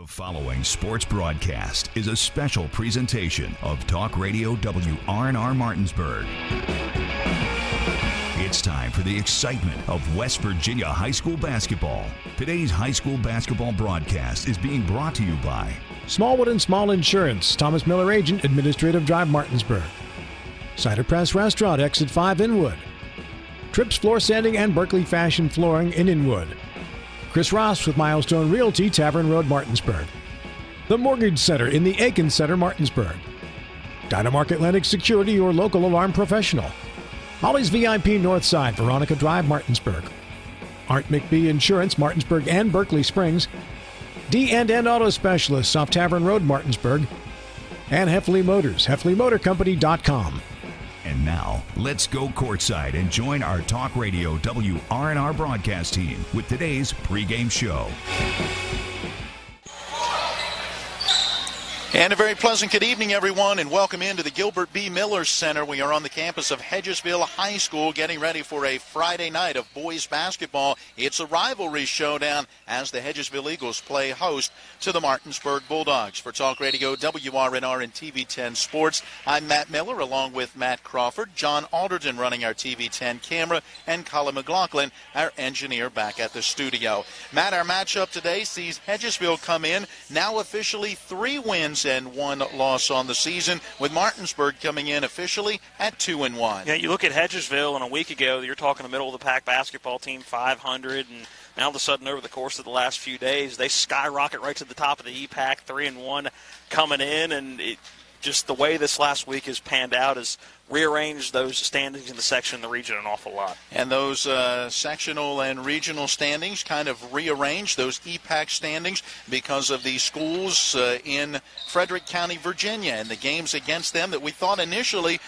The following sports broadcast is a special presentation of Talk Radio WRNR Martinsburg. It's time for the excitement of West Virginia high school basketball. Today's high school basketball broadcast is being brought to you by Smallwood and Small Insurance, Thomas Miller Agent, Administrative Drive, Martinsburg. Cider Press Restaurant, Exit 5, Inwood. Trips Floor Sanding and Berkeley Fashion Flooring in Inwood. Chris Ross with Milestone Realty, Tavern Road, Martinsburg. The Mortgage Center in the Aiken Center, Martinsburg. Dynamark Atlantic Security, your local alarm professional. Holly's VIP Northside, Veronica Drive, Martinsburg. Art McBee Insurance, Martinsburg and Berkeley Springs. D&N Auto Specialists off Tavern Road, Martinsburg. And Heffley Motors, HeffleyMotorCompany.com. And now, let's go courtside and join our Talk Radio WRNR broadcast team with today's pregame show. And a very pleasant good evening, everyone, and welcome into the Gilbert B. Miller Center. We are on the campus of Hedgesville High School getting ready for a Friday night of boys basketball. It's a rivalry showdown as the Hedgesville Eagles play host to the Martinsburg Bulldogs. For Talk Radio WRNR and TV10 Sports, I'm Matt Miller along with Matt Crawford, John Alderton running our TV10 camera, and Colin McLaughlin, our engineer, back at the studio. Matt, our matchup today sees Hedgesville come in, now officially 3 wins and 1 loss on the season, with Martinsburg coming in officially at 2-1. Yeah, you look at Hedgesville, and a week ago, you're talking a middle-of-the-pack basketball team, 500, and now all of a sudden, over the course of the last few days, they skyrocket right to the top of the EPAC, 3-1 coming in, and just the way this last week has panned out has rearranged those standings in the section and the region an awful lot. And those sectional and regional standings kind of rearranged, those EPAC standings, because of the schools in Frederick County, Virginia, and the games against them that we thought initially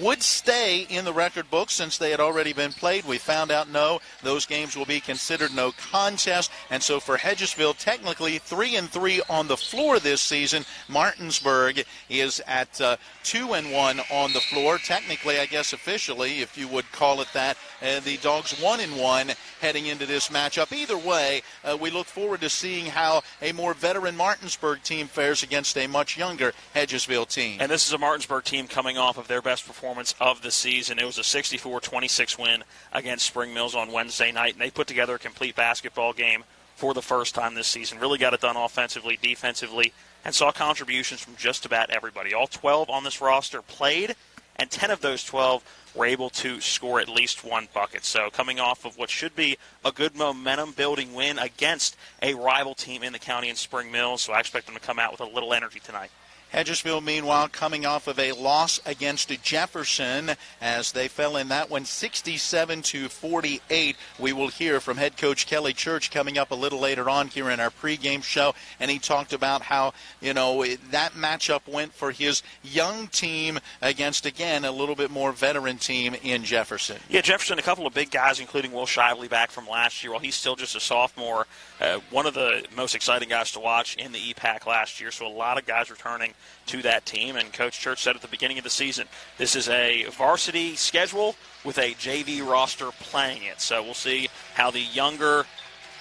would stay in the record book since they had already been played. We found out no, those games will be considered no contest. And so for Hedgesville, technically 3-3 on the floor this season. Martinsburg is at 2-1 on the floor. Technically, I guess officially, if you would call it that, the Dogs 1-1 heading into this matchup. Either way, we look forward to seeing how a more veteran Martinsburg team fares against a much younger Hedgesville team. And this is a Martinsburg team coming off of their best performance of the season. It was a 64-26 win against Spring Mills on Wednesday night, and they put together a complete basketball game for the first time this season. Really got it done offensively, defensively, and saw contributions from just about everybody. All 12 on this roster played, and 10 of those 12 were able to score at least 1 bucket. So coming off of what should be a good momentum-building win against a rival team in the county in Spring Mills, so I expect them to come out with a little energy tonight. Hedgesville, meanwhile, coming off of a loss against Jefferson as they fell in that one 67-48. We will hear from head coach Kelly Church coming up a little later on here in our pregame show, and he talked about how, that matchup went for his young team against, again, a little bit more veteran team in Jefferson. Yeah, Jefferson, a couple of big guys, including Will Shively back from last year. While he's still just a sophomore, one of the most exciting guys to watch in the EPAC last year, so a lot of guys returning to that team. And Coach Church said at the beginning of the season, this is a varsity schedule with a JV roster playing it. So we'll see how the younger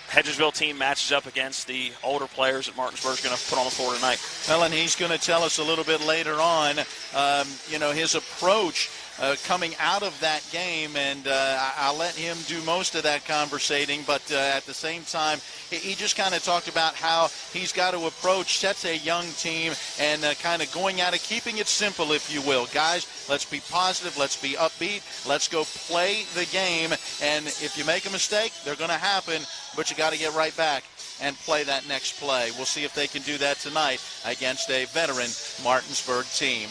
Hedgesville team matches up against the older players that Martinsburg's going to put on the floor tonight. Well, and he's going to tell us a little bit later on, his approach coming out of that game, and I'll let him do most of that conversating, but at the same time, he just kind of talked about how he's got to approach such a young team and kind of going at it, keeping it simple, if you will. Guys, let's be positive, let's be upbeat, let's go play the game, and if you make a mistake, they're going to happen, but you got to get right back and play that next play. We'll see if they can do that tonight against a veteran Martinsburg team.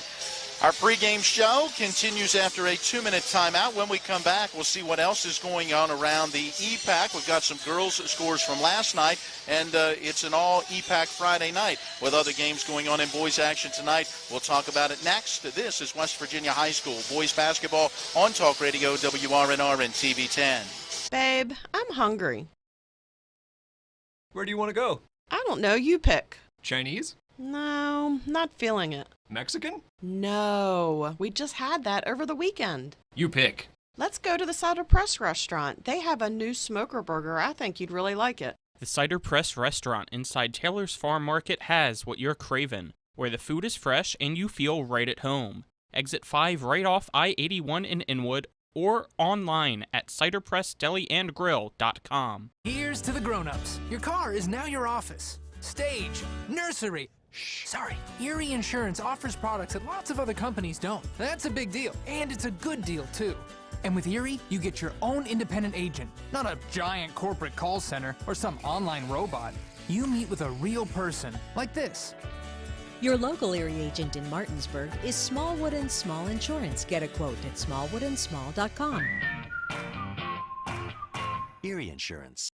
Our pregame show continues after a 2-minute timeout. When we come back, we'll see what else is going on around the EPAC. We've got some girls' scores from last night, and it's an all-EPAC Friday night with other games going on in boys action tonight. We'll talk about it next. This is West Virginia High School boys basketball on Talk Radio WRNR and TV10. Babe, I'm hungry. Where do you want to go? I don't know. You pick. Chinese? No, not feeling it. Mexican? No, we just had that over the weekend. You pick. Let's go to the Cider Press restaurant. They have a new smoker burger. I think you'd really like it. The Cider Press restaurant inside Taylor's Farm Market has what you're craving, where the food is fresh and you feel right at home. Exit 5 right off I-81 in Inwood, or online at ciderpressdeliandgrill.com. Here's to the grown-ups. Your car is now your office, stage, nursery. Sorry. Erie Insurance offers products that lots of other companies don't. That's a big deal, and it's a good deal, too. And with Erie, you get your own independent agent, not a giant corporate call center or some online robot. You meet with a real person, like this. Your local Erie agent in Martinsburg is Smallwood & Small Insurance. Get a quote at smallwoodandsmall.com. Erie Insurance.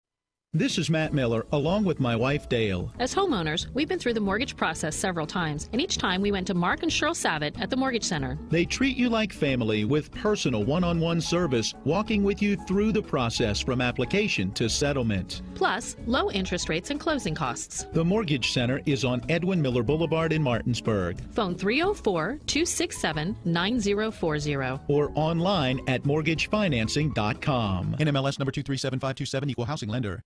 This is Matt Miller, along with my wife, Dale. As homeowners, we've been through the mortgage process several times, and each time we went to Mark and Cheryl Savitt at the Mortgage Center. They treat you like family with personal one-on-one service, walking with you through the process from application to settlement. Plus, low interest rates and closing costs. The Mortgage Center is on Edwin Miller Boulevard in Martinsburg. Phone 304-267-9040. Or online at mortgagefinancing.com. NMLS number 237527, Equal Housing Lender.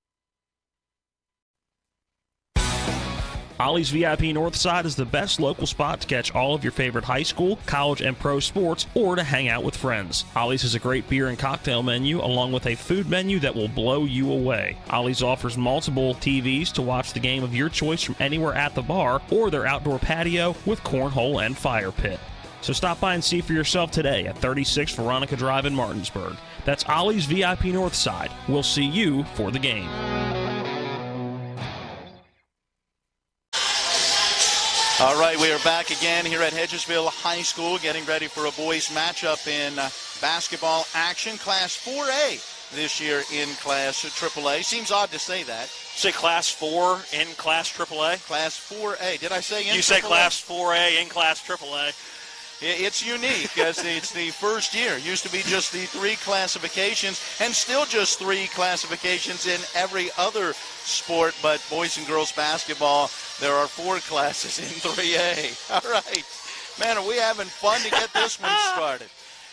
Ollie's VIP Northside is the best local spot to catch all of your favorite high school, college, and pro sports, or to hang out with friends. Ollie's has a great beer and cocktail menu, along with a food menu that will blow you away. Ollie's offers multiple TVs to watch the game of your choice from anywhere at the bar, or their outdoor patio with cornhole and fire pit. So stop by and see for yourself today at 36 Veronica Drive in Martinsburg. That's Ollie's VIP Northside. We'll see you for the game. All right, we are back again here at Hedgesville High School, getting ready for a boys matchup in basketball action. Class 4A this year in Class AAA. Seems odd to say that. Say Class 4 in Class AAA? Class 4A. Did I say in You AAA? say Class 4A in Class AAA. It's unique as it's the first year. It used to be just the 3 classifications and still just 3 classifications in every other sport, but boys and girls basketball, there are 4 classes in 3A. All right. Man, are we having fun to get this one started.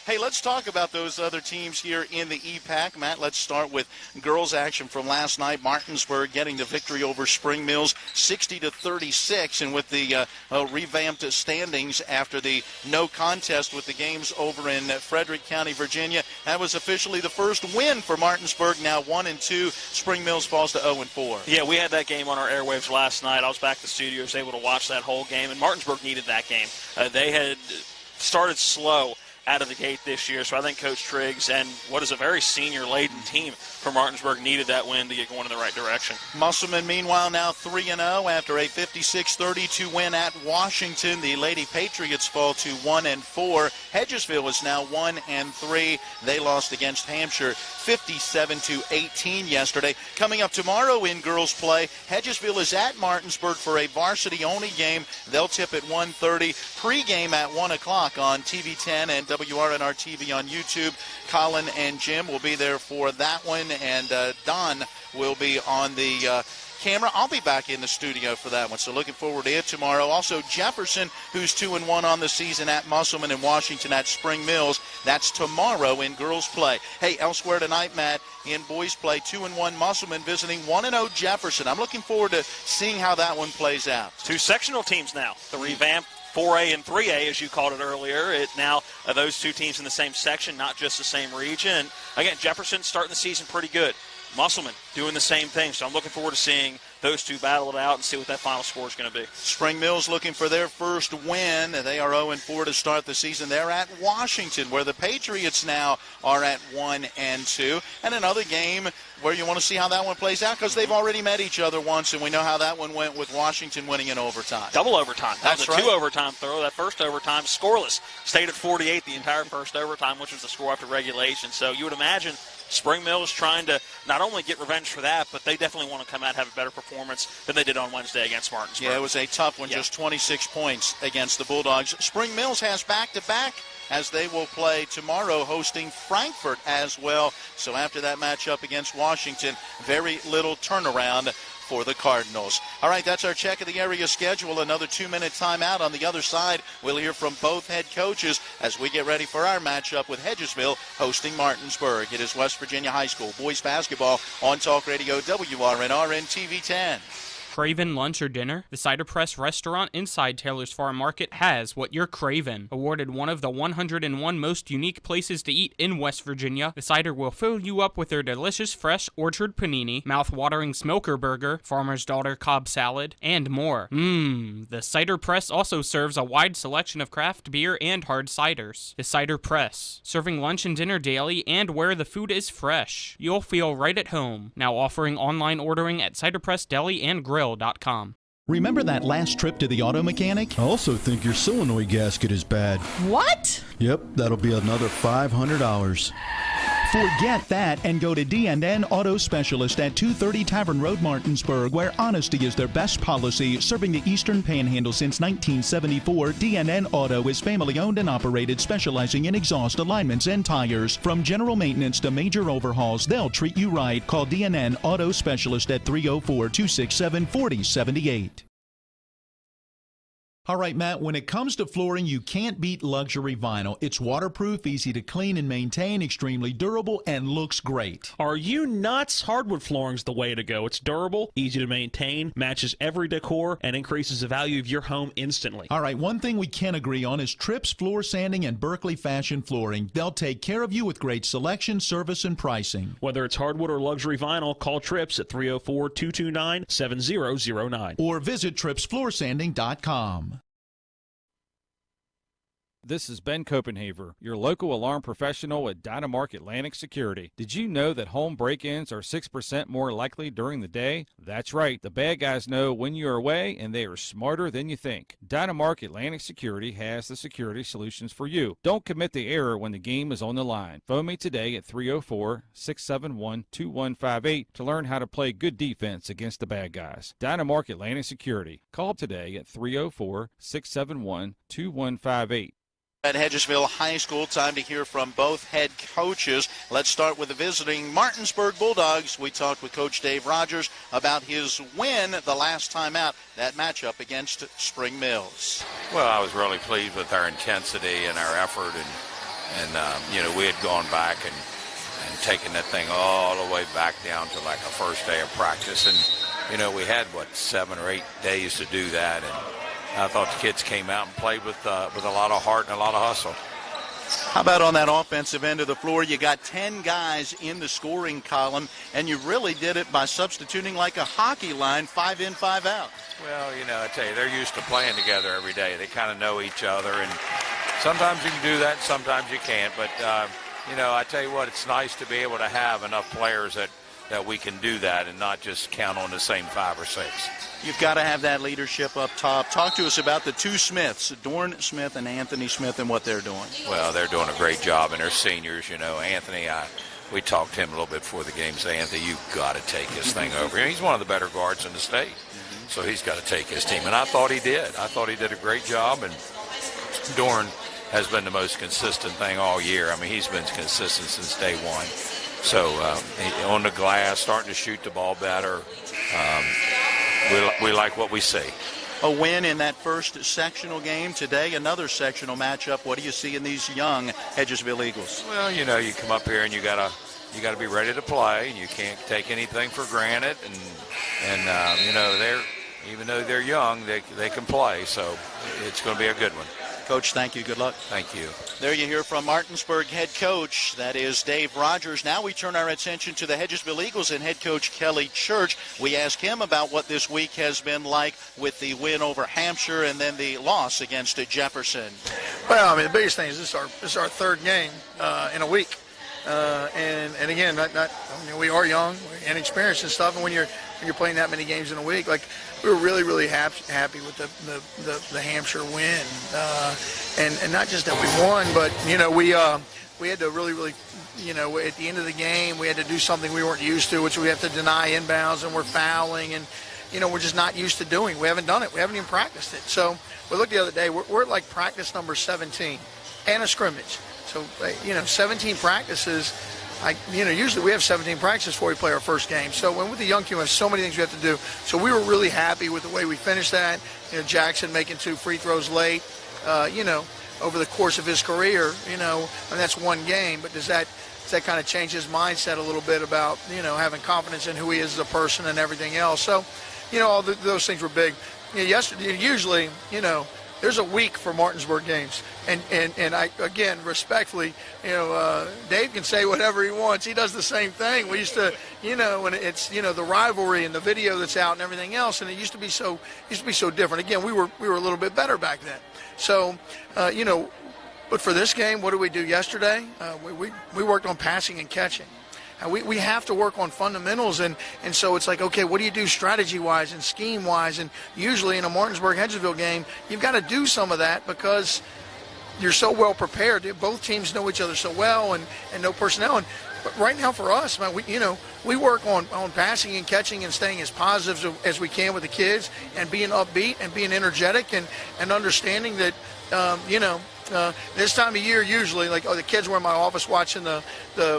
Hey, let's talk about those other teams here in the EPAC. Matt, let's start with girls action from last night. Martinsburg getting the victory over Spring Mills 60-36, and with the revamped standings after the no contest with the games over in Frederick County, Virginia, that was officially the first win for Martinsburg, now 1-2. Spring Mills falls to 0-4. Yeah, we had that game on our airwaves last night. I was back at the studio, was able to watch that whole game, and Martinsburg needed that game. They had started slow out of the gate this year, so I think Coach Triggs and what is a very senior-laden team for Martinsburg needed that win to get going in the right direction. Musselman, meanwhile, now 3-0 after a 56-32 win at Washington. The Lady Patriots fall to 1-4. Hedgesville is now 1-3. They lost against Hampshire 57-18 yesterday. Coming up tomorrow in girls play, Hedgesville is at Martinsburg for a varsity-only game. They'll tip at 1:30. Pre-game at 1 o'clock on TV 10 and WRNR TV on YouTube. Colin and Jim will be there for that one, and Don will be on the camera. I'll be back in the studio for that one, so looking forward to it tomorrow. Also, Jefferson, who's 2-1 on the season at Musselman, and Washington at Spring Mills. That's tomorrow in girls play. Hey, elsewhere tonight, Matt, in boys play, 2-1 Musselman visiting 1-0 Jefferson. I'm looking forward to seeing how that one plays out. 2 sectional teams now. The revamped 4A and 3A, as you called it earlier. It now those 2 teams in the same section, not just the same region. And again, Jefferson starting the season pretty good. Musselman doing the same thing. So I'm looking forward to seeing those 2 battle it out and see what that final score is going to be. Spring Mills looking for their first win. They are 0-4 to start the season. They're at Washington, where the Patriots now are at 1-2. And another game where you want to see how that one plays out, because they've already met each other once, and we know how that one went with Washington winning in overtime. Double overtime. That was That's a right. 2-overtime throw. That first overtime scoreless. Stayed at 48 the entire first overtime, which was the score after regulation. So you would imagine Spring Mills trying to not only get revenge for that, but they definitely want to come out and have a better performance than they did on Wednesday against Martinsburg. Yeah, it was a tough one, just 26 points against the Bulldogs. Spring Mills has back-to-back, as they will play tomorrow hosting Frankfort as well. So after that matchup against Washington, very little turnaround for the Cardinals. All right, that's our check of the area schedule. Another 2-minute timeout. On the other side, we'll hear from both head coaches as we get ready for our matchup with Hedgesville hosting Martinsburg. It is West Virginia High School boys basketball on Talk Radio WRNR and TV 10. Craving lunch or dinner? The Cider Press restaurant inside Taylor's Farm Market has what you're craving. Awarded one of the 101 most unique places to eat in West Virginia, the Cider will fill you up with their delicious fresh orchard panini, mouth-watering smoker burger, farmer's daughter Cobb salad, and more. The Cider Press also serves a wide selection of craft beer and hard ciders. The Cider Press, serving lunch and dinner daily and where the food is fresh. You'll feel right at home. Now offering online ordering at Cider Press Deli and Grill. Remember that last trip to the auto mechanic? I also think your solenoid gasket is bad. What? Yep, that'll be another $500. Forget that and go to D&N Auto Specialist at 230 Tavern Road, Martinsburg, where honesty is their best policy. Serving the Eastern Panhandle since 1974, D&N Auto is family-owned and operated, specializing in exhaust alignments and tires. From general maintenance to major overhauls, they'll treat you right. Call D&N Auto Specialist at 304-267-4078. All right, Matt, when it comes to flooring, you can't beat luxury vinyl. It's waterproof, easy to clean and maintain, extremely durable, and looks great. Are you nuts? Hardwood flooring's the way to go. It's durable, easy to maintain, matches every decor, and increases the value of your home instantly. All right, one thing we can agree on is Trips Floor Sanding and Berkeley Fashion Flooring. They'll take care of you with great selection, service, and pricing. Whether it's hardwood or luxury vinyl, call Trips at 304-229-7009. Or visit tripsfloorsanding.com. This is Ben Copenhaver, your local alarm professional at Dynamark Atlantic Security. Did you know that home break-ins are 6% more likely during the day? That's right. The bad guys know when you're away, and they are smarter than you think. Dynamark Atlantic Security has the security solutions for you. Don't commit the error when the game is on the line. Phone me today at 304-671-2158 to learn how to play good defense against the bad guys. Dynamark Atlantic Security. Call today at 304-671-2158. At Hedgesville High School, time to hear from both head coaches. Let's start with the visiting Martinsburg Bulldogs. We talked with Coach Dave Rogers about his win the last time out, that matchup against Spring Mills. Well, I was really pleased with our intensity and our effort, and we had gone back and taken that thing all the way back down to like a first day of practice, and we had 7 or 8 days to do that, and I thought the kids came out and played with a lot of heart and a lot of hustle. How about on that offensive end of the floor? You got 10 guys in the scoring column, and you really did it by substituting like a hockey line, 5 in, 5 out. Well, I tell you, they're used to playing together every day. They kind of know each other, and sometimes you can do that, sometimes you can't. But, I tell you what, it's nice to be able to have enough players that we can do that and not just count on the same 5 or 6. You've got to have that leadership up top. Talk to us about the two Smiths, Dorn Smith and Anthony Smith, and what they're doing. Well, they're doing a great job, and they're seniors. Anthony, we talked to him a little bit before the game. Say, Anthony, you've got to take this thing over. He's one of the better guards in the state, so he's got to take his team. And I thought he did. I thought he did a great job, and Dorn has been the most consistent thing all year. I mean, he's been consistent since day one. So on the glass, starting to shoot the ball better. We like what we see. A win in that first sectional game today, another sectional matchup. What do you see in these young Hedgesville Eagles? Well, you come up here and you gotta be ready to play. You can't take anything for granted, and they're, even though they're young, they can play. So it's going to be a good one. Coach, thank you. Good luck. Thank you. There you hear from Martinsburg head coach. That is Dave Rogers. Now we turn our attention to the Hedgesville Eagles and head coach Kelly Church. We ask him about what this week has been like with the win over Hampshire and then the loss against Jefferson. Well, the biggest thing is this is our third game in a week. And again, we are young and inexperienced and stuff. And when you're playing that many games in a week, we were really, really happy with the Hampshire win, and not just that we won, but we had to really at the end of the game we had to do something we weren't used to, which we have to deny inbounds, and we're fouling, and we're just not used to doing. We haven't done it. We haven't even practiced it. So we looked the other day. We're at like practice number 17 and a scrimmage. So 17 practices. usually we have 17 practices before we play our first game. So when with the young team, we have so many things we have to do. So we were really happy with the way we finished that. Jackson making 2 free throws late, over the course of his career, and that's one game. But does that kind of change his mindset a little bit about, having confidence in who he is as a person and everything else? So, all those things were big. Yesterday, usually, there's a week for Martinsburg games. And I, again, respectfully, Dave can say whatever he wants. He does the same thing. We used to, when it's, the rivalry and the video that's out and everything else, and it used to be so different. Again, we were a little bit better back then. So, but for this game, what did we do yesterday? We worked on passing and catching. We have to work on fundamentals, and so it's like, okay, what do you do strategy-wise and scheme-wise? And usually in a Martinsburg-Hedgesville game, you've got to do some of that because you're so well prepared. Both teams know each other so well and know personnel. But right now for us, man, we work on passing and catching and staying as positive as we can with the kids and being upbeat and being energetic and understanding that, this time of year, usually, the kids were in my office watching the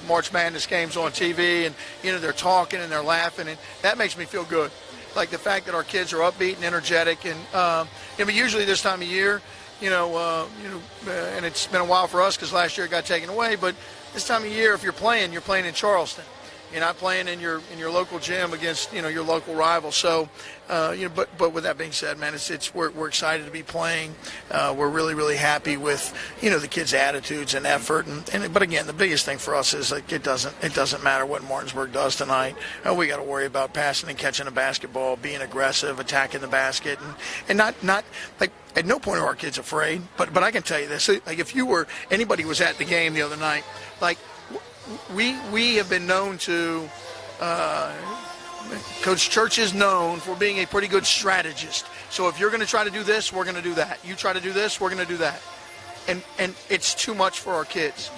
March Madness games on TV, and, they're talking and they're laughing, and that makes me feel good. Like the fact that our kids are upbeat and energetic, and, but usually this time of year, and it's been a while for us because last year it got taken away, but this time of year, if you're playing in Charleston. You're not playing in your local gym against your local rival. So, but with that being said, man, we're excited to be playing. We're really happy with the kids' attitudes and effort. But again, the biggest thing for us is like it doesn't matter what Martinsburg does tonight. We got to worry about passing and catching a basketball, being aggressive, attacking the basket, and not like. At no point are our kids afraid. But I can tell you this: like if anybody was at the game the other night, like. We have been known to, Coach Church is known for being a pretty good strategist. So if you're going to try to do this, we're going to do that. You try to do this, we're going to do that. And it's too much for our kids.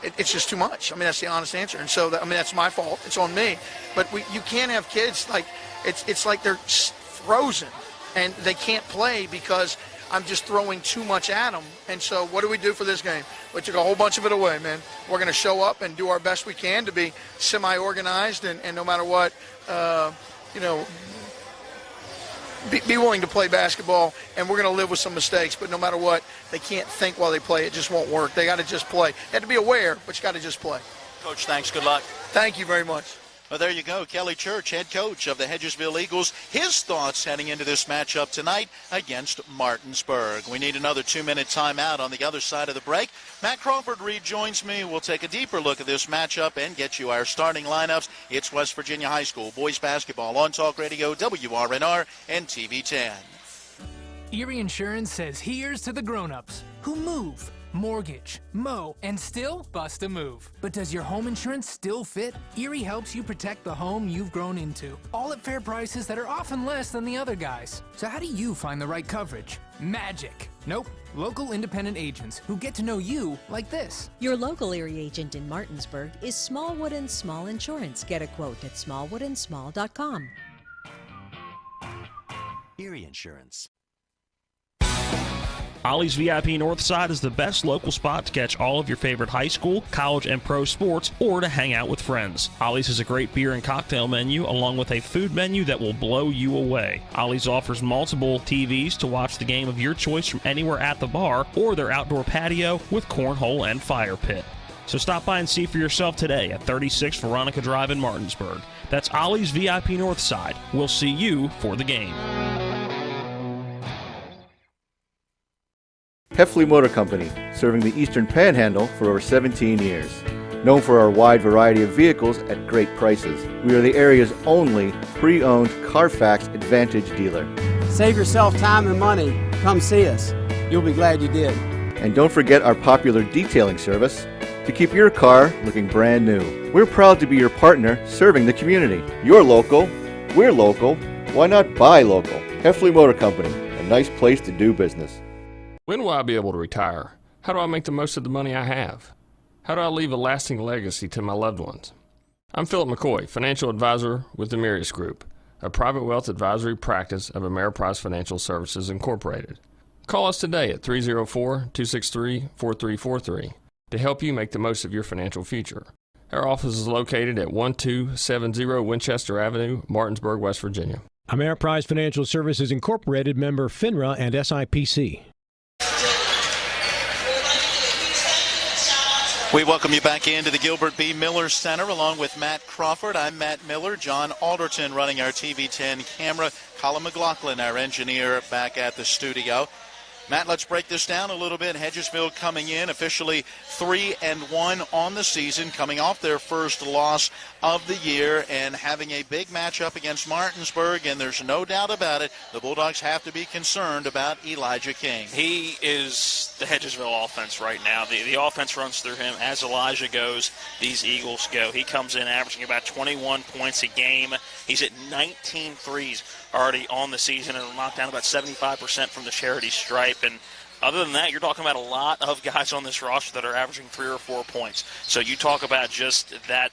It's just too much. I mean, that's the honest answer. And so, that's my fault. It's on me. But you can't have kids like, it's like they're frozen and they can't play because I'm just throwing too much at them. And so what do we do for this game? We took a whole bunch of it away, man. We're going to show up and do our best we can to be semi-organized and no matter what, be willing to play basketball, and we're going to live with some mistakes. But no matter what, they can't think while they play. It just won't work. They got to just play. They have to be aware, but you got to just play. Coach, thanks. Good luck. Thank you very much. Well, there you go. Kelly Church, head coach of the Hedgesville Eagles. His thoughts heading into this matchup tonight against Martinsburg. We need another 2-minute timeout on the other side of the break. Matt Crawford rejoins me. We'll take a deeper look at this matchup and get you our starting lineups. It's West Virginia High School boys basketball on Talk Radio, WRNR, and TV 10. Erie Insurance says here's to the grown-ups who move, mortgage, mow, and still bust a move. But does your home insurance still fit? Erie helps you protect the home you've grown into, all at fair prices that are often less than the other guys. So how do you find the right coverage? Magic. Nope. Local independent agents who get to know you like this. Your local Erie agent in Martinsburg is Smallwood & Small Insurance. Get a quote at smallwoodandsmall.com. Erie Insurance. Ollie's VIP Northside is the best local spot to catch all of your favorite high school, college, and pro sports, or to hang out with friends. Ollie's has a great beer and cocktail menu, along with a food menu that will blow you away. Ollie's offers multiple TVs to watch the game of your choice from anywhere at the bar, or their outdoor patio with cornhole and fire pit. So stop by and see for yourself today at 36 Veronica Drive in Martinsburg. That's Ollie's VIP Northside. We'll see you for the game. Hedgesville Motor Company, serving the Eastern Panhandle for over 17 years. Known for our wide variety of vehicles at great prices, we are the area's only pre-owned Carfax Advantage dealer. Save yourself time and money. Come see us. You'll be glad you did. And don't forget our popular detailing service to keep your car looking brand new. We're proud to be your partner serving the community. You're local, we're local, why not buy local? Hedgesville Motor Company, a nice place to do business. When will I be able to retire? How do I make the most of the money I have? How do I leave a lasting legacy to my loved ones? I'm Philip McCoy, financial advisor with the Mirius Group, a private wealth advisory practice of Ameriprise Financial Services Incorporated. Call us today at 304-263-4343 to help you make the most of your financial future. Our office is located at 1270 Winchester Avenue, Martinsburg, West Virginia. Ameriprise Financial Services Incorporated, member FINRA and SIPC. We welcome you back into the Gilbert B. Miller Center along with Matt Crawford. I'm Matt Miller. John Alderton running our TV10 camera. Colin McLaughlin, our engineer, back at the studio. Matt, let's break this down a little bit. Hedgesville coming in officially 3-1 on the season, coming off their first loss of the year and having a big matchup against Martinsburg, and there's no doubt about it, the Bulldogs have to be concerned about Elijah King. He is the Hedgesville offense right now. The offense runs through him. As Elijah goes, these Eagles go. He comes in averaging about 21 points a game. He's at 19 threes already on the season and knocked down about 75% from the charity stripe. And other than that, you're talking about a lot of guys on this roster that are averaging 3 or 4 points. So you talk about just that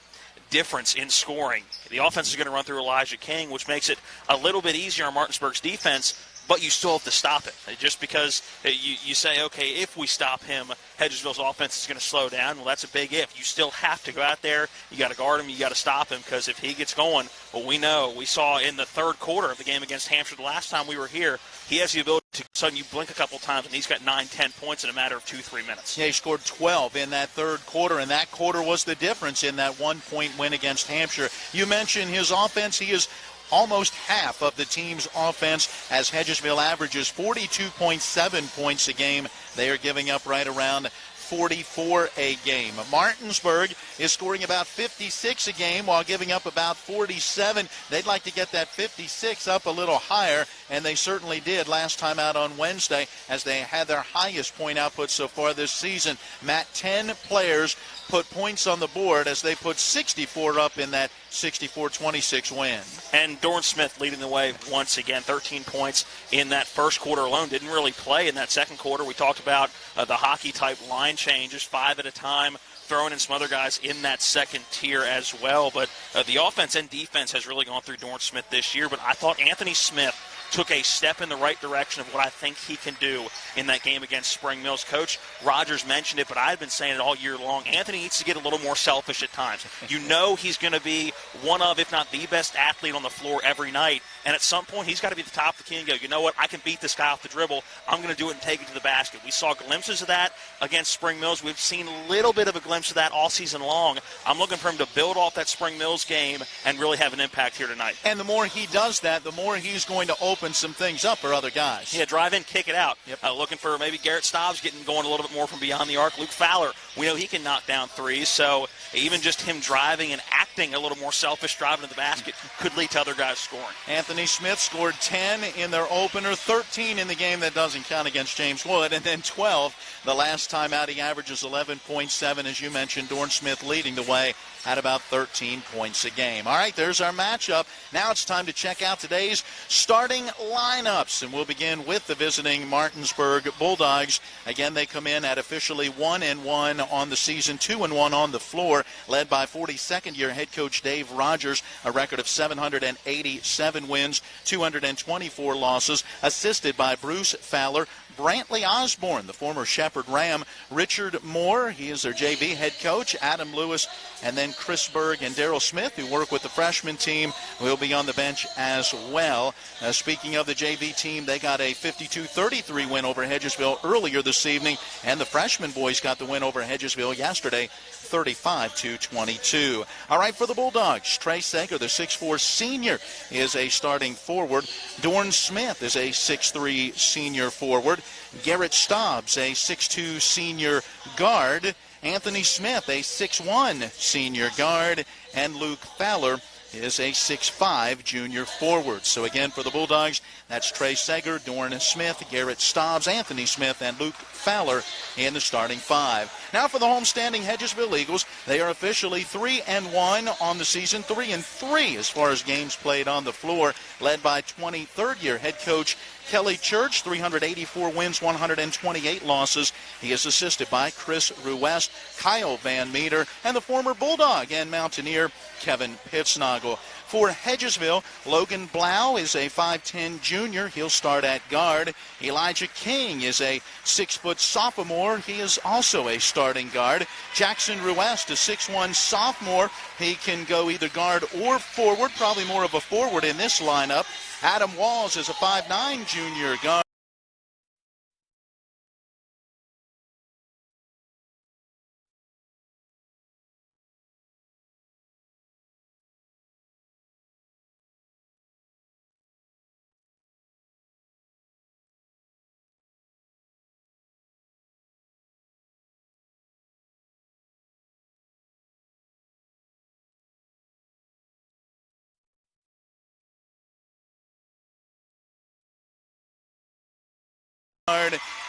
difference in scoring. The offense is going to run through Elijah King, which makes it a little bit easier on Martinsburg's defense, but you still have to stop it. Just because you say, okay, if we stop him, Hedgesville's offense is going to slow down. Well, that's a big if. You still have to go out there. You got to guard him. You got to stop him, because if he gets going, well, we saw in the third quarter of the game against Hampshire the last time we were here, he has the ability to suddenly you blink a couple times, and he's got 9-10 points in a matter of 2-3 minutes. Yeah, he scored 12 in that third quarter, and that quarter was the difference in that 1-point win against Hampshire. You mentioned his offense. He is almost half of the team's offense, as Hedgesville averages 42.7 points a game. They are giving up right around 44 a game. Martinsburg is scoring about 56 a game while giving up about 47. They'd like to get that 56 up a little higher, and they certainly did last time out on Wednesday, as they had their highest point output so far this season. Matt, 10 players put points on the board as they put 64 up in that 64-26 win. And Dorn Smith leading the way once again, 13 points in that first quarter alone. Didn't really play in that second quarter. We talked about the hockey-type line changes, 5 at a time, throwing in some other guys in that second tier as well. But the offense and defense has really gone through Dorn Smith this year. But I thought Anthony Smith took a step in the right direction of what I think he can do in that game against Spring Mills. Coach Rogers mentioned it, but I've been saying it all year long. Anthony needs to get a little more selfish at times. You know he's going to be one of, if not the best athlete on the floor every night, and at some point he's got to be at the top of the key and go, you know what, I can beat this guy off the dribble. I'm going to do it and take it to the basket. We saw glimpses of that against Spring Mills. We've seen a little bit of a glimpse of that all season long. I'm looking for him to build off that Spring Mills game and really have an impact here tonight. And the more he does that, the more he's going to open some things up for other guys. Yeah, drive in, kick it out. Yep. Looking for maybe Garrett Stobbs getting going a little bit more from beyond the arc. Luke Fowler, we know he can knock down threes, so even just him driving and acting a little more selfish, driving to the basket, could lead to other guys scoring. Anthony Smith scored 10 in their opener, 13 in the game that doesn't count against James Wood, and then 12 the last time out. He averages 11.7, as you mentioned. Dorn Smith leading the way at about 13 points a game. All right, there's our matchup. Now it's time to check out today's starting lineups, and we'll begin with the visiting Martinsburg Bulldogs. Again, they come in at officially 1-1 on the season, 2-1 on the floor, led by 42nd-year head coach Dave Rogers, a record of 787 wins, 224 losses, assisted by Bruce Fowler, Brantley Osborne, the former Shepherd Ram, Richard Moore, he is their JV head coach, Adam Lewis, and then Chris Berg and Daryl Smith, who work with the freshman team, will be on the bench as well. Speaking of the JV team, they got a 52-33 win over Hedgesville earlier this evening, and the freshman boys got the win over Hedgesville yesterday, 35-22. All right, for the Bulldogs, Trey Sager, the 6'4 senior, is a starting forward. Dorn Smith is a 6'3 senior forward. Garrett Stobbs, a 6'2 senior guard. Anthony Smith, a 6'1 senior guard. And Luke Fowler is a 6'5 junior forward. So again, for the Bulldogs, that's Trey Sager, Dorn Smith, Garrett Stobbs, Anthony Smith, and Luke Fowler in the starting five. Now for the homestanding Hedgesville Eagles, they are officially 3-1 on the season, 3-3 as far as games played on the floor, led by 23rd-year head coach Kelly Church, 384 wins, 128 losses. He is assisted by Chris Ruest, Kyle Van Meter, and the former Bulldog and Mountaineer Kevin Pitsnagel. For Hedgesville, Logan Blau is a 5'10 junior. He'll start at guard. Elijah King is a 6-foot sophomore. He is also a starting guard. Jackson Ruest, a 6'1 sophomore. He can go either guard or forward, probably more of a forward in this lineup. Adam Walls is a 5'9 junior guard.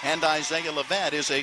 And Isaiah Levette is a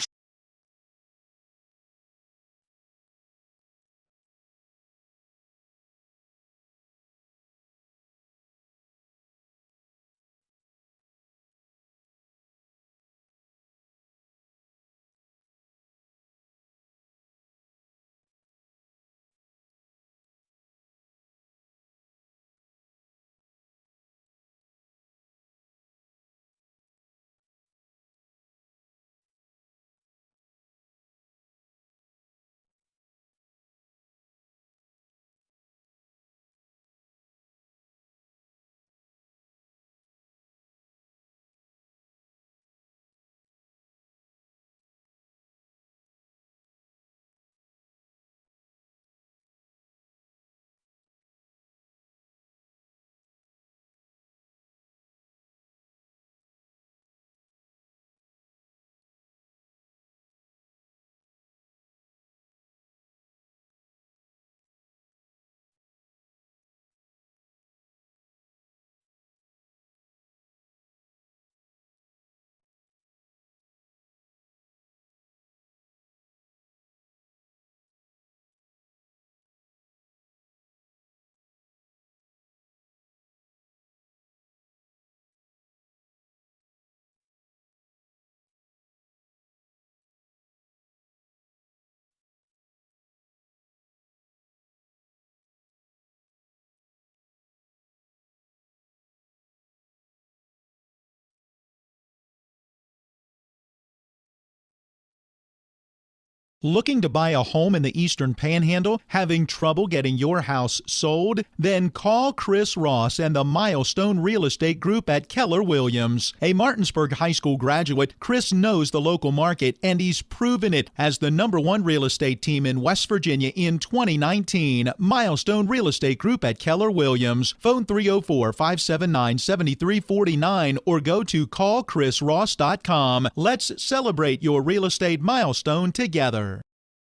Looking to buy a home in the Eastern Panhandle? Having trouble getting your house sold? Then call Chris Ross and the Milestone Real Estate Group at Keller Williams. A Martinsburg High School graduate, Chris knows the local market, and he's proven it as the #1 real estate team in West Virginia in 2019. Milestone Real Estate Group at Keller Williams. Phone 304-579-7349 or go to callchrisross.com. Let's celebrate your real estate milestone together.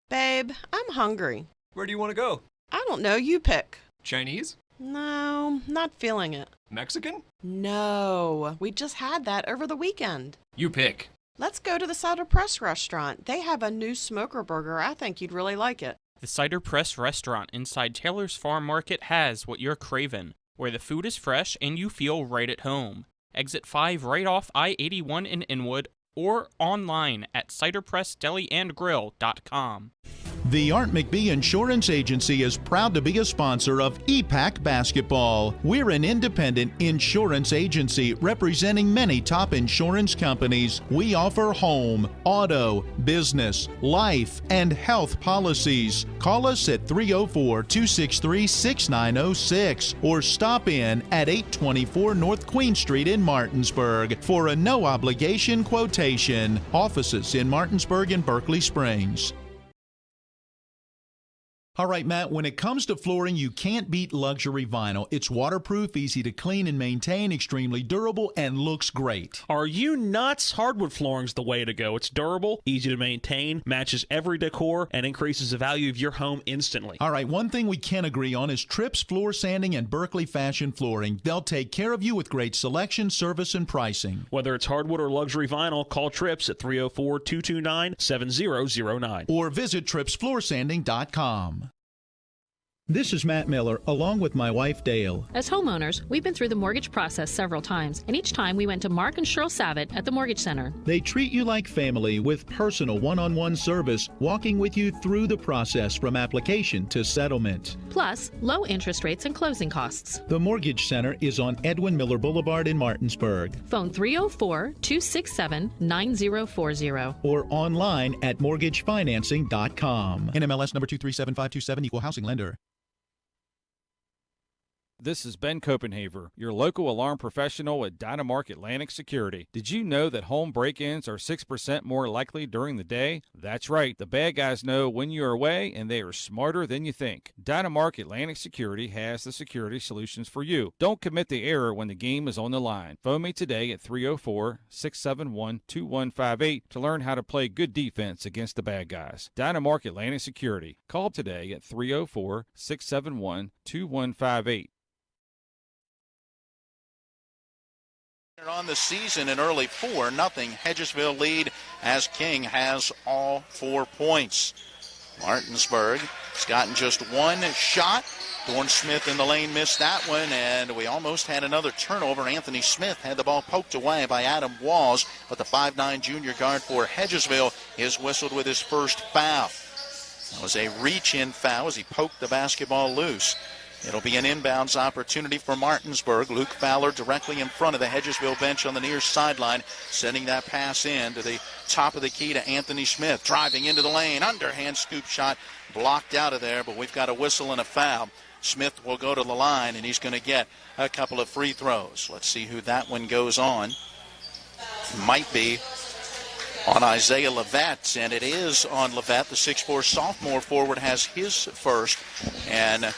Babe, I'm hungry. Where do you want to go? I don't know. You pick. Chinese? No, not feeling it. Mexican? No, we just had that over the weekend. You pick. Let's go to the Cider Press restaurant. They have a new smoker burger. I think you'd really like it. The Cider Press restaurant inside Taylor's Farm Market has what you're craving, where the food is fresh and you feel right at home. Exit 5 right off I-81 in Inwood, or online at ciderpressdeliandgrill.com. The Art McBee Insurance Agency is proud to be a sponsor of EPAC Basketball. We're an independent insurance agency representing many top insurance companies. We offer home, auto, business, life, and health policies. Call us at 304-263-6906 or stop in at 824 North Queen Street in Martinsburg for a no-obligation quotation. Offices in Martinsburg and Berkeley Springs. All right, Matt, when it comes to flooring, you can't beat luxury vinyl. It's waterproof, easy to clean and maintain, extremely durable, and looks great. Are you nuts? Hardwood flooring's the way to go. It's durable, easy to maintain, matches every decor, and increases the value of your home instantly. All right, one thing we can agree on is Tripp's Floor Sanding and Berkeley Fashion Flooring. They'll take care of you with great selection, service, and pricing. Whether it's hardwood or luxury vinyl, call Trips at 304-229-7009. Or visit trippsfloorsanding.com. This is Matt Miller, along with my wife Dale. As homeowners, we've been through the mortgage process several times, and each time we went to Mark and Cheryl Savitt at the Mortgage Center. They treat you like family with personal one-on-one service, walking with you through the process from application to settlement. Plus, low interest rates and closing costs. The Mortgage Center is on Edwin Miller Boulevard in Martinsburg. Phone 304-267-9040. Or online at mortgagefinancing.com. NMLS number 237527, equal housing lender. This is Ben Copenhaver, your local alarm professional at Dynamark Atlantic Security. Did you know that home break-ins are 6% more likely during the day? That's right. The bad guys know when you're away, and they are smarter than you think. Dynamark Atlantic Security has the security solutions for you. Don't commit the error when the game is on the line. Phone me today at 304-671-2158 to learn how to play good defense against the bad guys. Dynamark Atlantic Security. Call today at 304-671-2158. On the season, an early 4-0 Hedgesville lead as King has all 4 points. Martinsburg has gotten just one shot. Dorn Smith in the lane missed that one, and we almost had another turnover. Anthony Smith had the ball poked away by Adam Walls, but the 5'9" junior guard for Hedgesville is whistled with his first foul. That was a reach-in foul as he poked the basketball loose. It'll be an inbounds opportunity for Martinsburg. Luke Fowler directly in front of the Hedgesville bench on the near sideline, sending that pass in to the top of the key to Anthony Smith. Driving into the lane, underhand scoop shot, blocked out of there, but we've got a whistle and a foul. Smith will go to the line, and he's going to get a couple of free throws. Let's see who that one goes on. Might be on Isaiah Levette, and it is on Levette. The 6'4" sophomore forward has his first, and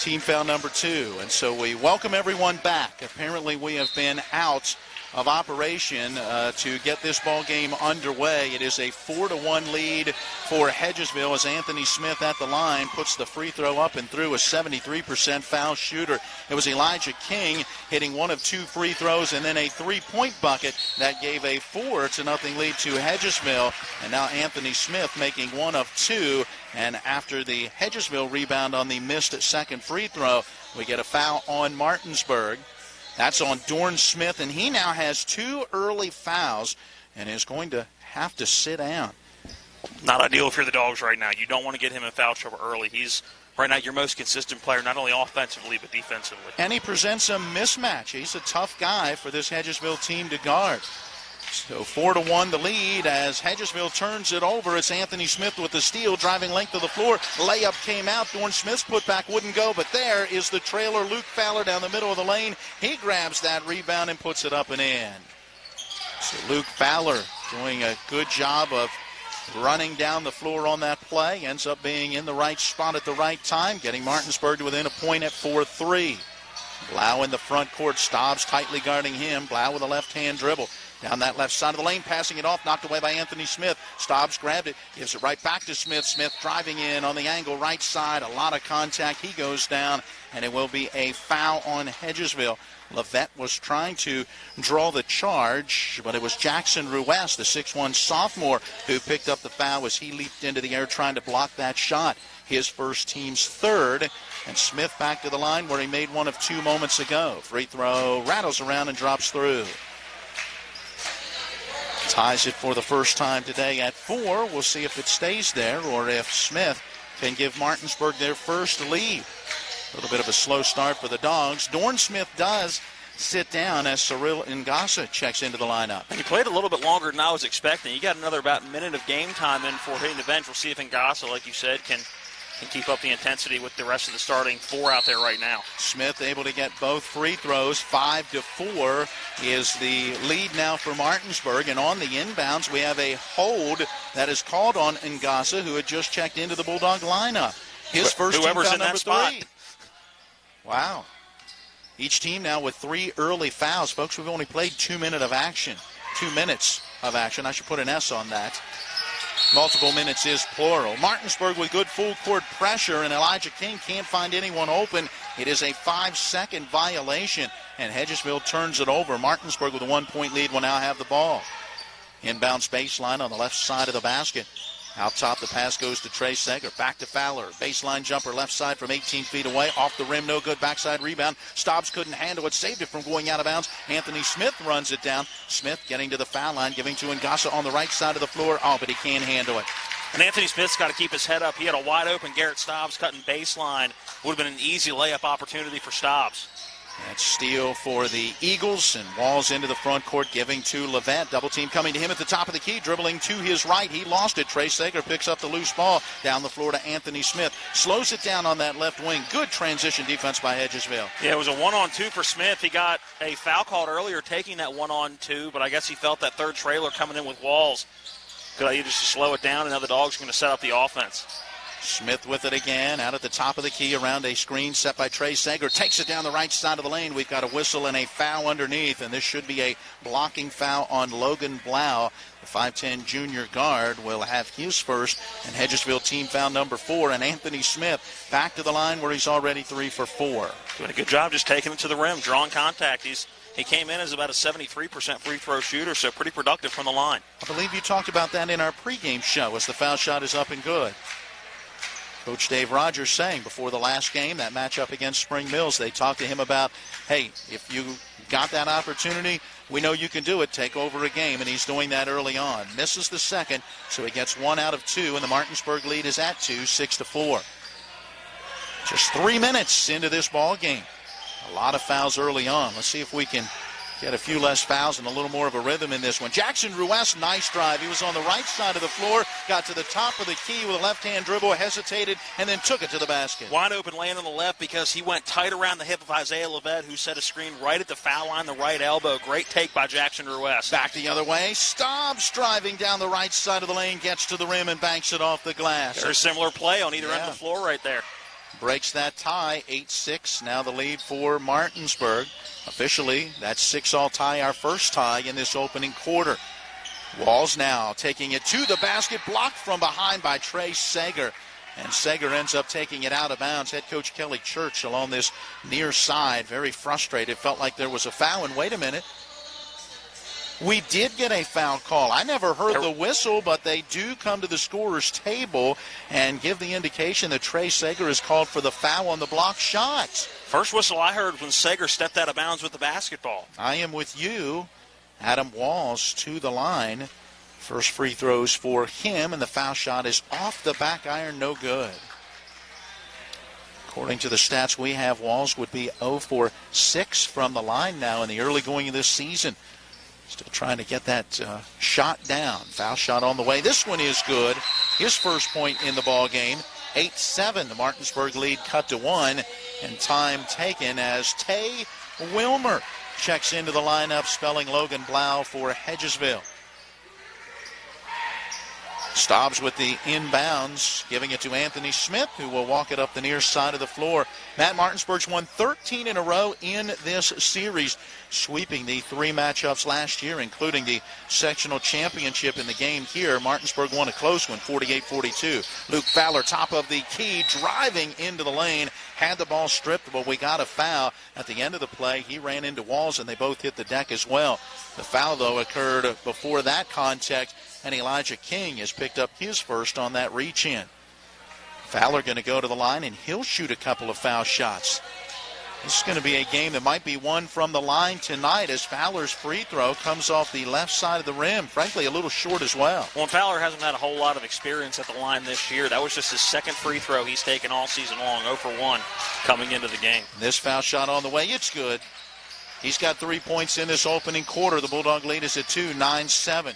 team foul number 2. And so we welcome everyone back. Apparently we have been out of operation to get this ball game underway. It is a 4-1 lead for Hedgesville as Anthony Smith at the line puts the free throw up and through, a 73% foul shooter. It was Elijah King hitting one of 2 free throws and then a 3-point bucket that gave a 4-0 lead to Hedgesville. And now Anthony Smith making one of 2. And after the Hedgesville rebound on the missed second free throw, we get a foul on Martinsburg. That's on Dorn Smith, and he now has 2 early fouls and is going to have to sit down. Not ideal if you're the Dogs right now. You don't want to get him in foul trouble early. He's right now your most consistent player, not only offensively but defensively. And he presents a mismatch. He's a tough guy for this Hedgesville team to guard. So 4-1 the lead as Hedgesville turns it over. It's Anthony Smith with the steal, driving length of the floor. Layup came out. Dorn Smith's putback wouldn't go, but there is the trailer, Luke Fowler, down the middle of the lane. He grabs that rebound and puts it up and in. So Luke Fowler doing a good job of running down the floor on that play. Ends up being in the right spot at the right time, getting Martinsburg to within a point at 4-3. Blau in the front court. Stobbs tightly guarding him. Blau with a left-hand dribble. Down that left side of the lane, passing it off, knocked away by Anthony Smith. Stobbs grabbed it, gives it right back to Smith. Smith driving in on the angle right side. A lot of contact. He goes down, and it will be a foul on Hedgesville. Levette was trying to draw the charge, but it was Jackson Ruiz, the 6'1 sophomore, who picked up the foul as he leaped into the air trying to block that shot. His first, team's third. And Smith back to the line where he made one of 2 moments ago. Free throw, rattles around and drops through. Ties it for the first time today at 4. We'll see if it stays there or if Smith can give Martinsburg their first lead. A little bit of a slow start for the Dogs. Dorn Smith does sit down as Cyril Ngasa checks into the lineup. And he played a little bit longer than I was expecting. He got another about minute of game time in before hitting the bench. We'll see if Ngasa, like you said, can keep up the intensity with the rest of the starting 4 out there right now. Smith able to get both free throws. 5-4 is the lead now for Martinsburg. And on the inbounds, we have a hold that is called on Ngasa, who had just checked into the Bulldog lineup. His first team foul number 3. Wow. Each team now with 3 early fouls. Folks, we've only played 2 minutes of action. 2 minutes of action. I should put an S on that. Multiple minutes is plural. Martinsburg with good full court pressure, and Elijah King can't find anyone open. It is a 5-second violation, and Hedgesville turns it over. Martinsburg with a 1-point lead will now have the ball. Inbounds baseline on the left side of the basket. Out top, the pass goes to Trey Sager. Back to Fowler. Baseline jumper left side from 18 feet away. Off the rim, no good. Backside rebound. Stobbs couldn't handle it. Saved it from going out of bounds. Anthony Smith runs it down. Smith getting to the foul line, giving to Ngasa on the right side of the floor. Oh, but he can't handle it. And Anthony Smith's got to keep his head up. He had a wide open Garrett Stobbs cutting baseline. Would have been an easy layup opportunity for Stobbs. That's steal for the Eagles, and Walls into the front court, giving to Levet. Double team coming to him at the top of the key, dribbling to his right. He lost it. Trey Sager picks up the loose ball down the floor to Anthony Smith. Slows it down on that left wing. Good transition defense by Hedgesville. Yeah, it was a 1-on-2 for Smith. He got a foul called earlier taking that 1-on-2, but I guess he felt that third trailer coming in with Walls. Could I just slow it down, and now the Dogs are going to set up the offense. Smith with it again, out at the top of the key around a screen set by Trey Sager. Takes it down the right side of the lane. We've got a whistle and a foul underneath, and this should be a blocking foul on Logan Blau. The 5'10 junior guard will have his first, and Hedgesville team foul number 4, and Anthony Smith back to the line where he's already 3 for 4. Doing a good job just taking it to the rim, drawing contact. He came in as about a 73% free throw shooter, so pretty productive from the line. I believe you talked about that in our pregame show as the foul shot is up and good. Coach Dave Rogers saying before the last game, that matchup against Spring Mills, they talked to him about, hey, if you got that opportunity, we know you can do it. Take over a game, and he's doing that early on. Misses the second, so he gets 1 out of 2, and the Martinsburg lead is at 2, 6-4. Just 3 minutes into this ball game. A lot of fouls early on. Let's see if we can get a few less fouls and a little more of a rhythm in this one. Jackson Ruess, nice drive. He was on the right side of the floor, got to the top of the key with a left-hand dribble, hesitated, and then took it to the basket. Wide open lane on the left because he went tight around the hip of Isaiah Levet, who set a screen right at the foul line, the right elbow. Great take by Jackson Ruess. Back the other way. Stobbs driving down the right side of the lane, gets to the rim and banks it off the glass. Very similar play on either end of the floor right there. Breaks that tie, 8-6. Now the lead for Martinsburg. Officially, that's 6-all tie, our first tie in this opening quarter. Walls now taking it to the basket, blocked from behind by Trey Sager. And Sager ends up taking it out of bounds. Head coach Kelly Church along this near side, very frustrated. Felt like there was a foul, and wait a minute. We did get a foul call. I never heard the whistle, but they do come to the scorer's table and give the indication that Trey Sager is called for the foul on the block shots. First whistle I heard when Sager stepped out of bounds with the basketball. I am with you. Adam Walls to the line. First free throws for him, and the foul shot is off the back iron, no good. According to the stats we have, Walls would be 0 for 6 from the line now in the early going of this season. Still trying to get that shot down. Foul shot on the way. This one is good. His first point in the ball game. 8-7. The Martinsburg lead cut to 1. And time taken as Tay Wilmer checks into the lineup, spelling Logan Blau for Hedgesville. Stobbs with the inbounds, giving it to Anthony Smith, who will walk it up the near side of the floor. Matt Martinsburg's won 13 in a row in this series, sweeping the 3 matchups last year, including the sectional championship in the game here. Martinsburg won a close one, 48-42. Luke Fowler, top of the key, driving into the lane, had the ball stripped, but we got a foul. At the end of the play, he ran into Walls, and they both hit the deck as well. The foul, though, occurred before that contact, and Elijah King has picked up his first on that reach-in. Fowler going to go to the line, and he'll shoot a couple of foul shots. This is going to be a game that might be won from the line tonight as Fowler's free throw comes off the left side of the rim. Frankly, a little short as well. Well, Fowler hasn't had a whole lot of experience at the line this year. That was just his second free throw he's taken all season long, 0 for 1 coming into the game. This foul shot on the way, it's good. He's got 3 points in this opening quarter. The Bulldog lead is at 2, 9-7.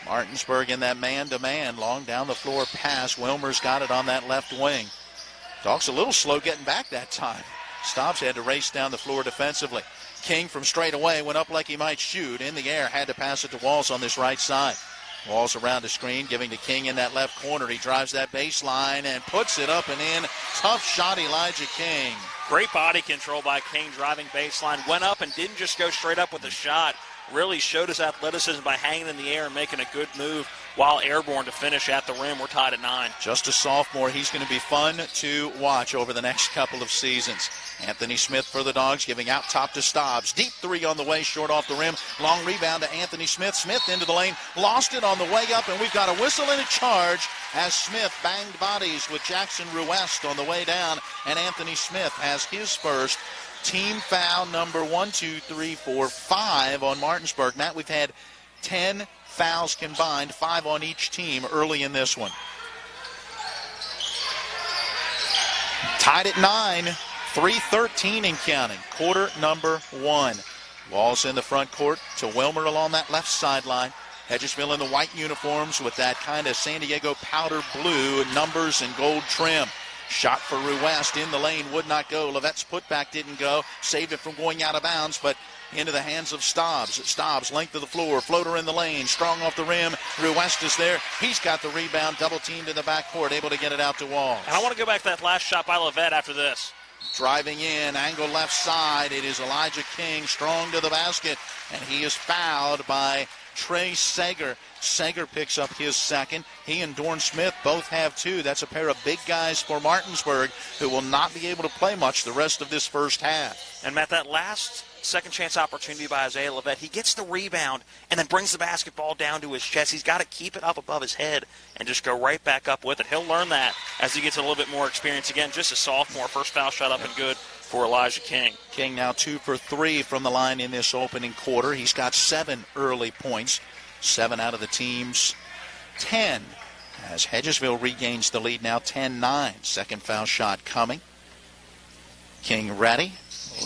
Martinsburg in that man-to-man, long down the floor pass. Wilmer's got it on that left wing. Dogs a little slow getting back that time. Stobbs had to race down the floor defensively. King from straight away went up like he might shoot. In the air, had to pass it to Walls on this right side. Walls around the screen, giving to King in that left corner. He drives that baseline and puts it up and in. Tough shot, Elijah King. Great body control by King, driving baseline. Went up and didn't just go straight up with a shot. Really showed his athleticism by hanging in the air and making a good move while airborne to finish at the rim. We're tied at 9. Just a sophomore. He's going to be fun to watch over the next couple of seasons. Anthony Smith for the Dogs, giving out top to Stobbs. Deep three on the way, short off the rim. Long rebound to Anthony Smith. Smith into the lane, lost it on the way up, and we've got a whistle and a charge as Smith banged bodies with Jackson Ruest on the way down, and Anthony Smith has his first team foul number 5 on Martinsburg. Matt, we've had 10 fouls combined, 5 on each team early in this one. Tied at 9, 3:13 and counting. Quarter number 1. Walls in the front court to Wilmer along that left sideline. Hedgesville in the white uniforms with that kind of San Diego powder blue numbers and gold trim. Shot for Ruest in the lane, would not go. Levette's putback didn't go. Saved it from going out of bounds, but into the hands of Stobbs. Stobbs, length of the floor, floater in the lane, strong off the rim. Ruest is there. He's got the rebound, double teamed in the backcourt, able to get it out to Walls. And I want to go back to that last shot by Levette after this. Driving in, angle left side. It is Elijah King, strong to the basket, and he is fouled by Trey Sager. Sager picks up his second. He and Dorn Smith both have 2. That's a pair of big guys for Martinsburg who will not be able to play much the rest of this first half. And Matt, that last second chance opportunity by Isaiah Levette, he gets the rebound and then brings the basketball down to his chest. He's got to keep it up above his head and just go right back up with it. He'll learn that as he gets a little bit more experience. Again, just a sophomore. First foul shot up and good for Elijah King. King now 2 for 3 from the line in this opening quarter. He's got 7 early points. 7 out of the team's 10 as Hedgesville regains the lead now 10-9. Second foul shot coming. King ready.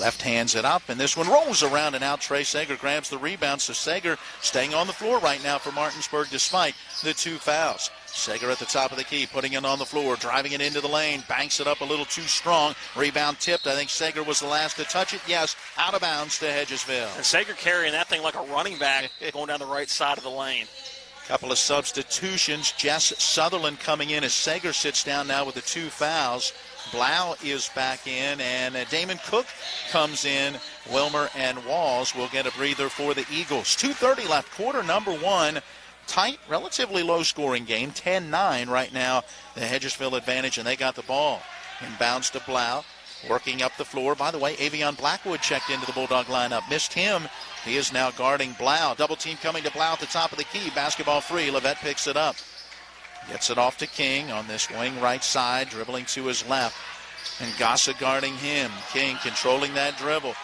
Left hands it up, and this one rolls around and out. Trey Sager grabs the rebound, so Sager staying on the floor right now for Martinsburg despite the 2 fouls. Sager at the top of the key, putting it on the floor, driving it into the lane, banks it up a little too strong. Rebound tipped. I think Sager was the last to touch it. Yes, out of bounds to Hedgesville. And Sager carrying that thing like a running back going down the right side of the lane. Couple of substitutions. Jess Sutherland coming in as Sager sits down now with the 2 fouls. Blau is back in, and Damon Cook comes in. Wilmer and Walls will get a breather for the Eagles. 2:30 left, quarter number 1. Tight, relatively low-scoring game, 10-9 right now. The Hedgesville advantage, and they got the ball. Inbounds to Blau, working up the floor. By the way, Avion Blackwood checked into the Bulldog lineup. Missed him. He is now guarding Blau. Double team coming to Blau at the top of the key. Basketball free. Levette picks it up. Gets it off to King on this wing right side, dribbling to his left. And Gossa guarding him. King controlling that dribble.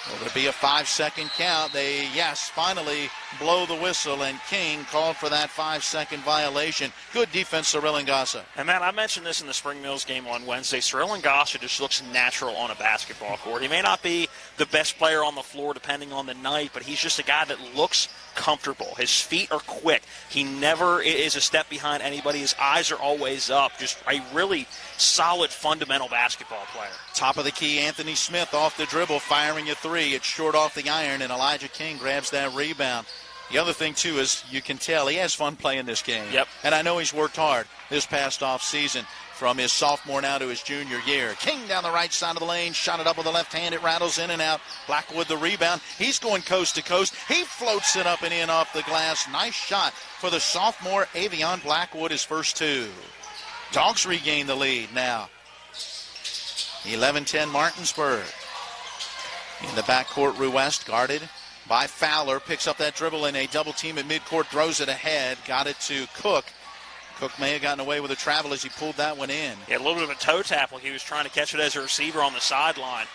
Will there be a 5-second count? They, yes, finally blow the whistle, and King called for that 5-second violation. Good defense, Cyril Gossa. And, Matt, I mentioned this in the Spring Mills game on Wednesday. Cyril Gossa just looks natural on a basketball court. He may not be the best player on the floor depending on the night, but he's just a guy that looks comfortable. His feet are quick. He never is a step behind anybody. His eyes are always up. Just a really solid, fundamental basketball player. Top of the key, Anthony Smith off the dribble, firing a 3. It's short off the iron, and Elijah King grabs that rebound. The other thing, too, is you can tell he has fun playing this game. Yep. And I know he's worked hard this past off season from his sophomore now to his junior year. King down the right side of the lane, shot it up with the left hand. It rattles in and out. Blackwood the rebound. He's going coast to coast. He floats it up and in off the glass. Nice shot for the sophomore Avion Blackwood, his first 2. Dogs regain the lead now. 11-10 Martinsburg. In the backcourt, Ruest guarded by Fowler. Picks up that dribble in a double team at midcourt. Throws it ahead. Got it to Cook. Cook may have gotten away with a travel as he pulled that one in. He had a little bit of a toe tap like he was trying to catch it as a receiver on the sideline.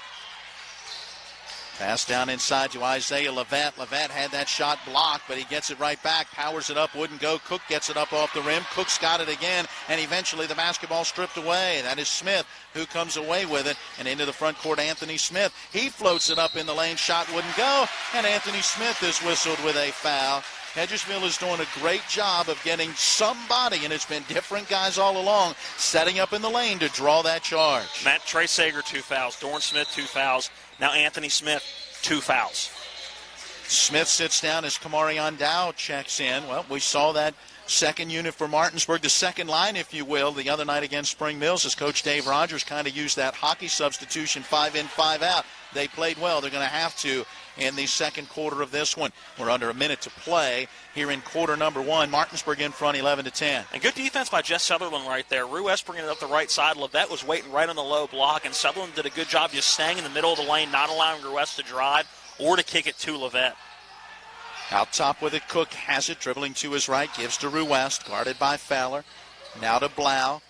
Pass down inside to Isaiah Levette. Levette had that shot blocked, but he gets it right back. Powers it up, wouldn't go. Cook gets it up off the rim. Cook's got it again, and eventually the basketball stripped away. That is Smith who comes away with it, and into the front court, Anthony Smith. He floats it up in the lane. Shot wouldn't go, and Anthony Smith is whistled with a foul. Hedgesville is doing a great job of getting somebody, and it's been different guys all along, setting up in the lane to draw that charge. Matt, Trey Sager, 2 fouls. Dorn Smith, 2 fouls. Now Anthony Smith, 2 fouls. Smith sits down as Kamarion Dow checks in. Well, we saw that Second unit for Martinsburg, the second line, if you will, the other night against Spring Mills, as Coach Dave Rogers kind of used that hockey substitution, 5 in, 5 out. They played well. They're going to have to in the second quarter of this one. We're under a minute to play here in quarter number 1. Martinsburg in front 11-10. And good defense by Jess Sutherland right there. Ruess bringing it up the right side. Levette was waiting right on the low block, and Sutherland did a good job just staying in the middle of the lane, not allowing Ruess to drive or to kick it to Levette. Out top with it, Cook has it, dribbling to his right, gives to Ruess, guarded by Fowler. Now to Blau.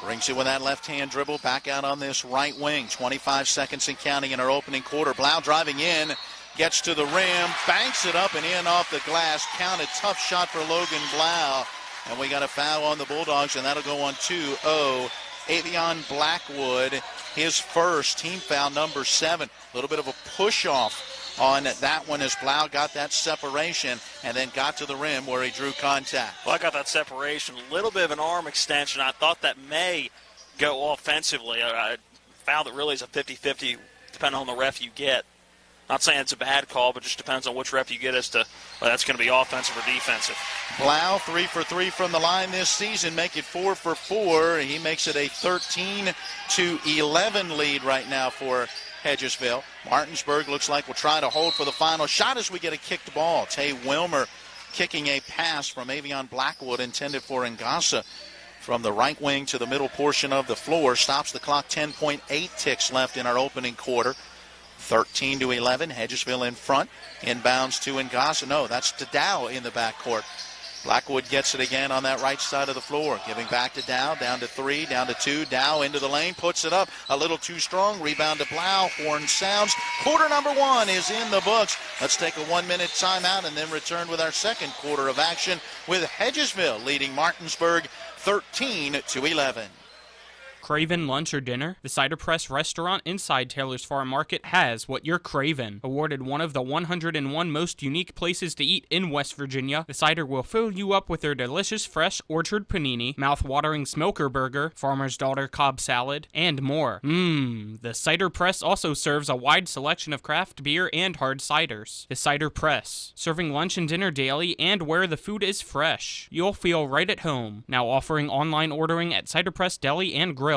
Brings it with that left-hand dribble back out on this right wing. 25 seconds and counting in our opening quarter. Blau driving in, gets to the rim, banks it up and in off the glass. Counted, tough shot for Logan Blau. And we got a foul on the Bulldogs, and that'll go on 2-0. Avion Blackwood, his first, team foul number 7. A little bit of a push-off on that one as Blau got that separation and then got to the rim where he drew contact. Well, I got that separation, a little bit of an arm extension. I thought that may go offensively. I found that really is a 50-50 depending on the ref you get. Not saying it's a bad call, but just depends on which ref you get as to whether that's going to be offensive or defensive. Blau 3 for 3 from the line this season, make it 4 for 4. He makes it a 13-11 lead right now for Hedgesville. Martinsburg looks like we'll try to hold for the final shot as we get a kicked ball. Tay Wilmer kicking a pass from Avion Blackwood intended for Ngasa from the right wing to the middle portion of the floor. Stops the clock. 10.8 ticks left in our opening quarter. 13-11. Hedgesville in front. Inbounds to Ngasa. No, that's to Dow in the backcourt. Blackwood gets it again on that right side of the floor. Giving back to Dow. Down to 3, down to 2. Dow into the lane. Puts it up. A little too strong. Rebound to Blau. Horn sounds. Quarter number 1 is in the books. Let's take a 1-minute timeout and then return with our second quarter of action with Hedgesville leading Martinsburg 13-11. Craving lunch or dinner? The Cider Press restaurant inside Taylor's Farm Market has what you're craving. Awarded one of the 101 most unique places to eat in West Virginia, the Cider will fill you up with their delicious fresh orchard panini, mouth-watering smoker burger, farmer's daughter Cobb salad, and more. The Cider Press also serves a wide selection of craft beer and hard ciders. The Cider Press, serving lunch and dinner daily and where the food is fresh. You'll feel right at home. Now offering online ordering at Cider Press Deli and Grill.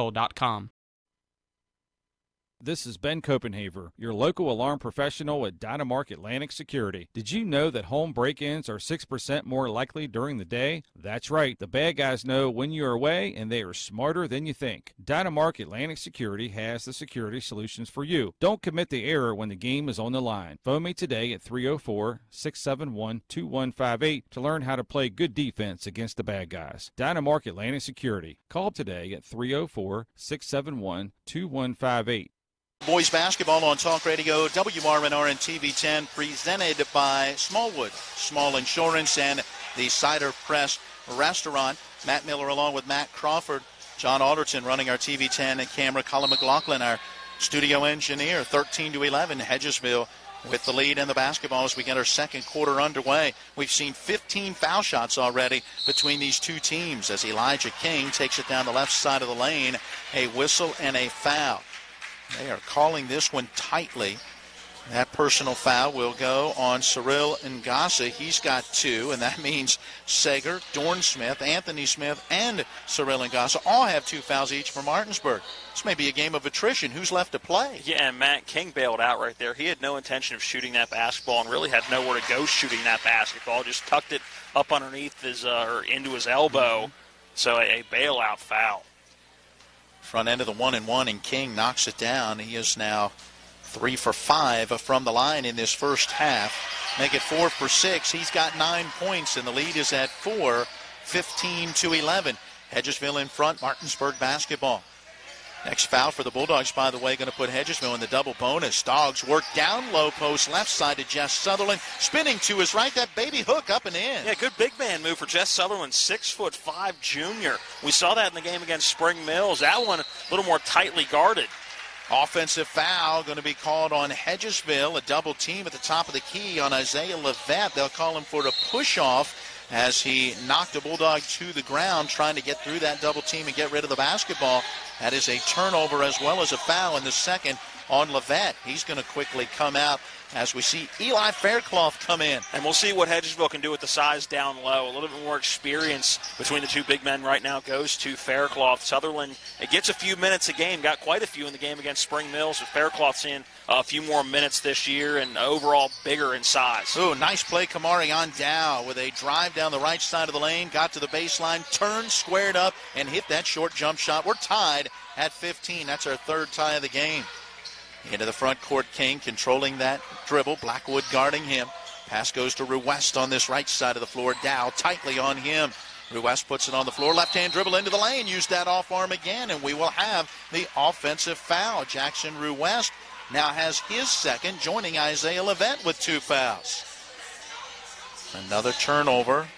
This is Ben Copenhaver, your local alarm professional at Dynamark Atlantic Security. Did you know that home break-ins are 6% more likely during the day? That's right. The bad guys know when you're away, and they are smarter than you think. Dynamark Atlantic Security has the security solutions for you. Don't commit the error when the game is on the line. Phone me today at 304-671-2158 to learn how to play good defense against the bad guys. Dynamark Atlantic Security. Call today at 304-671-2158. Boys basketball on Talk Radio, WRNR and TV10, presented by Smallwood, Small Insurance, and the Cider Press Restaurant. Matt Miller along with Matt Crawford, John Alderton running our TV10 and camera, Colin McLaughlin, our studio engineer. 13-11, Hedgesville with the lead in the basketball as we get our second quarter underway. We've seen 15 foul shots already between these two teams as Elijah King takes it down the left side of the lane. A whistle and a foul. They are calling this one tightly. That personal foul will go on Cyril Ngasa. He's got 2, and that means Sager, Dorn Smith, Anthony Smith, and Cyril Ngasa all have 2 fouls each for Martinsburg. This may be a game of attrition. Who's left to play? Yeah, and Matt King bailed out right there. He had no intention of shooting that basketball and really had nowhere to go shooting that basketball. Just tucked it up underneath his or into his elbow. So a bailout foul. Front end of the 1-and-1, and King knocks it down. He is now 3 for 5 from the line in this first half. Make it 4 for 6. He's got 9 points, and the lead is at 4, 15-11. Hedgesville in front, Martinsburg basketball. Next foul for the Bulldogs, by the way, going to put Hedgesville in the double bonus. Dogs work down low post, left side to Jess Sutherland. Spinning to his right, that baby hook up and in. Yeah, good big man move for Jess Sutherland, 6'5" junior. We saw that in the game against Spring Mills. That one a little more tightly guarded. Offensive foul going to be called on Hedgesville. A double team at the top of the key on Isaiah Levette. They'll call him for the push-off as he knocked a Bulldog to the ground trying to get through that double team and get rid of the basketball. That is a turnover as well as a foul in the second on Levet. He's going to quickly come out as we see Eli Faircloth come in. And we'll see what Hedgesville can do with the size down low. A little bit more experience between the two big men right now goes to Faircloth. Sutherland, it gets a few minutes a game, got quite a few in the game against Spring Mills, with Faircloth's in a few more minutes this year and overall bigger in size. Ooh, nice play, Kamari on Dow with a drive down the right side of the lane, got to the baseline, turned, squared up, and hit that short jump shot. We're tied at 15. That's our third tie of the game. Into the front court, King controlling that dribble. Blackwood guarding him. Pass goes to Ruwest on this right side of the floor. Dow tightly on him. Ruwest puts it on the floor. Left-hand dribble into the lane. Use that off arm again, and we will have the offensive foul. Jackson Ruwest now has his second, joining Isaiah Levet with 2 fouls. Another turnover.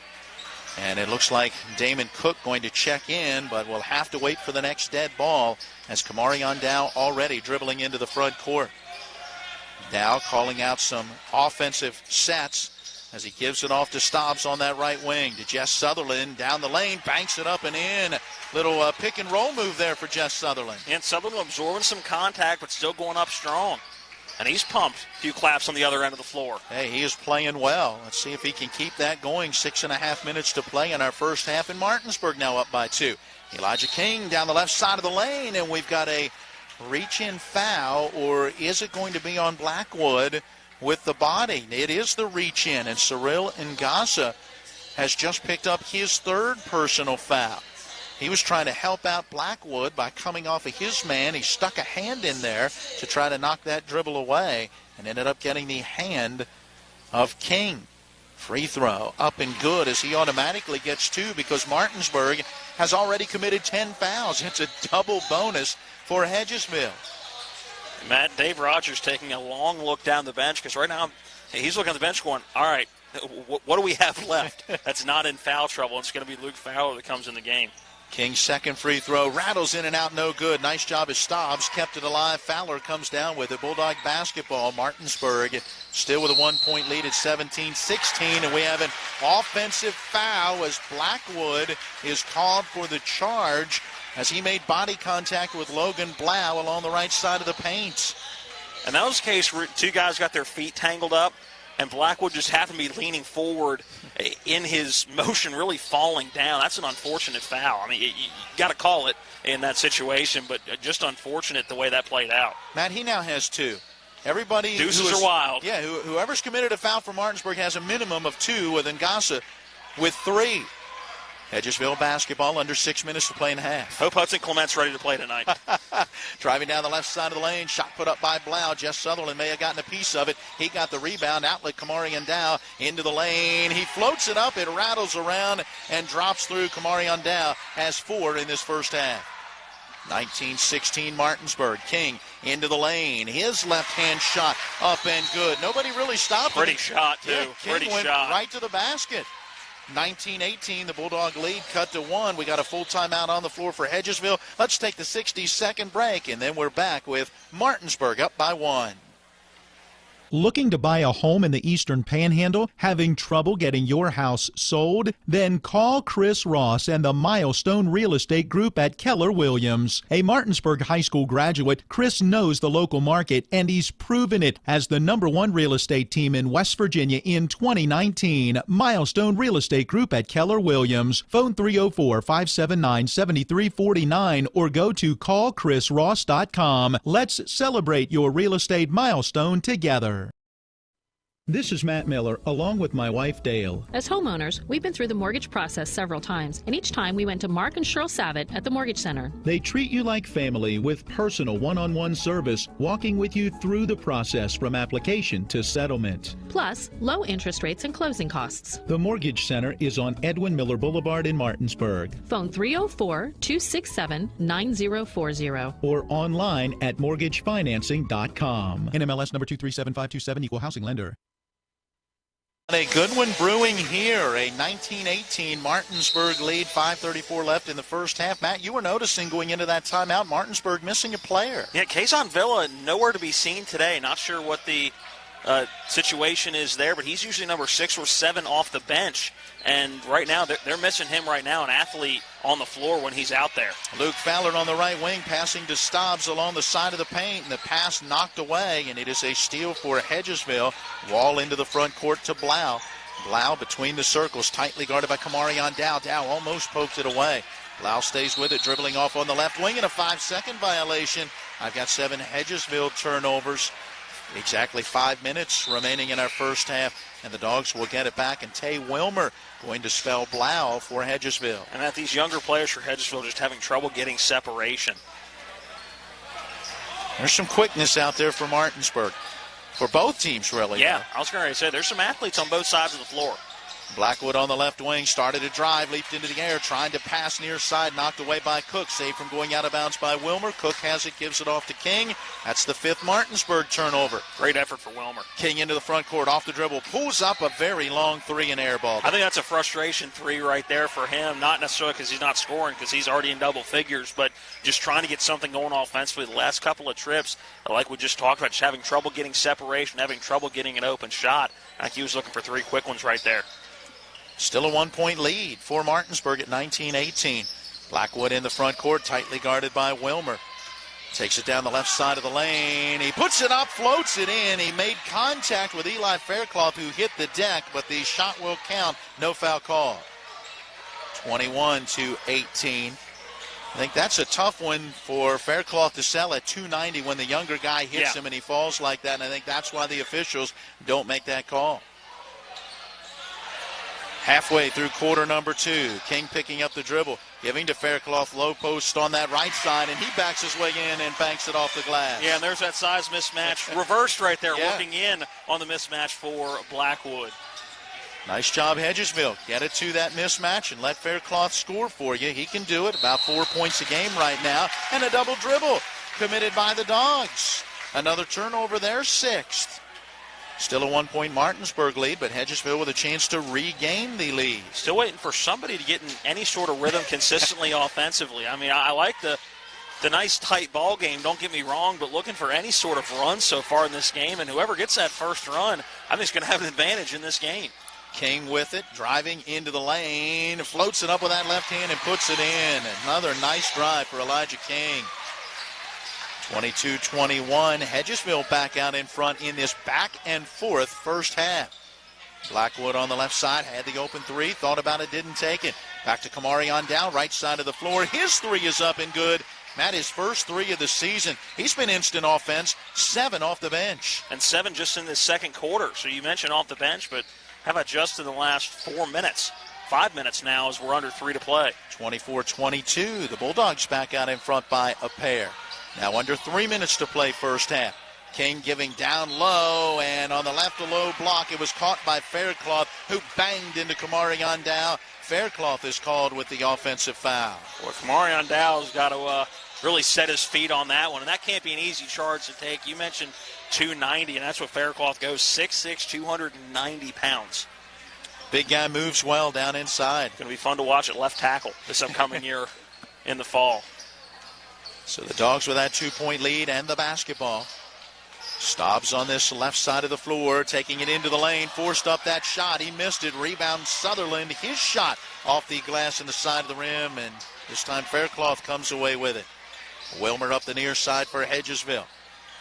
And it looks like Damon Cook going to check in, but we'll have to wait for the next dead ball as Kamari Dow already dribbling into the front court. Dow calling out some offensive sets as he gives it off to Stobbs on that right wing. To Jess Sutherland down the lane, banks it up and in. Little pick and roll move there for Jess Sutherland. And Sutherland absorbing some contact, but still going up strong. And he's pumped. A few claps on the other end of the floor. Hey, he is playing well. Let's see if he can keep that going. 6.5 minutes to play in our first half, and Martinsburg now up by 2. Elijah King down the left side of the lane, and we've got a reach-in foul, or is it going to be on Blackwood with the body? It is the reach-in, and Cyril Ngasa has just picked up his third personal foul. He was trying to help out Blackwood by coming off of his man. He stuck a hand in there to try to knock that dribble away and ended up getting the hand of King. Free throw up and good as he automatically gets 2 because Martinsburg has already committed 10 fouls. It's a double bonus for Hedgesville. Matt, Dave Rogers taking a long look down the bench because right now he's looking at the bench going, all right, what do we have left that's not in foul trouble? It's going to be Luke Fowler that comes in the game. King's second free throw rattles in and out, no good. Nice job as Stobbs kept it alive. Fowler comes down with it. Bulldog basketball. Martinsburg still with a 1-point lead at 17-16, and we have an offensive foul as Blackwood is called for the charge as he made body contact with Logan Blau along the right side of the paint. And that was the case where 2 guys got their feet tangled up, and Blackwood just happened to be leaning forward in his motion, really falling down. That's an unfortunate foul. I mean, you got to call it in that situation, but just unfortunate the way that played out. Matt, he now has 2. Everybody deuces are wild. Yeah, whoever's committed a foul for Martinsburg has a minimum of 2, with Ngasa with 3. Hedgesville basketball, under 6 minutes to play in half. Hope Hudson Clement's ready to play tonight. Driving down the left side of the lane, shot put up by Blau. Jess Sutherland may have gotten a piece of it. He got the rebound, outlet Kamari Dow into the lane. He floats it up, it rattles around and drops through. Kamari Dow has 4 in this first half. 19-16 Martinsburg. King into the lane. His left-hand shot up and good. Nobody really stopped him. Pretty shot, too. Yeah, King Pretty went shot. right to the basket. 19-18, the Bulldog lead cut to 1. We got a full timeout on the floor for Hedgesville. Let's take the 60-second break, and then we're back with Martinsburg up by 1. Looking to buy a home in the Eastern Panhandle? Having trouble getting your house sold? Then call Chris Ross and the Milestone Real Estate Group at Keller Williams. A Martinsburg High School graduate, Chris knows the local market, and he's proven it as the #1 real estate team in West Virginia in 2019. Milestone Real Estate Group at Keller Williams. Phone 304-579-7349 or go to callchrisross.com. Let's celebrate your real estate milestone together. This is Matt Miller, along with my wife, Dale. As homeowners, we've been through the mortgage process several times, and each time we went to Mark and Cheryl Savitt at the Mortgage Center. They treat you like family with personal one-on-one service, walking with you through the process from application to settlement. Plus, low interest rates and closing costs. The Mortgage Center is on Edwin Miller Boulevard in Martinsburg. Phone 304-267-9040. Or online at mortgagefinancing.com. NMLS number 237527, equal housing lender. A good one brewing here. A 19-18 Martinsburg lead, 5:34 left in the first half. Matt, you were noticing going into that timeout, Martinsburg missing a player. Yeah, Kazon Villa nowhere to be seen today. Not sure what the situation is there, but he's usually number 6 or 7 off the bench. And right now, they're missing him right now, an athlete on the floor when he's out there. Luke Fowler on the right wing, passing to Stobbs along the side of the paint, and the pass knocked away, and it is a steal for Hedgesville. Wall into the front court to Blau. Blau between the circles, tightly guarded by Kamarion Dow. Dow almost poked it away. Blau stays with it, dribbling off on the left wing, and a 5-second violation. I've got 7 Hedgesville turnovers. Exactly 5 minutes remaining in our first half, and the Dogs will get it back. And Tay Wilmer going to spell Blau for Hedgesville. And that these younger players for Hedgesville just having trouble getting separation. There's some quickness out there for Martinsburg. For both teams, really. Yeah, I was going to say, there's some athletes on both sides of the floor. Blackwood on the left wing, started to drive, leaped into the air, trying to pass near side, knocked away by Cook, saved from going out of bounds by Wilmer. Cook has it, gives it off to King. That's the 5th Martinsburg turnover. Great effort for Wilmer. King into the front court, off the dribble, pulls up a very long 3 and air ball. I think that's a frustration 3 right there for him, not necessarily because he's not scoring, because he's already in double figures, but just trying to get something going offensively. The last couple of trips, like we just talked about, just having trouble getting separation, having trouble getting an open shot. I think he was looking for 3 quick ones right there. Still a 1-point lead for Martinsburg at 19-18. Blackwood in the front court, tightly guarded by Wilmer. Takes it down the left side of the lane. He puts it up, floats it in. He made contact with Eli Faircloth, who hit the deck, but the shot will count. No foul call. 21-18. I think that's a tough one for Faircloth to sell at 290 when the younger guy hits him and he falls like that, and I think that's why the officials don't make that call. Halfway through quarter number 2, King picking up the dribble, giving to Faircloth, low post on that right side, and he backs his way in and banks it off the glass. Yeah, and there's that size mismatch reversed right there, working in on the mismatch for Blackwood. Nice job, Hedgesville. Get it to that mismatch and let Faircloth score for you. He can do it, about 4 points a game right now, and a double dribble committed by the Dogs. Another turnover there, 6th. Still a 1-point Martinsburg lead, but Hedgesville with a chance to regain the lead. Still waiting for somebody to get in any sort of rhythm consistently offensively. I mean, I like the nice tight ball game, don't get me wrong, but looking for any sort of run so far in this game, and whoever gets that first run, I think is going to have an advantage in this game. King with it, driving into the lane, floats it up with that left hand and puts it in. Another nice drive for Elijah King. 22-21, Hedgesville back out in front in this back and forth first half. Blackwood on the left side had the open 3, thought about it, didn't take it. Back to Kamarion Dow, right side of the floor. His 3 is up and good. Matt, his first 3 of the season. He's been instant offense, 7 off the bench. And 7 just in the second quarter. So you mentioned off the bench, but how about just in the last 4 minutes? 5 minutes now as we're under 3 to play. 24-22, the Bulldogs back out in front by a pair. Now under 3 minutes to play first half. King giving down low, and on the left a low block. It was caught by Faircloth, who banged into Kamarion Dow. Faircloth is called with the offensive foul. Well, Kamarion Dow's got to really set his feet on that one, and that can't be an easy charge to take. You mentioned 290, and that's what Faircloth goes, 6'6", 290 pounds. Big guy moves well down inside. Going to be fun to watch at left tackle this upcoming year in the fall. So the Dogs with that 2-point lead and the basketball. Stobbs on this left side of the floor, taking it into the lane, forced up that shot. He missed it. Rebound Sutherland. His shot off the glass in the side of the rim, and this time Faircloth comes away with it. Wilmer up the near side for Hedgesville.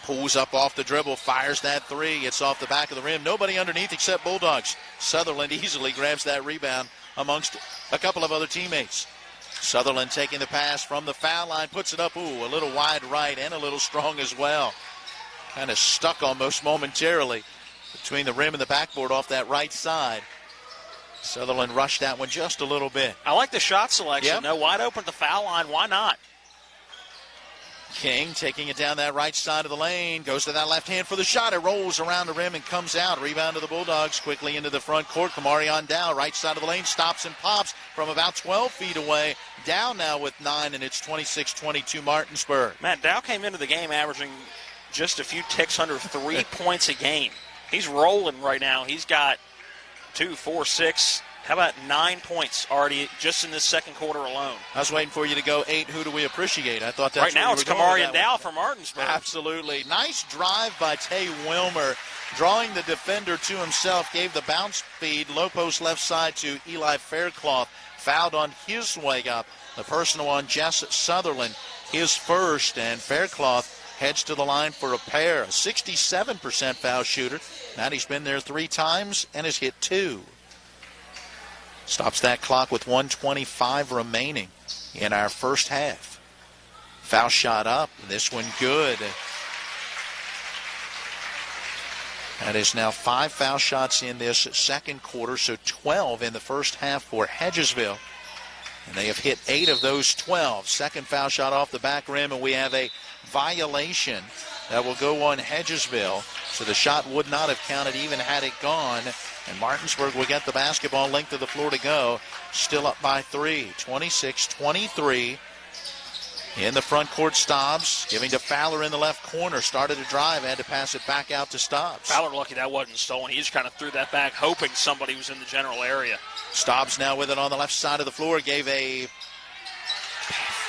Pulls up off the dribble, fires that 3. It's off the back of the rim. Nobody underneath except Bulldogs. Sutherland easily grabs that rebound amongst a couple of other teammates. Sutherland taking the pass from the foul line, puts it up, a little wide right and a little strong as well. Kind of stuck almost momentarily between the rim and the backboard off that right side. Sutherland rushed that one just a little bit. I like the shot selection. No, wide open at the foul line. Why not? King taking it down that right side of the lane, goes to that left hand for the shot. It rolls around the rim and comes out. Rebound to the Bulldogs, quickly into the front court. Kamarion Dow, right side of the lane, stops and pops from about 12 feet away. Dow now with 9, and it's 26-22 Martinsburg. Matt, Dow came into the game averaging just a few ticks under 3 points a game. He's rolling right now. He's got 2, 4, 6 How about 9 points already just in this second quarter alone? I was waiting for you to go 8. Who do we appreciate? I thought that's right now it's Kamari and Dow from Martinsburg. Absolutely. Nice drive by Tay Wilmer, drawing the defender to himself, gave the bounce feed, low post left side to Eli Faircloth, fouled on his way up. The personal on Jess Sutherland, his first, and Faircloth heads to the line for a pair. A 67% foul shooter. Maddie's been there 3 times and has hit 2. Stops that clock with 1:25 remaining in our first half. Foul shot up. This one good. That is now 5 foul shots in this second quarter, so 12 in the first half for Hedgesville. And they have hit 8 of those 12. Second foul shot off the back rim, and we have a violation that will go on Hedgesville. So the shot would not have counted even had it gone. And Martinsburg will get the basketball, length of the floor to go. Still up by 3, 26-23. In the front court, Stobbs giving to Fowler in the left corner. Started to drive, had to pass it back out to Stobbs. Fowler lucky that wasn't stolen. He just kind of threw that back, hoping somebody was in the general area. Stobbs now with it on the left side of the floor. Gave a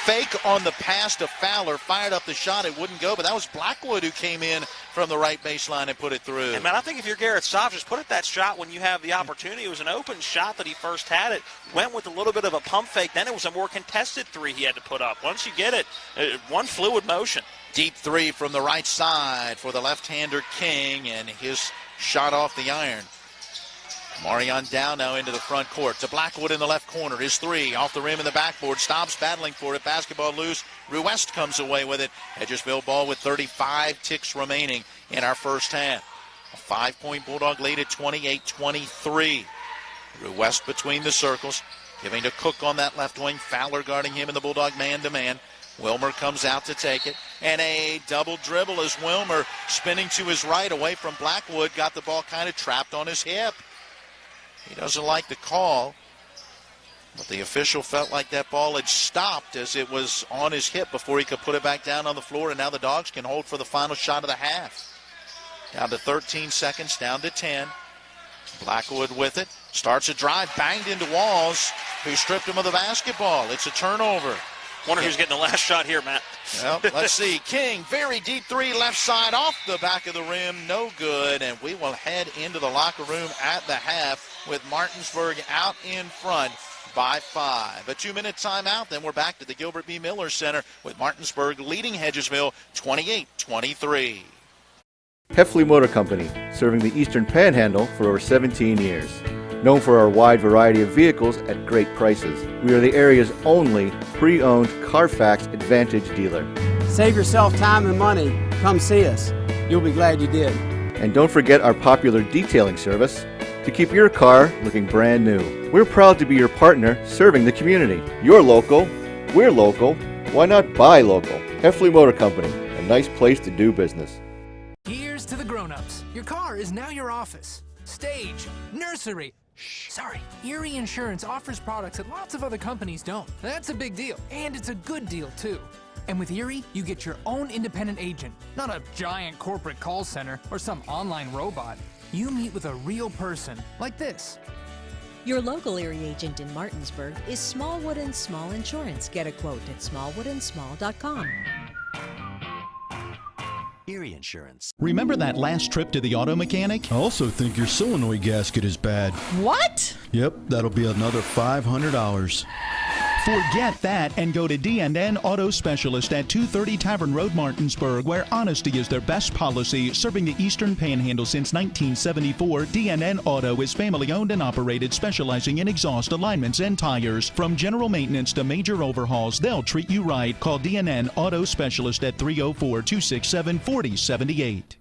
fake on the pass to Fowler. Fired up the shot. It wouldn't go, but that was Blackwood who came in from the right baseline and put it through. And, man, I think if you're Garrett Stobbs, just put up that shot when you have the opportunity. It was an open shot that he first had it. Went with a little bit of a pump fake. Then it was a more contested 3 he had to put up. Once you get it, one fluid motion. Deep 3 from the right side for the left-hander King, and his shot off the iron. Marion down now into the front court to Blackwood in the left corner. His 3 off the rim in the backboard. Stobbs battling for it. Basketball loose. Ruest comes away with it. Hedgesville ball with 35 ticks remaining in our first half. A 5-point Bulldog lead at 28-23. Ruest between the circles, giving to Cook on that left wing. Fowler guarding him in the Bulldog man-to-man. Wilmer comes out to take it. And a double dribble as Wilmer spinning to his right away from Blackwood. Got the ball kind of trapped on his hip. He doesn't like the call, but the official felt like that ball had stopped as it was on his hip before he could put it back down on the floor, and now the Dogs can hold for the final shot of the half. Down to 13 seconds, down to 10. Blackwood with it. Starts a drive, banged into Walls, who stripped him of the basketball. It's a turnover. Wonder who's getting the last shot here, Matt. Well, let's see. King, very deep 3 left side off the back of the rim. No good, and we will head into the locker room at the half with Martinsburg out in front by 5. A 2-minute timeout, then we're back to the Gilbert B. Miller Center with Martinsburg leading Hedgesville 28-23. Heffley Motor Company, serving the Eastern Panhandle for over 17 years. Known for our wide variety of vehicles at great prices, we are the area's only pre-owned Carfax Advantage dealer. Save yourself time and money. Come see us. You'll be glad you did. And don't forget our popular detailing service to keep your car looking brand new. We're proud to be your partner serving the community. You're local, we're local, why not buy local? Heffley Motor Company, a nice place to do business. Here's to the grown-ups. Your car is now your office, stage, nursery. Sorry, Erie Insurance offers products that lots of other companies don't. That's a big deal, and it's a good deal, too. And with Erie, you get your own independent agent, not a giant corporate call center or some online robot. You meet with a real person, like this. Your local Erie agent in Martinsburg is Smallwood & Small Insurance. Get a quote at smallwoodandsmall.com. Erie Insurance. Remember that last trip to the auto mechanic? I also think your solenoid gasket is bad. What? Yep, that'll be another $500. Forget that and go to D&N Auto Specialist at 230 Tavern Road, Martinsburg, where honesty is their best policy. Serving the Eastern Panhandle since 1974, D&N Auto is family-owned and operated, specializing in exhaust alignments and tires. From general maintenance to major overhauls, they'll treat you right. Call D&N Auto Specialist at 304-267-4078.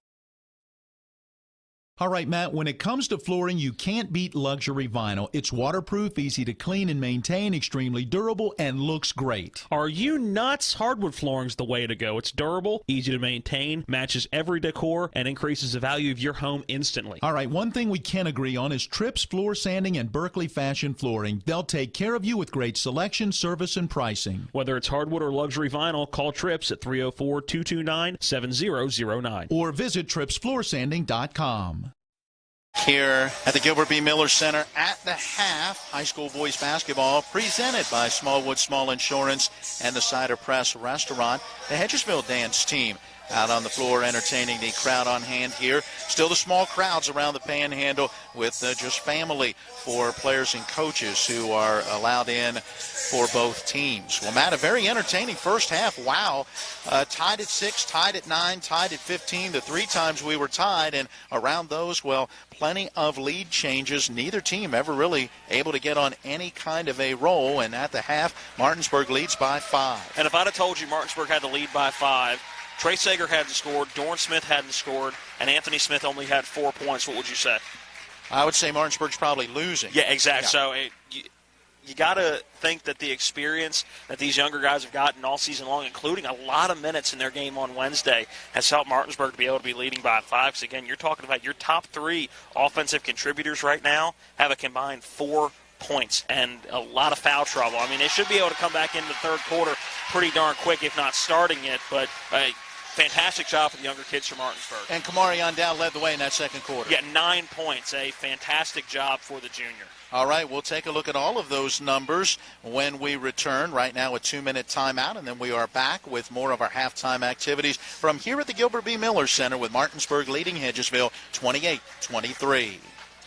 All right, Matt, when it comes to flooring, you can't beat luxury vinyl. It's waterproof, easy to clean and maintain, extremely durable, and looks great. Are you nuts? Hardwood flooring's the way to go. It's durable, easy to maintain, matches every decor, and increases the value of your home instantly. All right, one thing we can agree on is Tripp's Floor Sanding and Berkeley Fashion Flooring. They'll take care of you with great selection, service, and pricing. Whether it's hardwood or luxury vinyl, call Trips at 304-229-7009. Or visit trippsfloorsanding.com. Here at the Gilbert B. Miller Center at the half, high school boys basketball presented by Smallwood Small Insurance and the Cider Press Restaurant. The Hedgesville dance team out on the floor entertaining the crowd on hand here. Still the small crowds around the Panhandle with just family for players and coaches who are allowed in for both teams. Well, Matt, a very entertaining first half. Wow. Tied at 6, tied at 9, tied at 15. The 3 times we were tied, and around those, well, plenty of lead changes. Neither team ever really able to get on any kind of a roll, and at the half, Martinsburg leads by 5. And if I'd have told you Martinsburg had the lead by 5, Trey Sager hadn't scored, Dorn Smith hadn't scored, and Anthony Smith only had 4 points, what would you say? I would say Martinsburg's probably losing. Yeah, exactly. Yeah. So you got to think that the experience that these younger guys have gotten all season long, including a lot of minutes in their game on Wednesday, has helped Martinsburg to be able to be leading by 5. Because, again, you're talking about your top 3 offensive contributors right now have a combined 4 points and a lot of foul trouble. I mean, they should be able to come back into the third quarter pretty darn quick, if not starting it, but fantastic job for the younger kids from Martinsburg. And Kamari Ondal led the way in that second quarter. Yeah, 9 points. A fantastic job for the junior. All right, we'll take a look at all of those numbers when we return. Right now, a 2-minute timeout, and then we are back with more of our halftime activities from here at the Gilbert B. Miller Center with Martinsburg leading Hedgesville 28-23.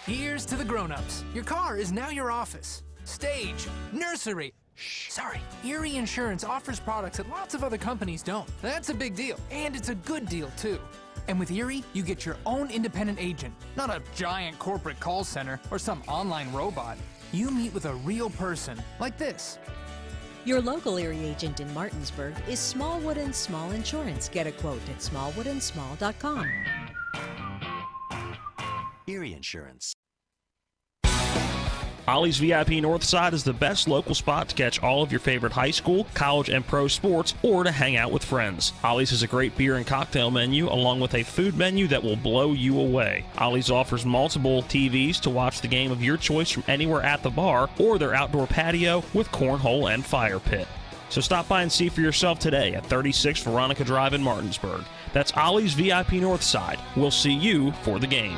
Here's to the grown-ups. Your car is now your office, stage, nursery. Sorry, Erie Insurance offers products that lots of other companies don't. That's a big deal, and it's a good deal, too. And with Erie, you get your own independent agent, not a giant corporate call center or some online robot. You meet with a real person, like this. Your local Erie agent in Martinsburg is Smallwood & Small Insurance. Get a quote at smallwoodandsmall.com. Erie Insurance. Ollie's VIP Northside is the best local spot to catch all of your favorite high school, college, and pro sports, or to hang out with friends. Ollie's has a great beer and cocktail menu, along with a food menu that will blow you away. Ollie's offers multiple TVs to watch the game of your choice from anywhere at the bar, or their outdoor patio with cornhole and fire pit. So stop by and see for yourself today at 36 Veronica Drive in Martinsburg. That's Ollie's VIP Northside. We'll see you for the game.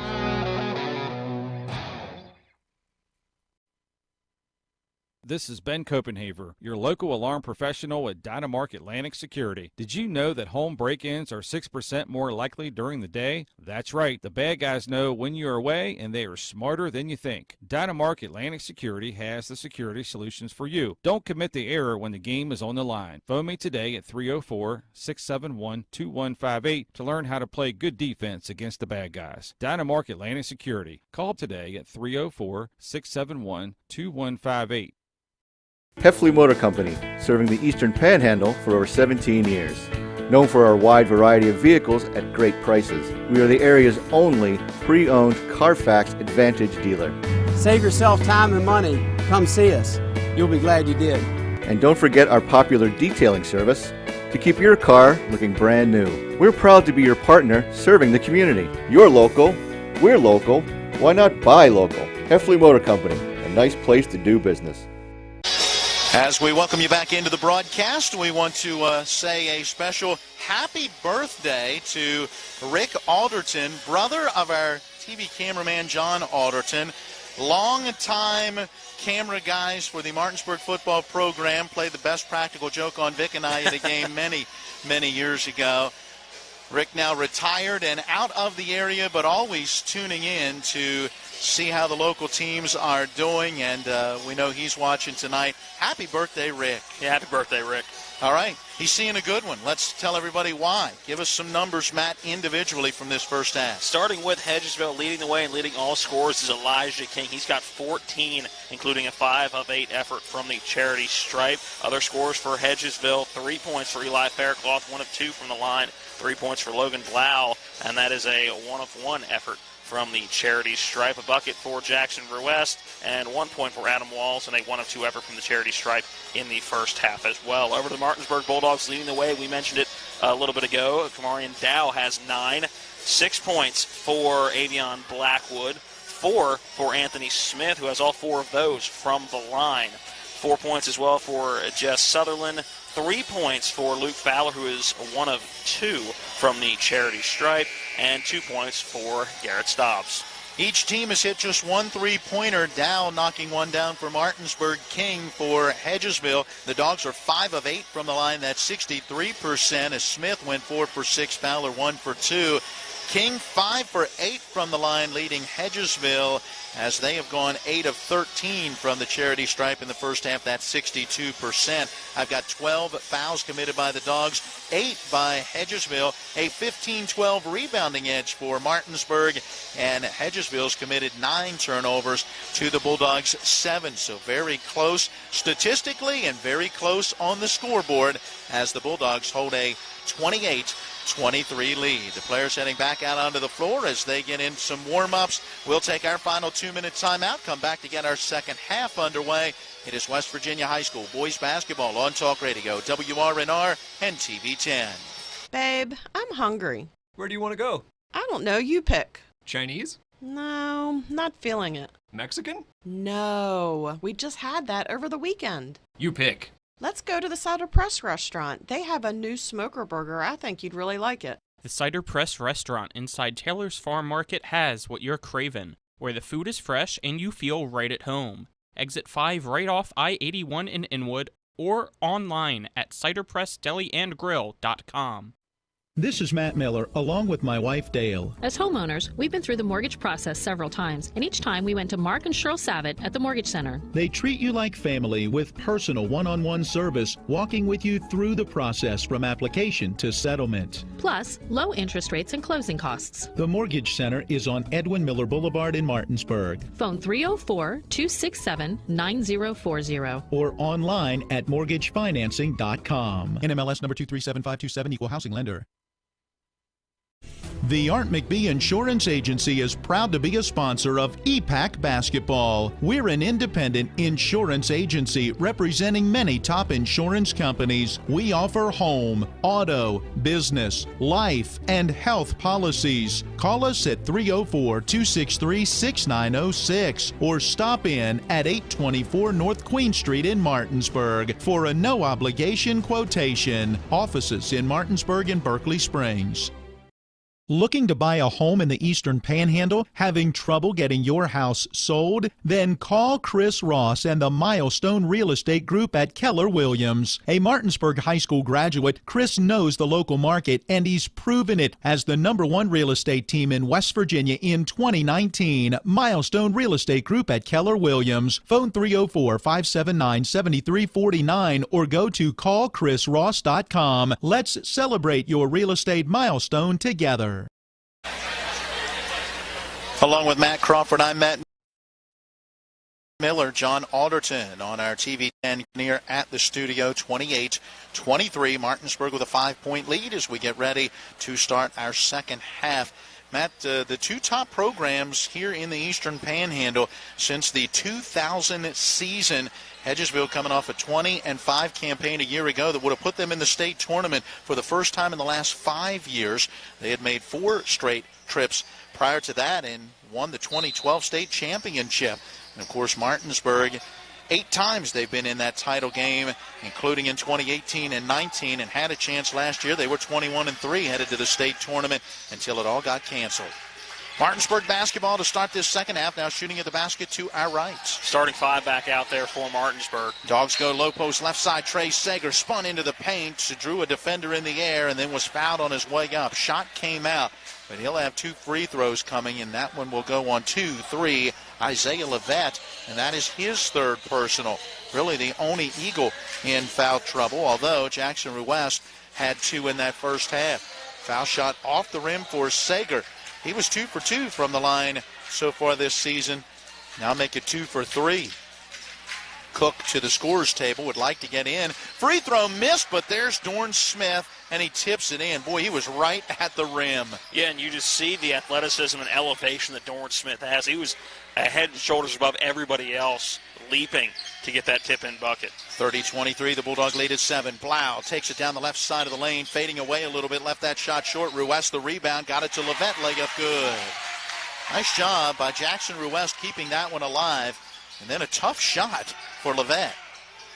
This is Ben Copenhaver, your local alarm professional at Dynamark Atlantic Security. Did you know that home break-ins are 6% more likely during the day? That's right. The bad guys know when you're away, and they are smarter than you think. Dynamark Atlantic Security has the security solutions for you. Don't commit the error when the game is on the line. Phone me today at 304-671-2158 to learn how to play good defense against the bad guys. Dynamark Atlantic Security. Call today at 304-671-2158. Heffley Motor Company, serving the Eastern Panhandle for over 17 years. Known for our wide variety of vehicles at great prices, we are the area's only pre-owned Carfax Advantage dealer. Save yourself time and money. Come see us. You'll be glad you did. And don't forget our popular detailing service to keep your car looking brand new. We're proud to be your partner serving the community. You're local, we're local, why not buy local? Heffley Motor Company, a nice place to do business. As we welcome you back into the broadcast, we want to say a special happy birthday to Rick Alderton, brother of our TV cameraman John Alderton. Long-time camera guys for the Martinsburg football program. Played the best practical joke on Vic and I at a game many, many years ago. Rick now retired and out of the area, but always tuning in to see how the local teams are doing, and we know he's watching tonight. Happy birthday, Rick. Yeah, happy birthday, Rick. All right, he's seeing a good one. Let's tell everybody why. Give us some numbers, Matt, individually from this first half. Starting with Hedgesville, leading the way and leading all scores is Elijah King. He's got 14, including a 5 of 8 effort from the charity stripe. Other scores for Hedgesville: 3 points for Eli Faircloth, 1 of 2 from the line, 3 points for Logan Blau, and that is a 1 of 1 effort from the charity stripe. A bucket for Jackson Ruest, and 1 point for Adam Walls, and a 1 of 2 effort from the charity stripe in the first half as well. Over to the Martinsburg Bulldogs, leading the way. We mentioned it a little bit ago. Kamarian Dow has 9. 6 points for Avion Blackwood, 4 for Anthony Smith, who has all 4 of those from the line. 4 points as well for Jess Sutherland. 3 points for Luke Fowler, who is 1 of 2 from the charity stripe, and 2 points for Garrett Stobbs. Each team has hit just one three-pointer. Dow knocking one down for Martinsburg, King for Hedgesville. The Dogs are 5 of 8 from the line. That's 63%, as Smith went 4 for 6, Fowler 1 for 2. King 5 for 8 from the line, leading Hedgesville, as they have gone 8 of 13 from the charity stripe in the first half. That's 62%. I've got 12 fouls committed by the Dogs, 8 by Hedgesville, a 15-12 rebounding edge for Martinsburg, and Hedgesville's committed 9 turnovers to the Bulldogs' 7. So very close statistically and very close on the scoreboard, as the Bulldogs hold a 28-23 lead. The players heading back out onto the floor as they get in some warm-ups. We'll take our final 2-minute timeout, come back to get our second half underway. It is West Virginia High School boys basketball on Talk Radio, WRNR and TV 10. Babe, I'm hungry. Where do you want to go? I don't know. You pick. Chinese? No, not feeling it. Mexican? No, we just had that over the weekend. You pick. Let's go to the Cider Press restaurant. They have a new smoker burger. I think you'd really like it. The Cider Press restaurant inside Taylor's Farm Market has what you're craving, where the food is fresh and you feel right at home. Exit 5 right off I-81 in Inwood, or online at ciderpressdeliandgrill.com. This is Matt Miller, along with my wife Dale. As homeowners, we've been through the mortgage process several times, and each time we went to Mark and Cheryl Savitt at the Mortgage Center. They treat you like family with personal one-on-one service, walking with you through the process from application to settlement. Plus, low interest rates and closing costs. The Mortgage Center is on Edwin Miller Boulevard in Martinsburg. Phone 304-267-9040. Or online at mortgagefinancing.com. NMLS number 237527, equal housing lender. The Art McBee Insurance Agency is proud to be a sponsor of EPAC Basketball. We're an independent insurance agency representing many top insurance companies. We offer home, auto, business, life, and health policies. Call us at 304-263-6906 or stop in at 824 North Queen Street in Martinsburg for a no-obligation quotation. Offices in Martinsburg and Berkeley Springs. Looking to buy a home in the Eastern Panhandle? Having trouble getting your house sold? Then call Chris Ross and the Milestone Real Estate Group at Keller Williams. A Martinsburg High School graduate, Chris knows the local market, and he's proven it as the #1 real estate team in West Virginia in 2019. Milestone Real Estate Group at Keller Williams. Phone 304-579-7349 or go to callchrisross.com. Let's celebrate your real estate milestone together. Along with Matt Crawford, I'm Matt Miller. John Alderton on our TV 10 near at the studio. 28-23. Martinsburg with a 5-point lead as we get ready to start our second half. Matt, the two top programs here in the Eastern Panhandle since the 2000 season. Hedgesville coming off a 20-5 campaign a year ago that would have put them in the state tournament for the first time in the last 5 years. They had made 4 straight trips prior to that and won the 2012 state championship. And, of course, Martinsburg, 8 times they've been in that title game, including in 2018 and 19, and had a chance last year. They were 21-3 headed to the state tournament until it all got canceled. Martinsburg basketball to start this second half, now shooting at the basket to our right. Starting 5 back out there for Martinsburg. Dogs go low post left side. Trey Sager spun into the paint, drew a defender in the air, and then was fouled on his way up. Shot came out, but he'll have 2 free throws coming, and that one will go on 2-3. Isaiah Levette, and that is his 3rd personal. Really the only Eagle in foul trouble, although Jackson Ruest had 2 in that first half. Foul shot off the rim for Sager. He was 2 for 2 from the line so far this season. Now make it 2 for 3. Cook to the scorer's table, would like to get in. Free throw missed, but there's Dorn Smith, and he tips it in. Boy, he was right at the rim. Yeah, and you just see the athleticism and elevation that Dorn Smith has. He was a head and shoulders above everybody else, leaping to get that tip-in bucket. 30-23, the Bulldog lead at 7. Blau takes it down the left side of the lane, fading away a little bit, left that shot short. Ruest the rebound, got it to Levette, layup good. Nice job by Jackson Ruest keeping that one alive. And then a tough shot for Levette.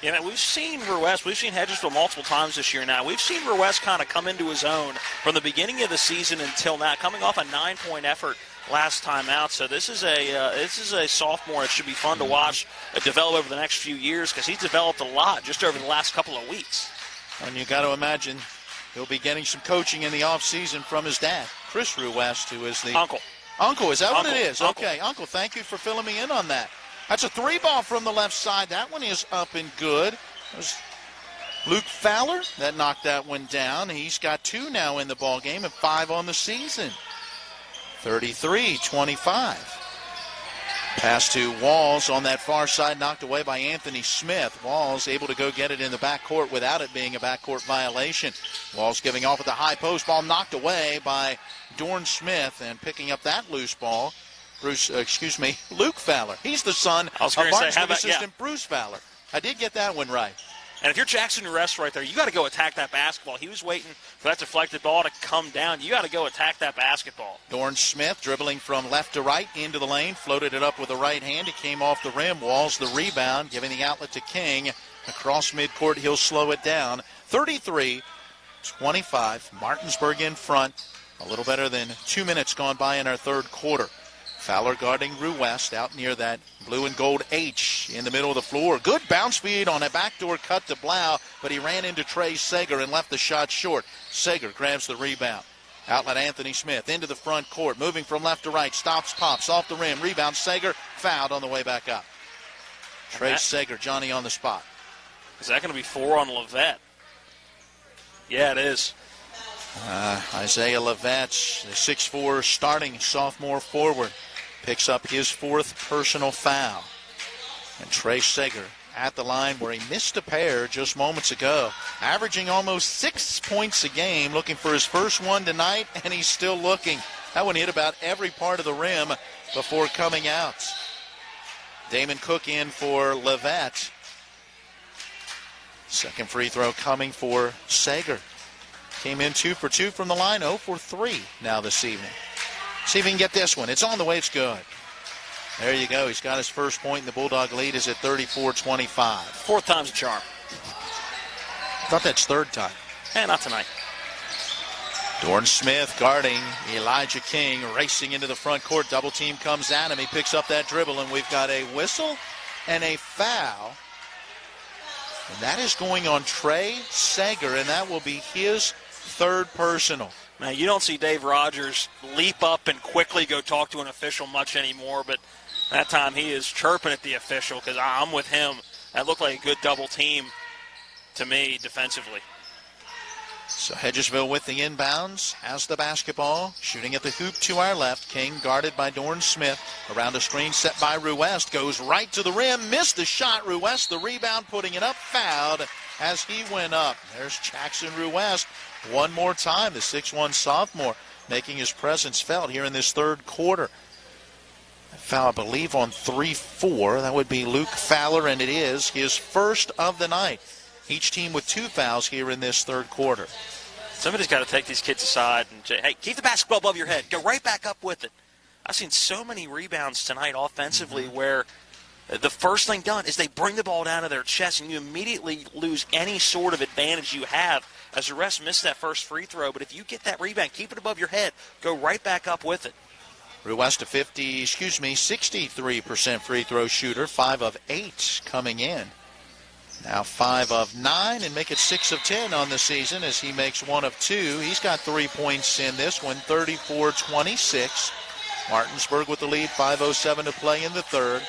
Yeah, man, we've seen Ruest, we've seen Hedgesville multiple times this year now. We've seen Ruest kind of come into his own from the beginning of the season until now, coming off a 9-point effort last time out. So this is a sophomore that should be fun to watch develop over the next few years, because he's developed a lot just over the last couple of weeks. And you got to imagine he'll be getting some coaching in the offseason from his dad, Chris Ruwest, who is the uncle. Uncle, is that Uncle. what it is? Uncle. Okay, Uncle, thank you for filling me in on that. That's a 3-ball from the left side. That one is up and good. That was Luke Fowler that knocked that one down. He's got 2 now in the ball game and 5 on the season. 33-25. Pass to Walls on that far side, knocked away by Anthony Smith. Walls able to go get it in the backcourt without it being a backcourt violation. Walls giving off at the high post, ball knocked away by Dorn Smith, and picking up that loose ball, Luke Fowler. He's the son of Martinsburg assistant Bruce Fowler. I did get that one right. And if you're Jackson Rest right there, you got to go attack that basketball. He was waiting for that deflected ball to come down. You got to go attack that basketball. Dorn Smith dribbling from left to right into the lane, floated it up with the right hand. It came off the rim. Walls the rebound, giving the outlet to King. Across midcourt, he'll slow it down. 33-25, Martinsburg in front. A little better than 2 minutes gone by in our third quarter. Fowler guarding Ruwest out near that blue and gold H in the middle of the floor. Good bounce speed on a backdoor cut to Blau, but he ran into Trey Sager and left the shot short. Sager grabs the rebound. Outlet Anthony Smith into the front court, moving from left to right, stops, pops, off the rim, rebound Sager, fouled on the way back up. Trey Sager, Johnny on the spot. Is that going to be 4 on Levette? Yeah, it is. Isaiah Levette, the 6'4", starting sophomore forward, picks up his 4th personal foul. And Trey Sager at the line where he missed a pair just moments ago, averaging almost 6 points a game, looking for his first one tonight, and he's still looking. That one hit about every part of the rim before coming out. Damon Cook in for Levette. Second free throw coming for Sager. Came in 2 for 2 from the line, 0 for 3 now this evening. See if he can get this one. It's on the way, it's good. There you go. He's got his first point, and the Bulldog lead is at 34-25. 4th time's a charm. I thought that's 3rd time. Not tonight. Dorn Smith guarding Elijah King, racing into the front court. Double team comes at him. He picks up that dribble, and we've got a whistle and a foul. And that is going on Trey Sager, and that will be his 3rd personal. Now, you don't see Dave Rogers leap up and quickly go talk to an official much anymore, but that time he is chirping at the official, because I'm with him. That looked like a good double team to me defensively. So Hedgesville with the inbounds, has the basketball, shooting at the hoop to our left. King guarded by Dorn Smith. Around a screen set by Ruwest, goes right to the rim, missed the shot. Ruwest the rebound, putting it up, fouled as he went up. There's Jackson Ruwest one more time, the 6'1 sophomore, making his presence felt here in this third quarter. Foul, I believe, on 3-4. That would be Luke Fowler, and it is his first of the night. Each team with 2 fouls here in this third quarter. Somebody's got to take these kids aside and say, hey, keep the basketball above your head. Go right back up with it. I've seen so many rebounds tonight offensively where the first thing done is they bring the ball down to their chest, and you immediately lose any sort of advantage you have, as the rest missed that first free throw. But if you get that rebound, keep it above your head. Go right back up with it. Ruwest a 63% free throw shooter, 5 of 8 coming in. Now 5 of 9, and make it 6 of 10 on the season as he makes 1 of 2. He's got 3 points in this one, 34-26. Martinsburg with the lead, 5:07 to play in the third.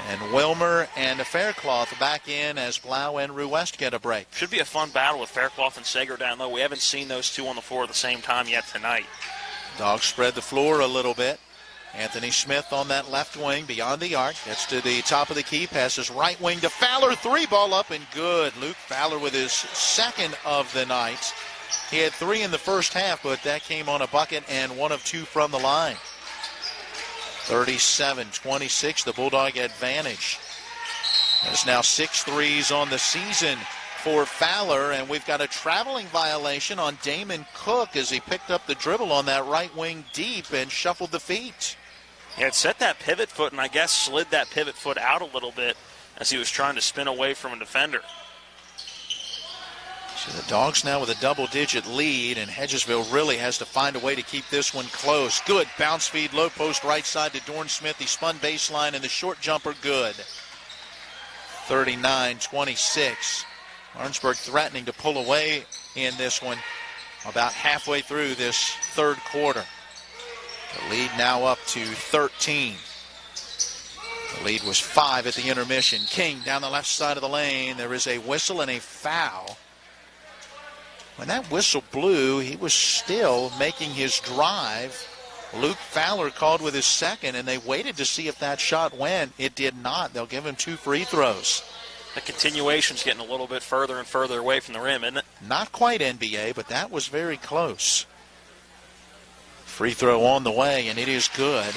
And Wilmer and Faircloth back in as Blau and Ruwest get a break. Should be a fun battle with Faircloth and Sager down low. We haven't seen those two on the floor at the same time yet tonight. Dogs spread the floor a little bit. Anthony Smith on that left wing beyond the arc. Gets to the top of the key. Passes right wing to Fowler. 3 ball up and good. Luke Fowler with his second of the night. He had 3 in the first half, but that came on a bucket and 1 of 2 from the line. 37-26, the Bulldog advantage. There's now 6 threes on the season for Fowler, and we've got a traveling violation on Damon Cook as he picked up the dribble on that right wing deep and shuffled the feet. He had set that pivot foot and I guess slid that pivot foot out a little bit as he was trying to spin away from a defender. So the Dogs now with a double-digit lead, and Hedgesville really has to find a way to keep this one close. Good bounce feed, low post right side to Dorn Smith. He spun baseline, and the short jumper good. 39-26. Martinsburg threatening to pull away in this one about halfway through this third quarter. The lead now up to 13. The lead was 5 at the intermission. King down the left side of the lane. There is a whistle and a foul. When that whistle blew, he was still making his drive. Luke Fowler called with his second, and they waited to see if that shot went. It did not. They'll give him 2 free throws. The continuation's getting a little bit further and further away from the rim, isn't it? Not quite NBA, but that was very close. Free throw on the way, and it is good.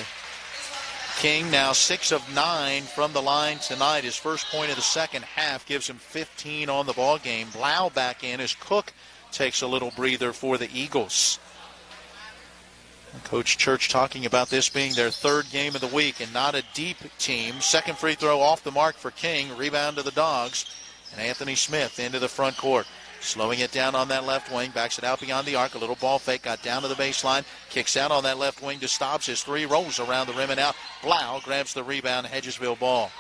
King now 6 of 9 from the line tonight. His first point of the second half gives him 15 on the ball game. Blau back in as Cook takes a little breather for the Eagles. Coach Church talking about this being their third game of the week and not a deep team. Second free throw off the mark for King. Rebound to the Dogs. And Anthony Smith into the front court. Slowing it down on that left wing. Backs it out beyond the arc. A little ball fake. Got down to the baseline. Kicks out on that left wing to Stobbs. His 3 rolls around the rim and out. Blau grabs the rebound. Hedgesville ball.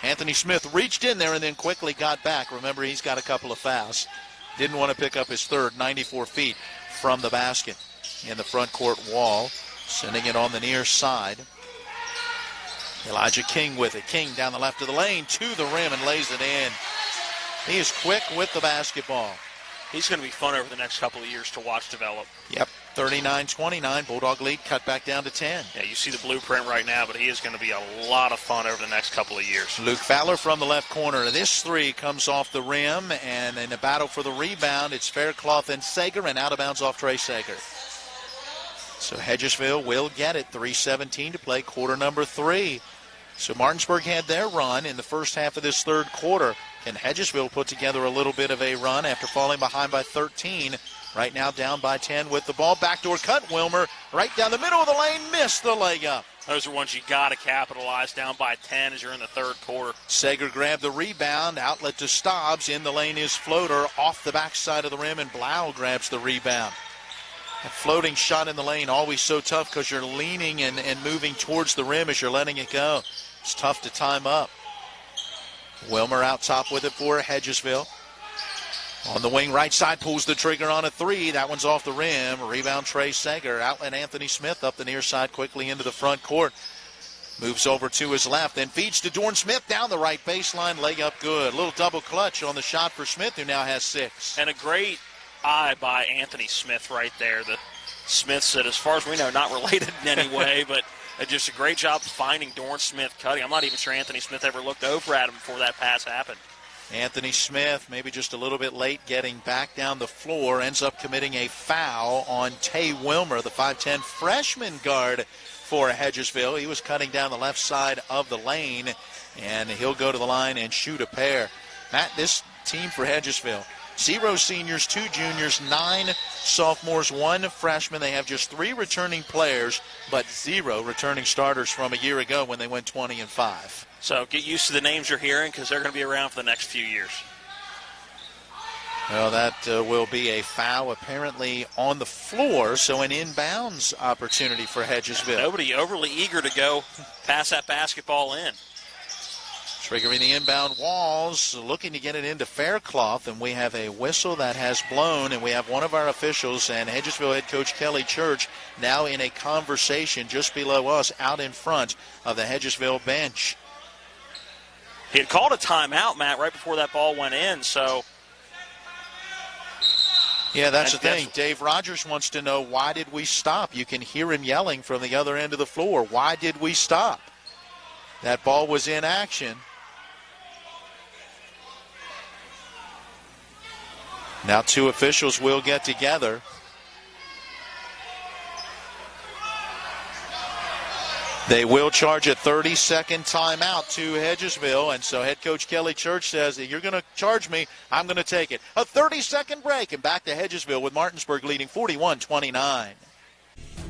Anthony Smith reached in there and then quickly got back. Remember, he's got a couple of fouls. Didn't want to pick up his third, 94 feet from the basket in the front court wall. Sending it on the near side. Elijah King with it. King down the left of the lane to the rim and lays it in. He is quick with the basketball. He's going to be fun over the next couple of years to watch develop. Yep, 39-29. Bulldog lead cut back down to 10. Yeah, you see the blueprint right now, but he is going to be a lot of fun over the next couple of years. Luke Fowler from the left corner. This 3 comes off the rim, and in the battle for the rebound, it's Faircloth and Sager, and out of bounds off Trey Sager. So Hedgesville will get it. 3:17 to play, quarter number 3. So Martinsburg had their run in the first half of this third quarter. Can Hedgesville put together a little bit of a run after falling behind by 13? Right now down by 10 with the ball. Backdoor cut. Wilmer right down the middle of the lane. Missed the leg up. Those are ones you got to capitalize. Down by 10 as you're in the third quarter. Sager grabbed the rebound. Outlet to Stobbs. In the lane is Floater off the backside of the rim, and Blau grabs the rebound. A floating shot in the lane, always so tough because you're leaning and moving towards the rim as you're letting it go. It's tough to time up. Wilmer out top with it for Hedgesville. On the wing right side, pulls the trigger on a 3. That one's off the rim. Rebound Trey Sager. Outlet Anthony Smith up the near side quickly into the front court. Moves over to his left, then feeds to Dorn Smith down the right baseline. Leg up good. A little double clutch on the shot for Smith, who now has 6. And a great eye by Anthony Smith right there. The Smiths that, as far as we know, not related in any way, but just a great job finding Dorn Smith cutting. I'm not even sure Anthony Smith ever looked over at him before that pass happened. Anthony Smith, maybe just a little bit late getting back down the floor, ends up committing a foul on Tay Wilmer, the 5'10 freshman guard for Hedgesville. He was cutting down the left side of the lane, and he'll go to the line and shoot a pair. Matt, this team for Hedgesville, 0 seniors, 2 juniors, 9 sophomores, 1 freshman. They have just 3 returning players, but 0 returning starters from a year ago when they went 20-5. So get used to the names you're hearing because they're going to be around for the next few years. Well, that will be a foul apparently on the floor, so an inbounds opportunity for Hedgesville. Nobody overly eager to go pass that basketball in. Triggering the inbound walls, looking to get it into Faircloth, and we have a whistle that has blown, and we have one of our officials and Hedgesville head coach Kelly Church now in a conversation just below us out in front of the Hedgesville bench. He had called a timeout, Matt, right before that ball went in, so. Yeah, that's the thing. Dave Rogers wants to know, why did we stop? You can hear him yelling from the other end of the floor. Why did we stop? That ball was in action. Now 2 officials will get together. They will charge a 30-second timeout to Hedgesville, and so head coach Kelly Church says, you're going to charge me, I'm going to take it. A 30-second break, and back to Hedgesville with Martinsburg leading 41-29.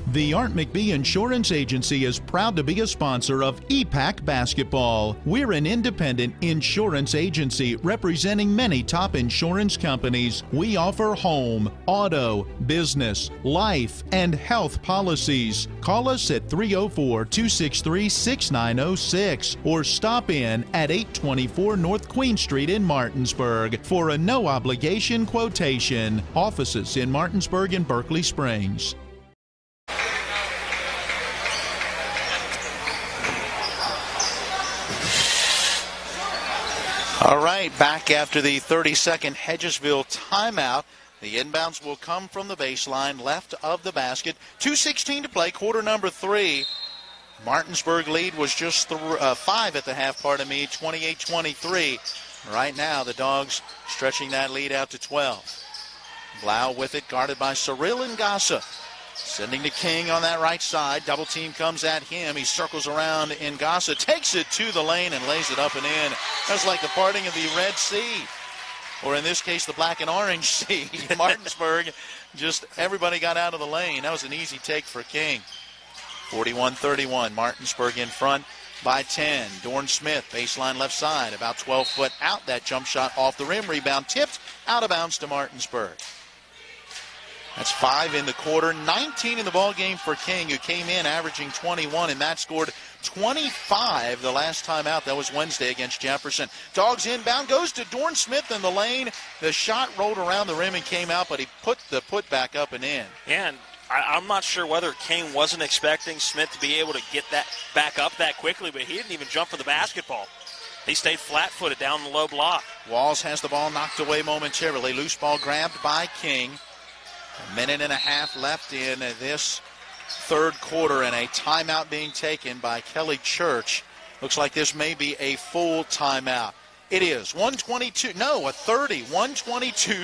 The Art McBee Insurance Agency is proud to be a sponsor of EPAC Basketball. We're an independent insurance agency representing many top insurance companies. We offer home, auto, business, life, and health policies. Call us at 304-263-6906 or stop in at 824 North Queen Street in Martinsburg for a no-obligation quotation. Offices in Martinsburg and Berkeley Springs. All right, back after the 30-second Hedgesville timeout. The inbounds will come from the baseline left of the basket. 2:16 to play, quarter number 3. Martinsburg lead was just 5 at the half, 28-23. Right now, the Dogs stretching that lead out to 12. Blau with it, guarded by Cyril Ngasa. Sending to King on that right side. Double team comes at him. He circles around Ngasa, takes it to the lane and lays it up and in. That's like the parting of the Red Sea. Or in this case, the Black and Orange Sea. Martinsburg, just everybody got out of the lane. That was an easy take for King. 41-31, Martinsburg in front by 10. Dorn Smith, baseline left side, about 12 foot out. That jump shot off the rim, rebound tipped, out of bounds to Martinsburg. That's 5 in the quarter, 19 in the ball game for King, who came in averaging 21, and Matt scored 25 the last time out. That was Wednesday against Jefferson. Dogs inbound, goes to Dorn Smith in the lane. The shot rolled around the rim and came out, but he put the putback up and in. And I'm not sure whether King wasn't expecting Smith to be able to get that back up that quickly, but he didn't even jump for the basketball. He stayed flat-footed down the low block. Walls has the ball knocked away momentarily. Loose ball grabbed by King. A minute and a half left in this third quarter, and a timeout being taken by Kelly Church. Looks like this may be a full timeout. It is 122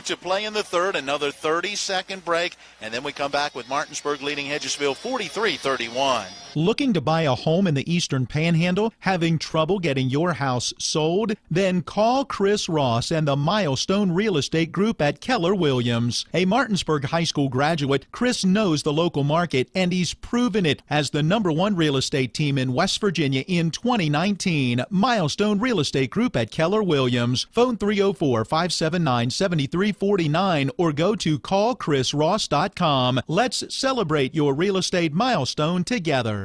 to play in the third. Another 30-second break, and then we come back with Martinsburg leading Hedgesville 43-31. Looking to buy a home in the Eastern Panhandle? Having trouble getting your house sold? Then call Chris Ross and the Milestone Real Estate Group at Keller Williams. A Martinsburg High School graduate, Chris knows the local market, and he's proven it as the #1 real estate team in West Virginia in 2019. Milestone Real Estate Group at Keller Williams. Phone 304-579-7349 or go to callchrisross.com. Let's celebrate your real estate milestone together.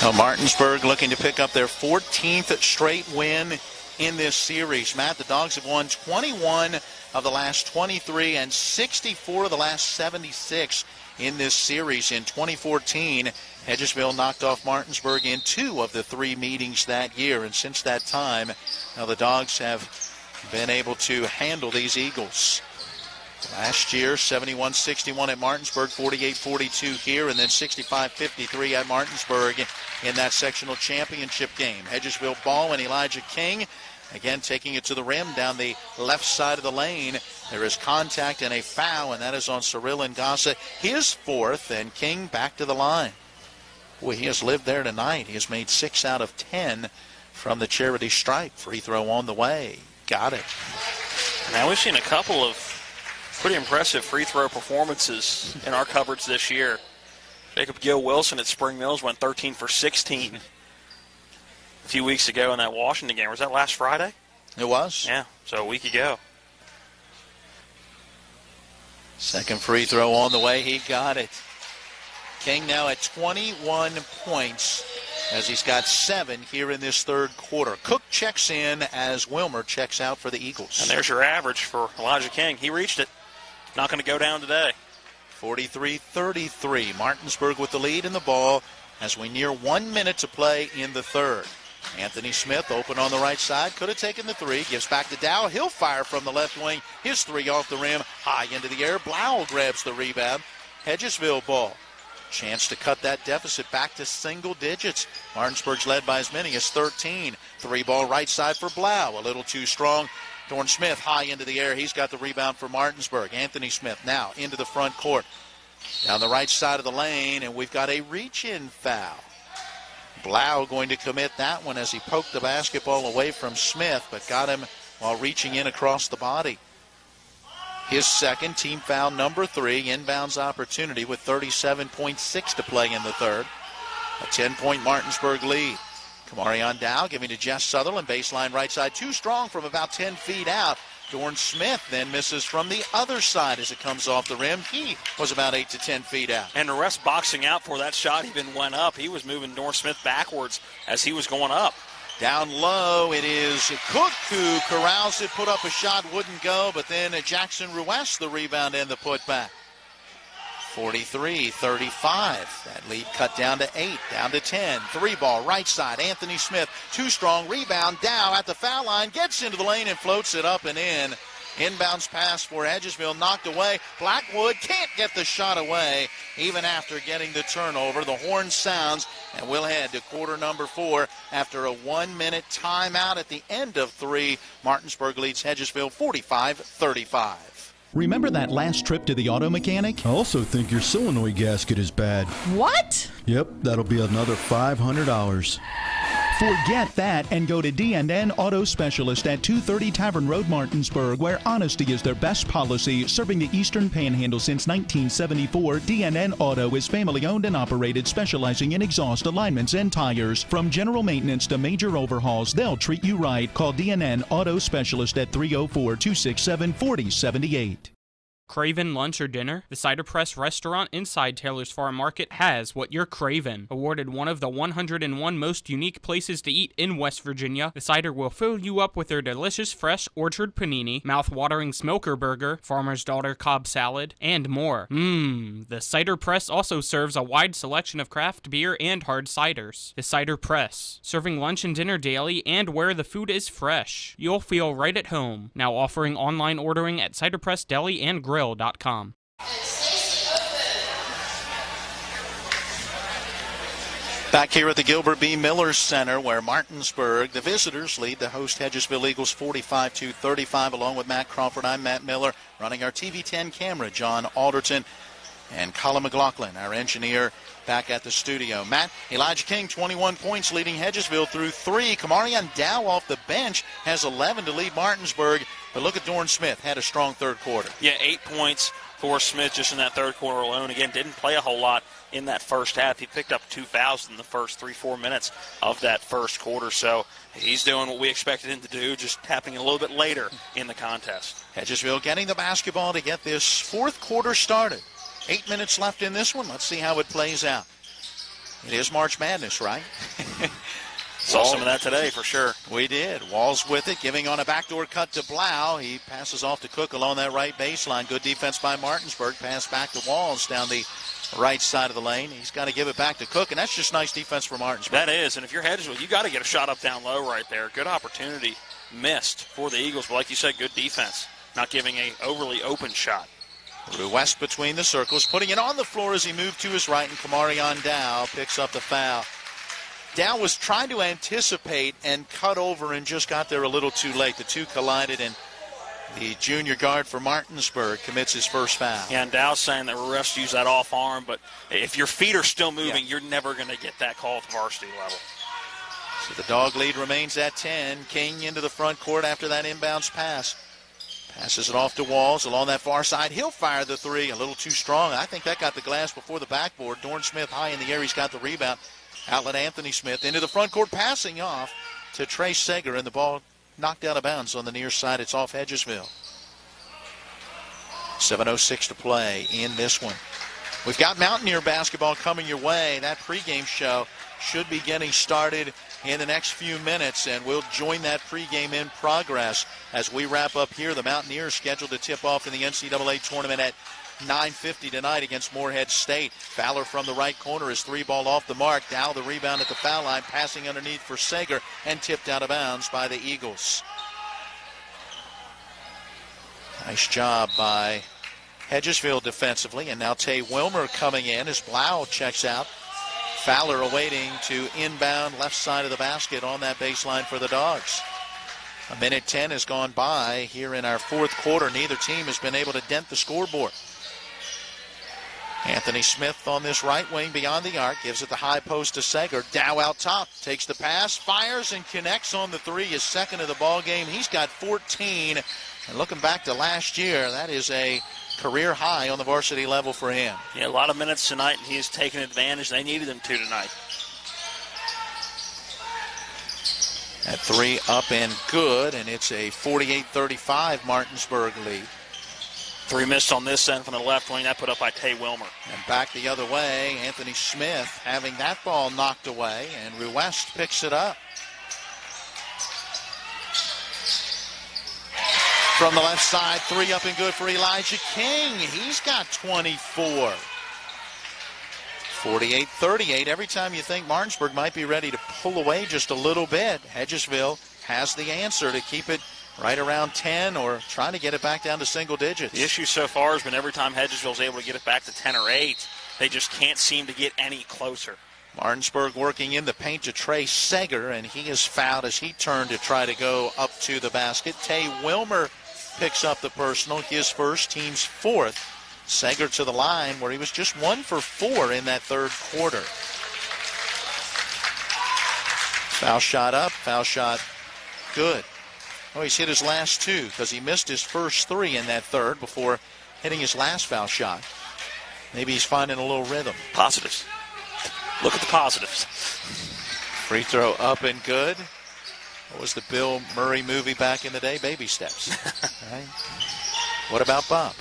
Now Martinsburg looking to pick up their 14th straight win in this series. Matt, the Dogs have won 21 of the last 23 and 64 of the last 76 in this series. In 2014, Hedgesville knocked off Martinsburg in 2 of the 3 meetings that year. And since that time, now the Dogs have been able to handle these Eagles. Last year, 71-61 at Martinsburg, 48-42 here, and then 65-53 at Martinsburg in that sectional championship game. Hedgesville ball and Elijah King, again taking it to the rim down the left side of the lane. There is contact and a foul, and that is on Cyril Ngasa, his 4th, and King back to the line. Boy, he has lived there tonight. He has made 6 out of 10 from the charity stripe. Free throw on the way. Got it. Now we've seen a couple of pretty impressive free throw performances in our coverage this year. Jacob Gill Wilson at Spring Mills went 13 for 16 a few weeks ago in that Washington game. Was that last Friday? It was. Yeah, so a week ago. Second free throw on the way. He got it. King now at 21 points as he's got 7 here in this third quarter. Cook checks in as Wilmer checks out for the Eagles. And there's your average for Elijah King. He reached it. Not going to go down today. 43-33. Martinsburg with the lead in the ball as we near 1 minute to play in the third. Anthony Smith open on the right side. Could have taken the 3. Gives back to Dow. He'll fire from the left wing. His 3 off the rim. High into the air. Blau grabs the rebound. Hedgesville ball. Chance to cut that deficit back to single digits. Martinsburg's led by as many as 13. 3 ball right side for Blau. A little too strong. Dorn Smith high into the air. He's got the rebound for Martinsburg. Anthony Smith now into the front court. Down the right side of the lane, and we've got a reach-in foul. Blau going to commit that one as he poked the basketball away from Smith, but got him while reaching in across the body. His second, team foul number 3, inbounds opportunity with 37.6 to play in the third. A 10-point Martinsburg lead. Kamarion Dow giving to Jess Sutherland, baseline right side, too strong from about 10 feet out. Dorn Smith then misses from the other side as it comes off the rim. He was about 8 to 10 feet out. And the rest boxing out for that shot even went up. He was moving Dorn Smith backwards as he was going up. Down low, it is Cook who corrals it, put up a shot, wouldn't go, but then Jackson Ruess the rebound and the putback. 43-35. That lead cut down to 8, down to 10. 3-ball, right side. Anthony Smith, too strong. Rebound, Dow at the foul line. Gets into the lane and floats it up and in. Inbounds pass for Hedgesville, knocked away. Blackwood can't get the shot away even after getting the turnover. The horn sounds, and we'll head to quarter number 4 after a 1-minute timeout at the end of 3. Martinsburg leads Hedgesville 45-35. Remember that last trip to the auto mechanic? I also think your solenoid gasket is bad. What? Yep, that'll be another $500. Forget that and go to D&N Auto Specialist at 230 Tavern Road, Martinsburg, where honesty is their best policy. Serving the Eastern Panhandle since 1974, D&N Auto is family-owned and operated, specializing in exhaust alignments and tires. From general maintenance to major overhauls, they'll treat you right. Call D&N Auto Specialist at 304-267-4078. Craving lunch or dinner? The Cider Press restaurant inside Taylor's Farm Market has what you're craving. Awarded one of the 101 most unique places to eat in West Virginia, the Cider will fill you up with their delicious fresh orchard panini, mouth-watering smoker burger, farmer's daughter Cobb salad, and more. The Cider Press also serves a wide selection of craft beer and hard ciders. The Cider Press, serving lunch and dinner daily and where the food is fresh. You'll feel right at home. Now offering online ordering at Cider Press Deli and Grill. Back here at the Gilbert B. Miller Center, where Martinsburg, the visitors, lead the host Hedgesville Eagles 45-35. Along with Matt Crawford, I'm Matt Miller. Running our TV10 camera, John Alderton and Colin McLaughlin, our engineer, back at the studio. Matt, Elijah King, 21 points, leading Hedgesville through 3. Kamarion Dow off the bench has 11 to lead Martinsburg. But look at Dorn Smith, had a strong third quarter. Yeah, 8 points for Smith just in that third quarter alone. Again, didn't play a whole lot in that first half. He picked up 2 fouls in the first 3-4 minutes of that first quarter. So he's doing what we expected him to do, just happening a little bit later in the contest. Hedgesville getting the basketball to get this fourth quarter started. 8 minutes left in this one. Let's see how it plays out. It is March Madness, right? Saw some of that today for sure. We did. Walls with it, giving on a backdoor cut to Blau. He passes off to Cook along that right baseline. Good defense by Martinsburg. Pass back to Walls down the right side of the lane. He's got to give it back to Cook, and that's just nice defense for Martinsburg. That is, and if you're Hedgesville, you got to get a shot up down low right there. Good opportunity missed for the Eagles, but like you said, good defense. Not giving a overly open shot. West between the circles, putting it on the floor as he moved to his right, and Kamarion Dow picks up the foul. Dow was trying to anticipate and cut over and just got there a little too late. The two collided, and the junior guard for Martinsburg commits his first foul. Yeah, and Dow's saying that we're refs use that off arm, but if your feet are still moving, you're never going to get that call at the varsity level. So the dog lead remains at 10. King into the front court after that inbounds pass. Passes it off to Walls along that far side. He'll fire the three. A little too strong. I think that got the glass before the backboard. Dorn Smith high in the air. He's got the rebound. Outlet Anthony Smith into the front court, passing off to Trey Sager, and the ball knocked out of bounds on the near side. It's off Hedgesville. 7:06 to play in this one. We've got Mountaineer basketball coming your way. That pregame show should be getting started in the next few minutes, and we'll join that pregame in progress as we wrap up here. The Mountaineers scheduled to tip off in the NCAA tournament at 9:50 tonight against Morehead State. Fowler from the right corner is 3-ball off the mark. Dow the rebound at the foul line, passing underneath for Sager, and tipped out of bounds by the Eagles. Nice job by Hedgesville defensively, and now Tay Wilmer coming in as Blau checks out. Fowler awaiting to inbound left side of the basket on that baseline for the Dogs. 1:10 has gone by here in our fourth quarter. Neither team has been able to dent the scoreboard. Anthony Smith on this right wing beyond the arc, gives it the high post to Sager. Dow out top, takes the pass, fires and connects on the three, his second of the ball game. He's got 14, and looking back to last year, that is a career high on the varsity level for him. Yeah, a lot of minutes tonight, and he's taken advantage. They needed him to tonight. That three up and good, and it's a 48-35 Martinsburg lead. Three missed on this end from the left wing. That put up by Tay Wilmer. And back the other way, Anthony Smith having that ball knocked away, and Ruest picks it up. From the left side, three up and good for Elijah King. He's got 24. 48-38. Every time you think Martinsburg might be ready to pull away just a little bit, Hedgesville has the answer to keep it right around 10 or trying to get it back down to single digits. The issue so far has been every time Hedgesville's able to get it back to 10 or 8, they just can't seem to get any closer. Martinsburg working in the paint to Trey Sager, and he is fouled as he turned to try to go up to the basket. Tay Wilmer picks up the personal, his first, team's fourth. Sager to the line where he was just 1 for 4 in that third quarter. Foul shot up, foul shot good. Oh, he's hit his last two because he missed his first three in that third before hitting his last foul shot. Maybe he's finding a little rhythm. Positives. Look at the positives. Free throw up and good. What was the Bill Murray movie back in the day? Baby Steps. Right? What about Bob?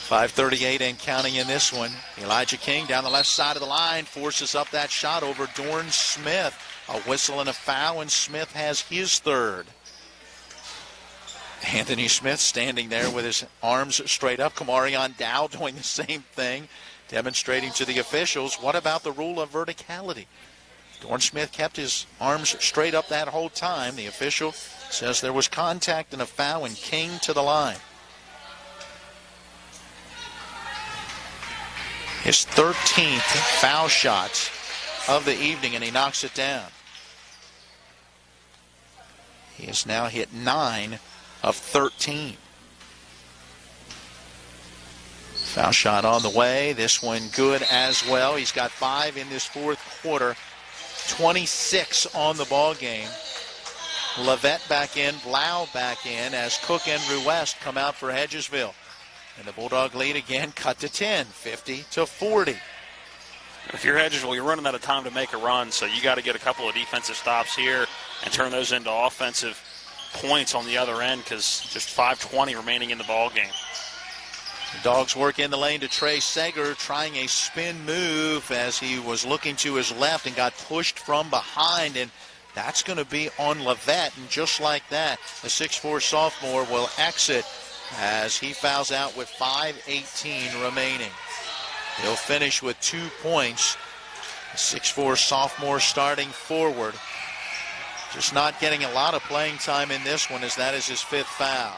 5:38 and counting in this one. Elijah King down the left side of the line forces up that shot over Dorn Smith. A whistle and a foul, and Smith has his third. Anthony Smith standing there with his arms straight up. Kamarion Dow doing the same thing, demonstrating to the officials, what about the rule of verticality? Dorn Smith kept his arms straight up that whole time. The official says there was contact and a foul, and King to the line. His 13th foul shot of the evening, and he knocks it down. He has now hit 9 of 13. Foul shot on the way. This one good as well. He's got 5 in this fourth quarter. 26 on the ball game. Levette back in, Blau back in as Cook and Ruest come out for Hedgesville. And the Bulldog lead again cut to 10, 50-40. If you're Hedgesville, you're running out of time to make a run, so you got to get a couple of defensive stops here and turn those into offensive points on the other end because just 5:20 remaining in the ball game. The Dogs work in the lane to Trey Sager, trying a spin move as he was looking to his left and got pushed from behind, and that's going to be on Levette. And just like that, the 6'4 sophomore will exit as he fouls out with 5:18 remaining. He'll finish with 2 points. The 6'4 sophomore starting forward. Just not getting a lot of playing time in this one as that is his 5th foul.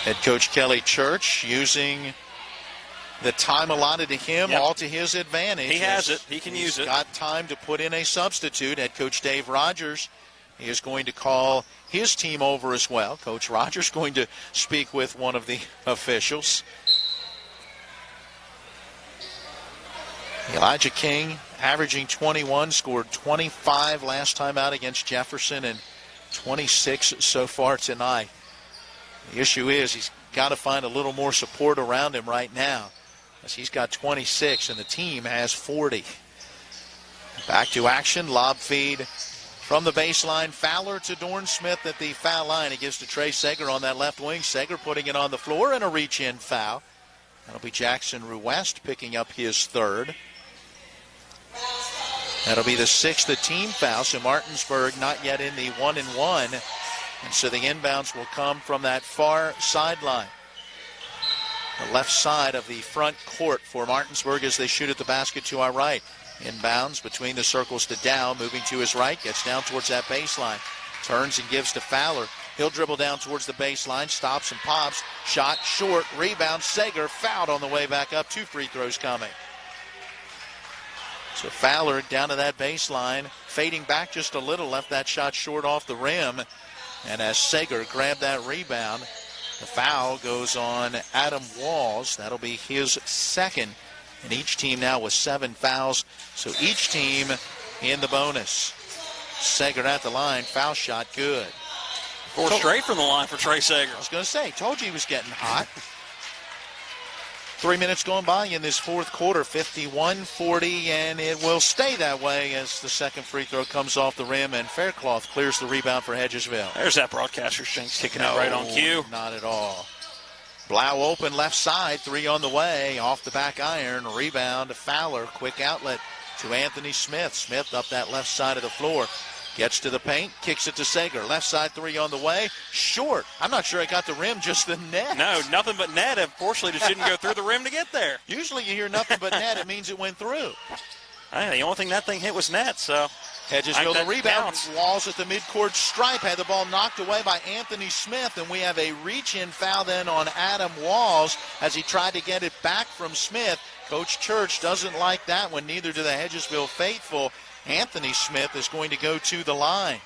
Head coach Kelly Church using the time allotted to him all to his advantage. He has it. He can use it. He's got time to put in a substitute. Head coach Dave Rogers is going to call his team over as well. Coach Rogers going to speak with one of the officials. Elijah King averaging 21, scored 25 last time out against Jefferson and 26 so far tonight. The issue is he's got to find a little more support around him right now as he's got 26 and the team has 40. Back to action, lob feed from the baseline. Fowler to Dorn Smith at the foul line. He gives to Trey Sager on that left wing. Sager putting it on the floor and a reach-in foul. That'll be Jackson Ruest picking up his 3rd. That'll be the 6th team foul, so Martinsburg not yet in the 1-and-1. And so the inbounds will come from that far sideline. The left side of the front court for Martinsburg as they shoot at the basket to our right. Inbounds between the circles to Dow, moving to his right, gets down towards that baseline. Turns and gives to Fowler. He'll dribble down towards the baseline, stops and pops. Shot short, rebound. Sager fouled on the way back up. 2 free throws coming. So Fowler down to that baseline, fading back just a little, left that shot short off the rim. And as Sager grabbed that rebound, the foul goes on Adam Walls. That'll be his second. And each team now with 7 fouls. So each team in the bonus. Sager at the line. Foul shot good. 4 straight from the line for Trey Sager. I was going to say, told you he was getting hot. 3 minutes going by in this fourth quarter, 51-40, and it will stay that way as the second free throw comes off the rim, and Faircloth clears the rebound for Hedgesville. There's that broadcaster Shanks kicking it right on cue. Not at all. Blau open left side, 3 on the way, off the back iron, rebound to Fowler, quick outlet to Anthony Smith. Smith up that left side of the floor. Gets to the paint, kicks it to Sager. Left side 3 on the way. Short. I'm not sure it got the rim, just the net. No, nothing but net. Unfortunately, just didn't go through the rim to get there. Usually you hear nothing but net, it means it went through. Hey, the only thing that thing hit was net, so. Hedgesville the rebound. Walls at the midcourt stripe. Had the ball knocked away by Anthony Smith, and we have a reach-in foul then on Adam Walls as he tried to get it back from Smith. Coach Church doesn't like that one, neither do the Hedgesville faithful. Anthony Smith is going to go to the line.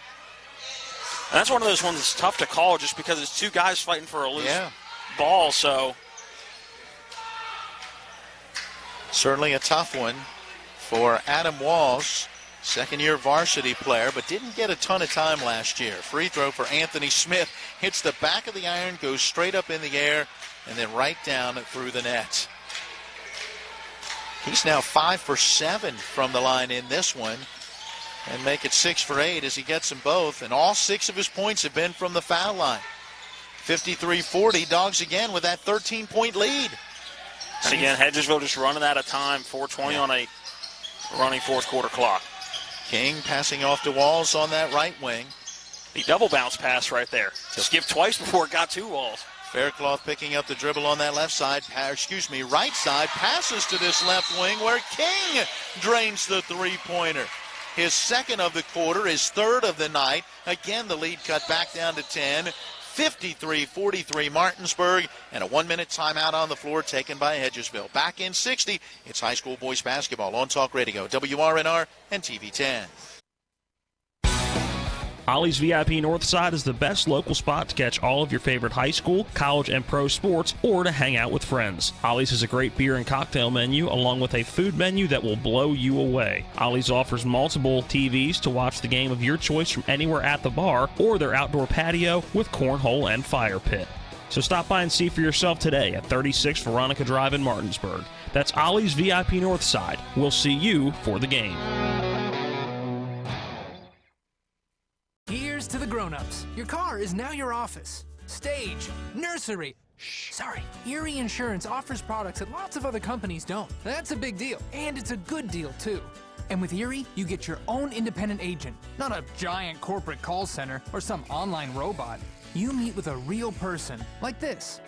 And that's one of those ones that's tough to call just because it's 2 guys fighting for a loose ball, so. Certainly a tough one for Adam Walls, second-year varsity player, but didn't get a ton of time last year. Free throw for Anthony Smith. Hits the back of the iron, goes straight up in the air, and then right down through the net. He's now 5 for 7 from the line in this one, and make it 6 for 8 as he gets them both. And all 6 of his points have been from the foul line. 53-40, Dogs again with that 13-point lead. And again, Hedgesville just running out of time. 4:20 on a running fourth quarter clock. King passing off to Walls on that right wing. The double bounce pass right there. Skipped twice before it got to Walls. Faircloth picking up the dribble on that left side, right side, passes to this left wing where King drains the three-pointer. His second of the quarter, his third of the night. Again, the lead cut back down to 10. 53-43 Martinsburg, and a 1-minute timeout on the floor taken by Hedgesville. Back in 60, it's high school boys basketball on Talk Radio, WRNR and TV 10. Ollie's VIP Northside is the best local spot to catch all of your favorite high school, college, and pro sports, or to hang out with friends. Ollie's has a great beer and cocktail menu, along with a food menu that will blow you away. Ollie's offers multiple TVs to watch the game of your choice from anywhere at the bar, or their outdoor patio with cornhole and fire pit. So stop by and see for yourself today at 36 Veronica Drive in Martinsburg. That's Ollie's VIP Northside. We'll see you for the game. Here's to the grown-ups. Your car is now your office, stage, nursery. Erie Insurance offers products that lots of other companies don't. That's a big deal, and it's a good deal, too. And with Erie, you get your own independent agent, not a giant corporate call center or some online robot. You meet with a real person, like this.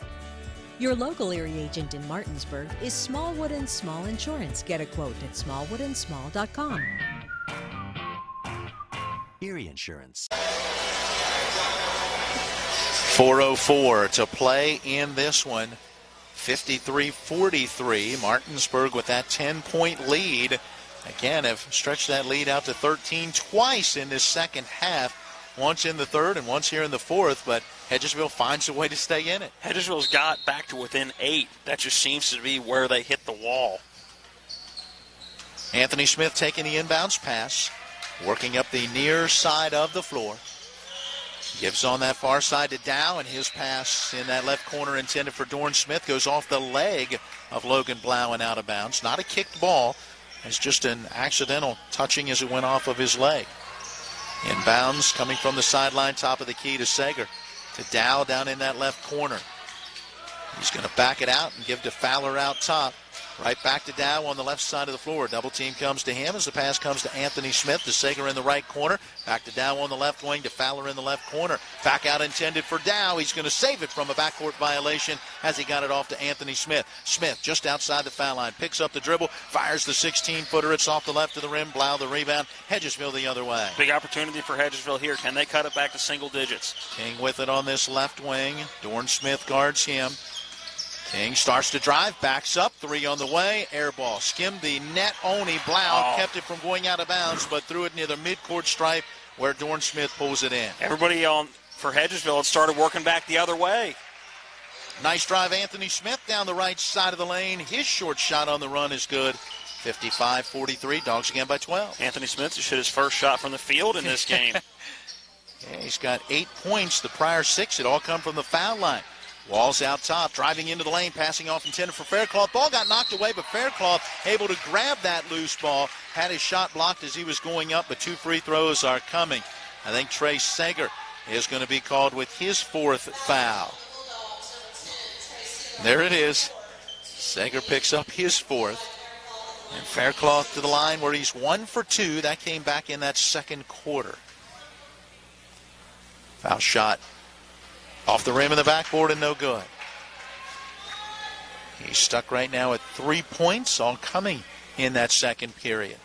Your local Erie agent in Martinsburg is Smallwood & Small Insurance. Get a quote at smallwoodandsmall.com. Erie Insurance. 4:04 to play in this one. 53-43. Martinsburg with that 10-point lead. Again, have stretched that lead out to 13 twice in this second half. Once in the third and once here in the fourth, but Hedgesville finds a way to stay in it. Hedgesville's got back to within 8. That just seems to be where they hit the wall. Anthony Smith taking the inbounds pass. Working up the near side of the floor. Gives on that far side to Dow, and his pass in that left corner intended for Dorn Smith goes off the leg of Logan Blau and out of bounds. Not a kicked ball. It's just an accidental touching as it went off of his leg. Inbounds coming from the sideline, top of the key to Sager. To Dow down in that left corner. He's going to back it out and give to Fowler out top. Right back to Dow on the left side of the floor. Double team comes to him as the pass comes to Anthony Smith. To Sager in the right corner. Back to Dow on the left wing to Fowler in the left corner. Back out intended for Dow. He's going to save it from a backcourt violation as he got it off to Anthony Smith. Smith just outside the foul line. Picks up the dribble. Fires the 16-footer. It's off the left of the rim. Blau the rebound. Hedgesville the other way. Big opportunity for Hedgesville here. Can they cut it back to single digits? King with it on this left wing. Dorn Smith guards him. King starts to drive, backs up, 3 on the way, air ball. Skimmed the net, Oni Blau kept it from going out of bounds, but threw it near the midcourt stripe where Dorn Smith pulls it in. Everybody on for Hedgesville. It started working back the other way. Nice drive, Anthony Smith down the right side of the lane. His short shot on the run is good. 55-43, Dogs again by 12. Anthony Smith just hit his first shot from the field in this game. Yeah, he's got 8 points. The prior 6 had all come from the foul line. Walls out top, driving into the lane, passing off intended for Faircloth. Ball got knocked away, but Faircloth able to grab that loose ball. Had his shot blocked as he was going up, but 2 free throws are coming. I think Trey Sager is going to be called with his 4th foul. There it is. Sager picks up his 4th. And Faircloth to the line where he's 1 for 2. That came back in that second quarter. Foul shot off the rim of the backboard and no good. He's stuck right now at 3 points, all coming in that second period.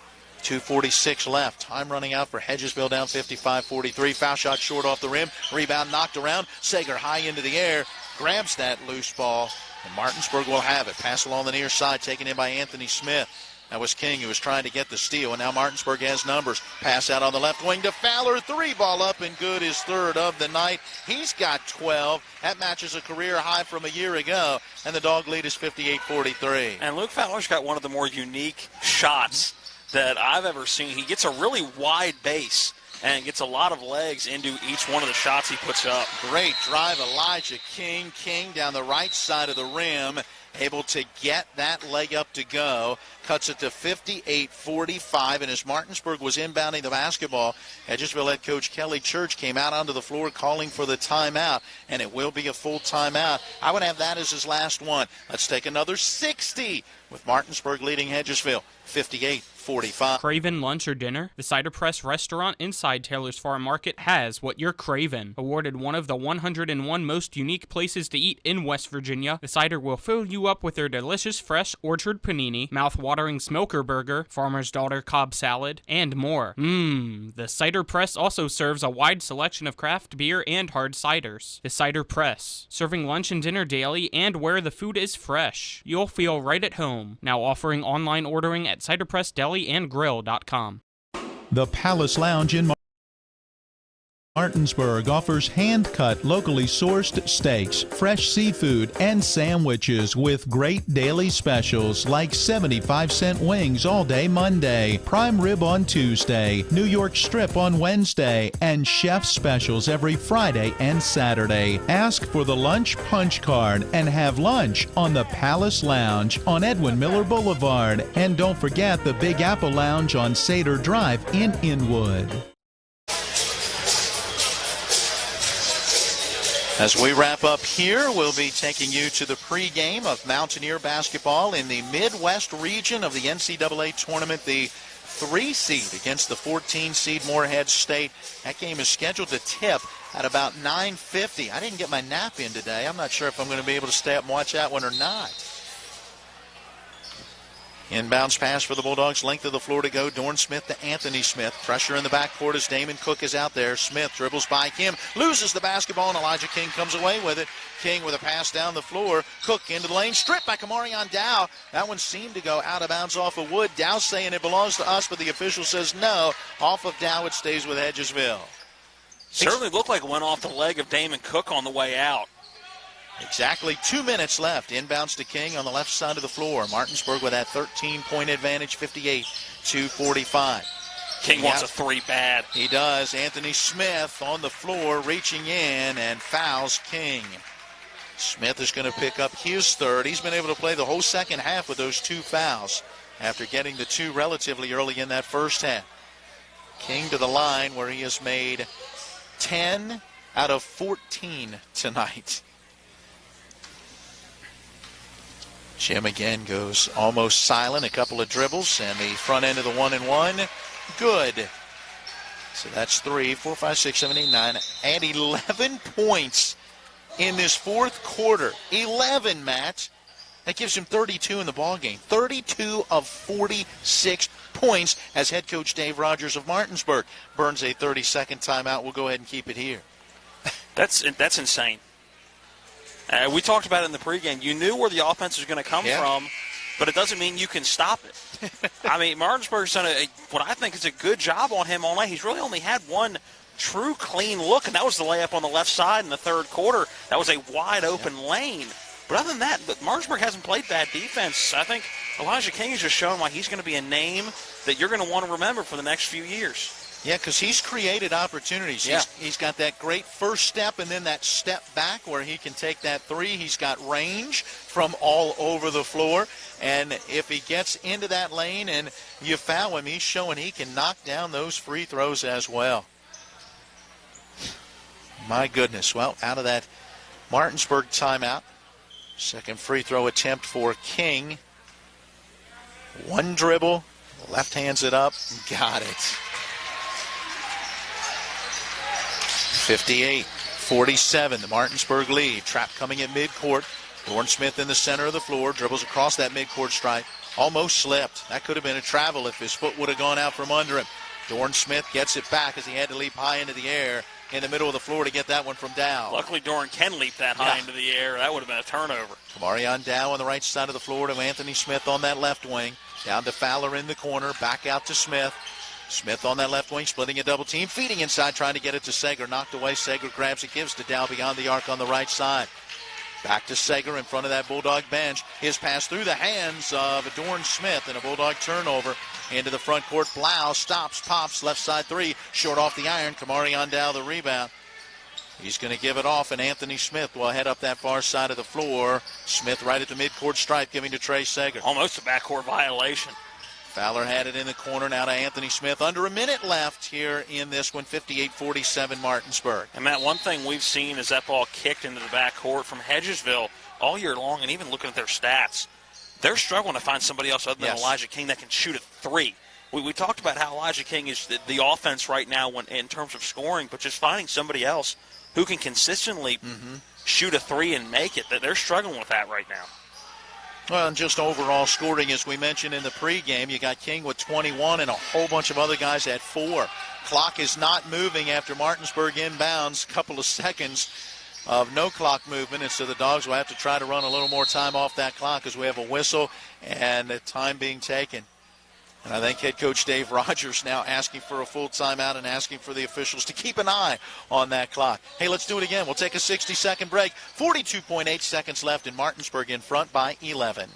2:46 left. Time running out for Hedgesville, down 55-43. Foul shot short off the rim. Rebound knocked around. Sager high into the air. Grabs that loose ball. And Martinsburg will have it. Pass along the near side, taken in by Anthony Smith. That was King who was trying to get the steal. And now Martinsburg has numbers. Pass out on the left wing to Fowler. 3 ball up and good, his 3rd of the night. He's got 12. That matches a career high from a year ago. And the Dog lead is 58-43. And Luke Fowler's got one of the more unique shots that I've ever seen. He gets a really wide base and gets a lot of legs into each one of the shots he puts up. Great drive, Elijah King. King down the right side of the rim, able to get that leg up to go. Cuts it to 58-45, and as Martinsburg was inbounding the basketball, Hedgesville head coach Kelly Church came out onto the floor calling for the timeout, and it will be a full timeout. I would have that as his last one. Let's take another 60 with Martinsburg leading Hedgesville 58-45. Craving lunch or dinner? The Cider Press restaurant inside Taylor's Farm Market has what you're craving. Awarded one of the 101 most unique places to eat in West Virginia, the Cider will fill you up with their delicious fresh orchard panini, mouth-watering smoker burger, farmer's daughter Cobb salad, and more. The Cider Press also serves a wide selection of craft beer and hard ciders. The Cider Press, serving lunch and dinner daily and where the food is fresh. You'll feel right at home. Now offering online ordering at ciderpressdeliandgrill.com. The Palace Lounge in Martinsburg offers hand-cut, locally sourced steaks, fresh seafood, and sandwiches with great daily specials like 75-cent wings all day Monday, prime rib on Tuesday, New York strip on Wednesday, and chef specials every Friday and Saturday. Ask for the lunch punch card and have lunch on the Palace Lounge on Edwin Miller Boulevard. And don't forget the Big Apple Lounge on Sater Drive in Inwood. As we wrap up here, we'll be taking you to the pregame of Mountaineer basketball in the Midwest region of the NCAA tournament. The 3 seed against the 14 seed Morehead State. That game is scheduled to tip at about 9:50. I didn't get my nap in today. I'm not sure if I'm going to be able to stay up and watch that one or not. Inbounds pass for the Bulldogs. Length of the floor to go. Dorn Smith to Anthony Smith. Pressure in the backcourt as Damon Cook is out there. Smith dribbles by Kim. Loses the basketball, and Elijah King comes away with it. King with a pass down the floor. Cook into the lane. Stripped by Kamarion Dow. That one seemed to go out of bounds off of Wood. Dow saying it belongs to us, but the official says no. Off of Dow, it stays with Hedgesville. Certainly looked like it went off the leg of Damon Cook on the way out. Exactly 2 minutes left. Inbounds to King on the left side of the floor. Martinsburg with that 13-point advantage, 58-45. King wants a 3 bad. He does. Anthony Smith on the floor, reaching in, and fouls King. Smith is going to pick up his 3rd. He's been able to play the whole second half with those 2 fouls after getting the 2 relatively early in that first half. King to the line where he has made 10 out of 14 tonight. Jim again goes almost silent. A couple of dribbles, and the front end of the 1-and-1. Good. So that's 3, 4, 5, 6, 7, 8, 9, and 11 points in this fourth quarter. 11, Matt. That gives him 32 in the ballgame. 32 of 46 points as head coach Dave Rogers of Martinsburg burns a 30-second timeout. We'll go ahead and keep it here. That's insane. We talked about it in the pregame. You knew where the offense was going to come from, but it doesn't mean you can stop it. I mean, Martinsburg's done what I think is a good job on him all night. He's really only had one true clean look, and that was the layup on the left side in the third quarter. That was a wide-open lane. But other than that, Martinsburg hasn't played bad defense. I think Elijah King has just shown why he's going to be a name that you're going to want to remember for the next few years. Yeah, because he's created opportunities. Yeah. He's got that great first step and then that step back where he can take that three. He's got range from all over the floor. And if he gets into that lane and you foul him, he's showing he can knock down those free throws as well. My goodness. Well, out of that Martinsburg timeout. Second free throw attempt for King. One dribble, left hands it up, got it. 58-47, the Martinsburg lead. Trap coming at midcourt. Dorn Smith in the center of the floor, dribbles across that midcourt stripe. Almost slipped. That could have been a travel if his foot would have gone out from under him. Dorn Smith gets it back as he had to leap high into the air in the middle of the floor to get that one from Dow. Luckily, Dorn can leap that high into the air. That would have been a turnover. Kamarion Dow on the right side of the floor to Anthony Smith on that left wing. Down to Fowler in the corner, back out to Smith. Smith on that left wing, splitting a double team, feeding inside, trying to get it to Sager. Knocked away, Sager grabs it, gives to Dow beyond the arc on the right side. Back to Sager in front of that Bulldog bench. His pass through the hands of Dorn Smith and a Bulldog turnover into the front court. Blau stops, pops, left side three, short off the iron. Kamarion Dow the rebound. He's going to give it off, and Anthony Smith will head up that far side of the floor. Smith right at the midcourt stripe, giving to Trey Sager. Almost a backcourt violation. Fowler had it in the corner, now to Anthony Smith. Under a minute left here in this one, 58-47 Martinsburg. And, Matt, one thing we've seen is that ball kicked into the backcourt from Hedgesville all year long, and even looking at their stats, they're struggling to find somebody else other than Elijah King that can shoot a three. We talked about how Elijah King is the offense right now in terms of scoring, but just finding somebody else who can consistently shoot a three and make it. They're struggling with that right now. Well, and just overall scoring, as we mentioned in the pregame, you got King with 21 and a whole bunch of other guys at 4. Clock is not moving after Martinsburg inbounds. Couple of seconds of no clock movement, and so the Dogs will have to try to run a little more time off that clock as we have a whistle and the time being taken. And I think head coach Dave Rogers now asking for a full timeout and asking for the officials to keep an eye on that clock. Hey, let's do it again. We'll take a 60-second break. 42.8 seconds left, in Martinsburg in front by 11.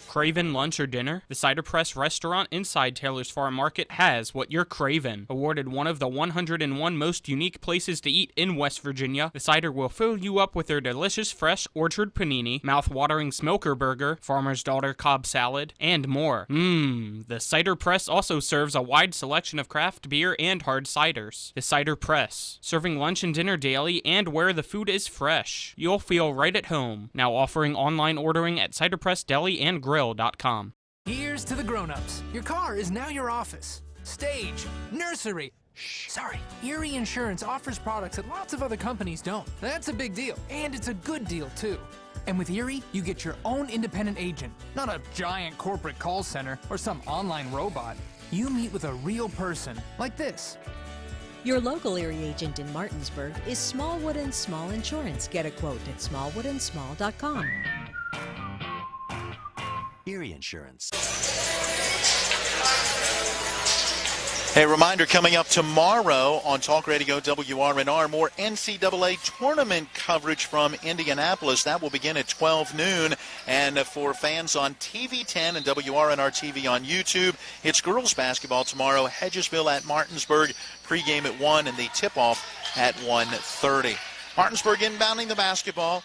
Craving lunch or dinner? The Cider Press restaurant inside Taylor's Farm Market has what you're craving. Awarded one of the 101 most unique places to eat in West Virginia, the Cider will fill you up with their delicious fresh orchard panini, mouth-watering smoker burger, farmer's daughter Cobb salad, and more. The Cider Press also serves a wide selection of craft beer and hard ciders. The Cider Press, serving lunch and dinner daily and where the food is fresh. You'll feel right at home. Now offering online ordering at Cider Press Deli and Grill. Here's to the grown-ups. Your car is now your office, stage, nursery. Sorry, Erie Insurance offers products that lots of other companies don't. That's a big deal, and it's a good deal, too. And with Erie, you get your own independent agent, not a giant corporate call center or some online robot. You meet with a real person, like this. Your local Erie agent in Martinsburg is Smallwood & Small Insurance. Get a quote at smallwoodandsmall.com. Erie Insurance. Hey, reminder, coming up tomorrow on Talk Radio WRNR, more NCAA tournament coverage from Indianapolis. That will begin at 12 noon. And for fans on TV 10 and WRNR TV on YouTube, it's girls basketball tomorrow. Hedgesville at Martinsburg, pregame at 1 and the tip-off at 1:30. Martinsburg inbounding the basketball.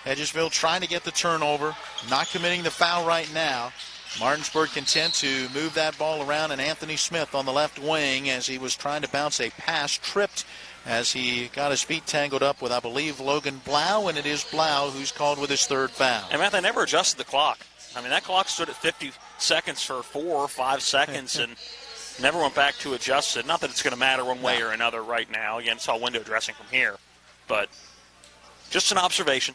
Hedgesville trying to get the turnover, not committing the foul right now. Martinsburg content to move that ball around, and Anthony Smith on the left wing as he was trying to bounce a pass, tripped as he got his feet tangled up with, I believe, Logan Blau, and it is Blau who's called with his third foul. And, Matt, they never adjusted the clock. I mean, that clock stood at 50 seconds for 4 or 5 seconds and never went back to adjust it. Not that it's going to matter one way or another right now. Again, it's all window dressing from here. But just an observation.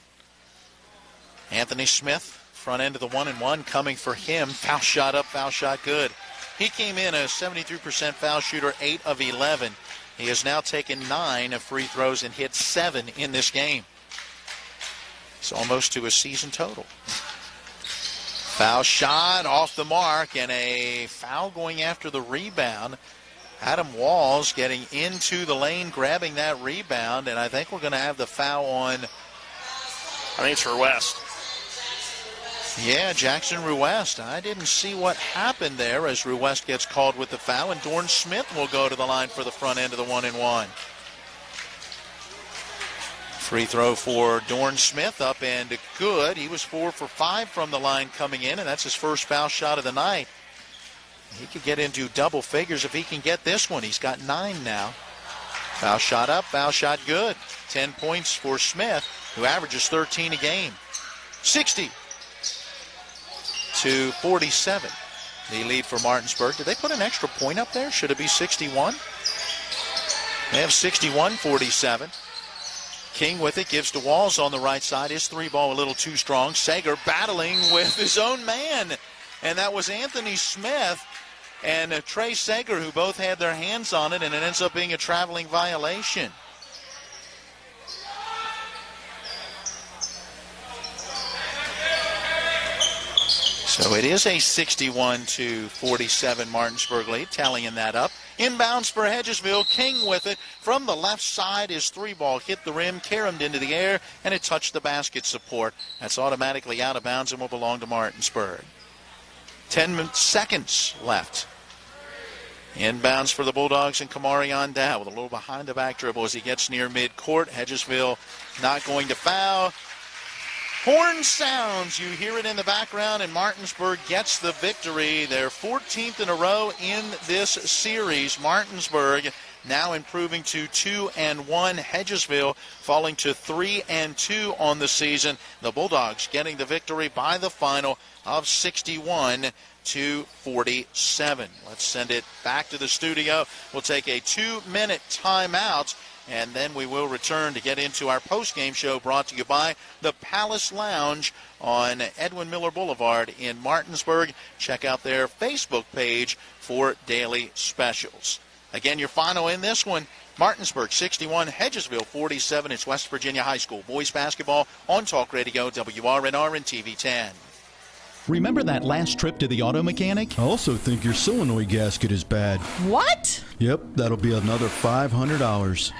Anthony Smith, front end of the 1-and-1 coming for him. Foul shot up, foul shot good. He came in a 73% foul shooter, 8 of 11. He has now taken 9 free throws and hit 7 in this game. It's almost to a season total. Foul shot off the mark, and a foul going after the rebound. Adam Walls getting into the lane, grabbing that rebound, and I think we're going to have the foul on. I think it's for West. Yeah, Jackson Ruest. I didn't see what happened there as Ruest gets called with the foul, and Dorn Smith will go to the line for the front end of the 1-and-1. Free throw for Dorn Smith, up and good. He was 4 for 5 from the line coming in, and that's his first foul shot of the night. He could get into double figures if he can get this one. He's got 9 now. Foul shot up, foul shot good. 10 points for Smith, who averages 13 a game. 60-47. The lead for Martinsburg. Did they put an extra point up there? Should it be 61? They have 61-47. King with it, gives to Walls on the right side. His three ball a little too strong. Sager battling with his own man. And that was Anthony Smith and Trey Sager, who both had their hands on it, and it ends up being a traveling violation. So it is a 61-47 Martinsburg lead, tallying that up. Inbounds for Hedgesville. King with it from the left side. His three ball hit the rim, caromed into the air, and it touched the basket support. That's automatically out of bounds and will belong to Martinsburg. 10 seconds left. Inbounds for the Bulldogs and Kamarion Dow with a little behind the back dribble as he gets near midcourt. Hedgesville not going to foul. Horn sounds, you hear it in the background, and Martinsburg gets the victory. Their 14th in a row in this series. Martinsburg now improving to 2-1. Hedgesville falling to 3-2 on the season. The Bulldogs getting the victory by the final of 61-47. Let's send it back to the studio. We'll take a 2-minute timeout, and then we will return to get into our post-game show brought to you by the Palace Lounge on Edwin Miller Boulevard in Martinsburg. Check out their Facebook page for daily specials. Again, your final in this one, Martinsburg 61, Hedgesville 47. It's West Virginia High School boys basketball on Talk Radio, WRNR and TV 10. Remember that last trip to the auto mechanic? I also think your solenoid gasket is bad. What? Yep, that'll be another $500.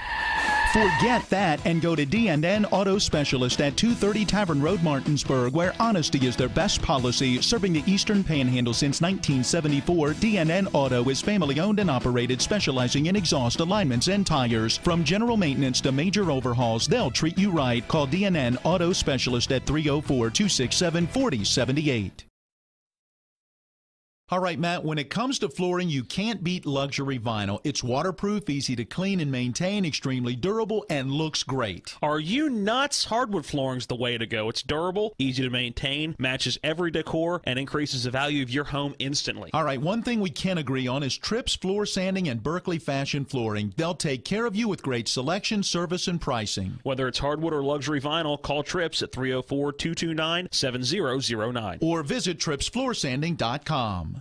Forget that and go to D&N Auto Specialist at 230 Tavern Road, Martinsburg, where honesty is their best policy. Serving the Eastern Panhandle since 1974, D&N Auto is family-owned and operated, specializing in exhaust alignments and tires. From general maintenance to major overhauls, they'll treat you right. Call D&N Auto Specialist at 304-267-4078. All right, Matt, when it comes to flooring, you can't beat luxury vinyl. It's waterproof, easy to clean and maintain, extremely durable, and looks great. Are you nuts? Hardwood flooring's the way to go. It's durable, easy to maintain, matches every decor, and increases the value of your home instantly. All right, one thing we can agree on is Tripp's Floor Sanding and Berkeley Fashion Flooring. They'll take care of you with great selection, service, and pricing. Whether it's hardwood or luxury vinyl, call Trips at 304-229-7009. Or visit TrippsFloorSanding.com.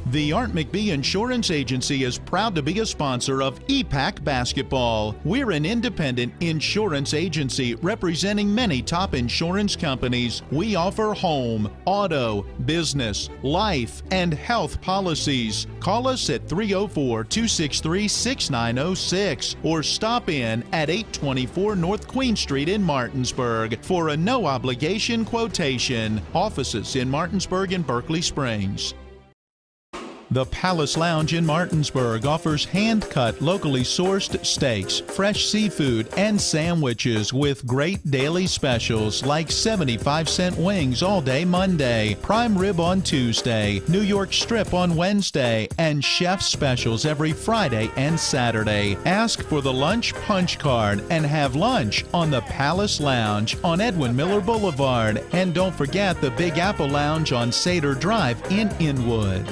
The Art McBee Insurance Agency is proud to be a sponsor of EPAC Basketball. We're an independent insurance agency representing many top insurance companies. We offer home, auto, business, life, and health policies. Call us at 304-263-6906 or stop in at 824 North Queen Street in Martinsburg for a no-obligation quotation. Offices in Martinsburg and Berkeley Springs. The Palace Lounge in Martinsburg offers hand-cut, locally sourced steaks, fresh seafood, and sandwiches with great daily specials like 75-cent wings all day Monday, prime rib on Tuesday, New York strip on Wednesday, and chef specials every Friday and Saturday. Ask for the lunch punch card and have lunch on the Palace Lounge on Edwin Miller Boulevard. And don't forget the Big Apple Lounge on Sater Drive in Inwood.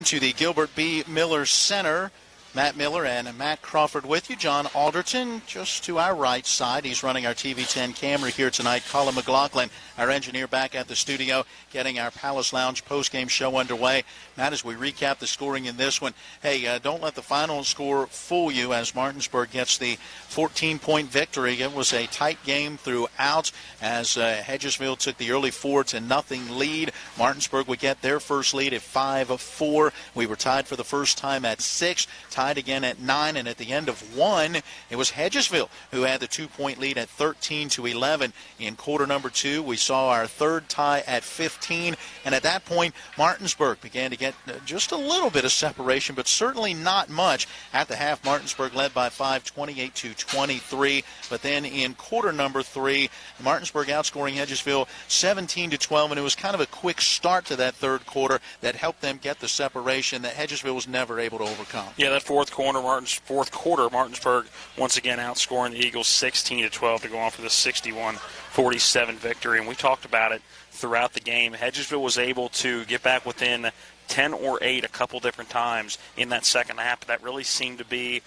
To the Gilbert B. Miller Center. Matt Miller and Matt Crawford with you. John Alderton just to our right side. He's running our TV10 camera here tonight. Colin McLaughlin, our engineer, back at the studio, getting our Palace Lounge postgame show underway. Matt, as we recap the scoring in this one, hey, don't let the final score fool you as Martinsburg gets the 14-point victory. It was a tight game throughout as Hedgesville took the early 4-0 lead. Martinsburg would get their first lead at 5-4. We were tied for the first time at 6, tied again at 9, and at the end of 1, it was Hedgesville who had the 2-point lead at 13-11. In quarter number 2, we saw our third tie at 15, and at that point, Martinsburg began to get just a little bit of separation, but certainly not much. At the half, Martinsburg led by 5, 28-23, but then in quarter number 3, Martinsburg outscoring Hedgesville 17-12, and it was kind of a quick start to that third quarter that helped them get the separation that Hedgesville was never able to overcome. Yeah, that fourth quarter, Martinsburg once again outscoring the Eagles 16-12 to go on for the 61-47 victory. And we talked about it throughout the game. Hedgesville was able to get back within 10 or 8 a couple different times in that second half, but that really seemed to be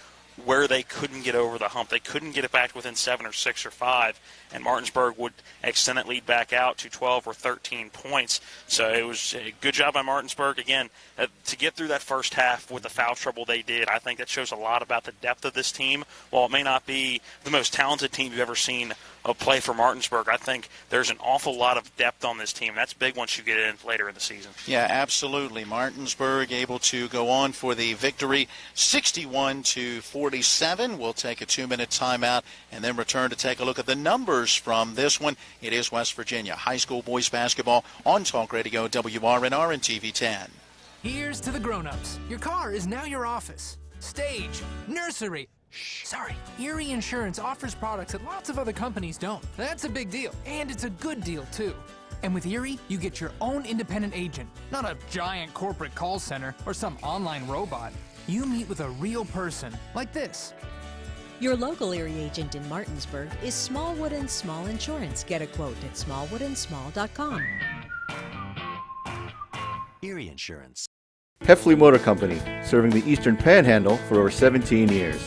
where they couldn't get over the hump. They couldn't get it back within 7 or 6 or 5, and Martinsburg would extend that lead back out to 12 or 13 points. So it was a good job by Martinsburg, again, to get through that first half with the foul trouble they did. I think that shows a lot about the depth of this team. While it may not be the most talented team you've ever seen play for Martinsburg, I think there's an awful lot of depth on this team. That's big once you get in later in the season. Yeah, absolutely. Martinsburg able to go on for the victory, 61-47. We'll take a 2-minute timeout and then return to take a look at the numbers from this one. It is West Virginia high school boys basketball on Talk Radio WRNR and TV10. Here's to the grown-ups. Your car is now your office, stage, nursery. Sorry, Erie Insurance offers products that lots of other companies don't. That's a big deal, and it's a good deal, too. And with Erie, you get your own independent agent, not a giant corporate call center or some online robot. You meet with a real person, like this. Your local Erie agent in Martinsburg is Smallwood & Small Insurance. Get a quote at smallwoodandSmall.com. Erie Insurance. Heffley Motor Company, serving the Eastern Panhandle for over 17 years.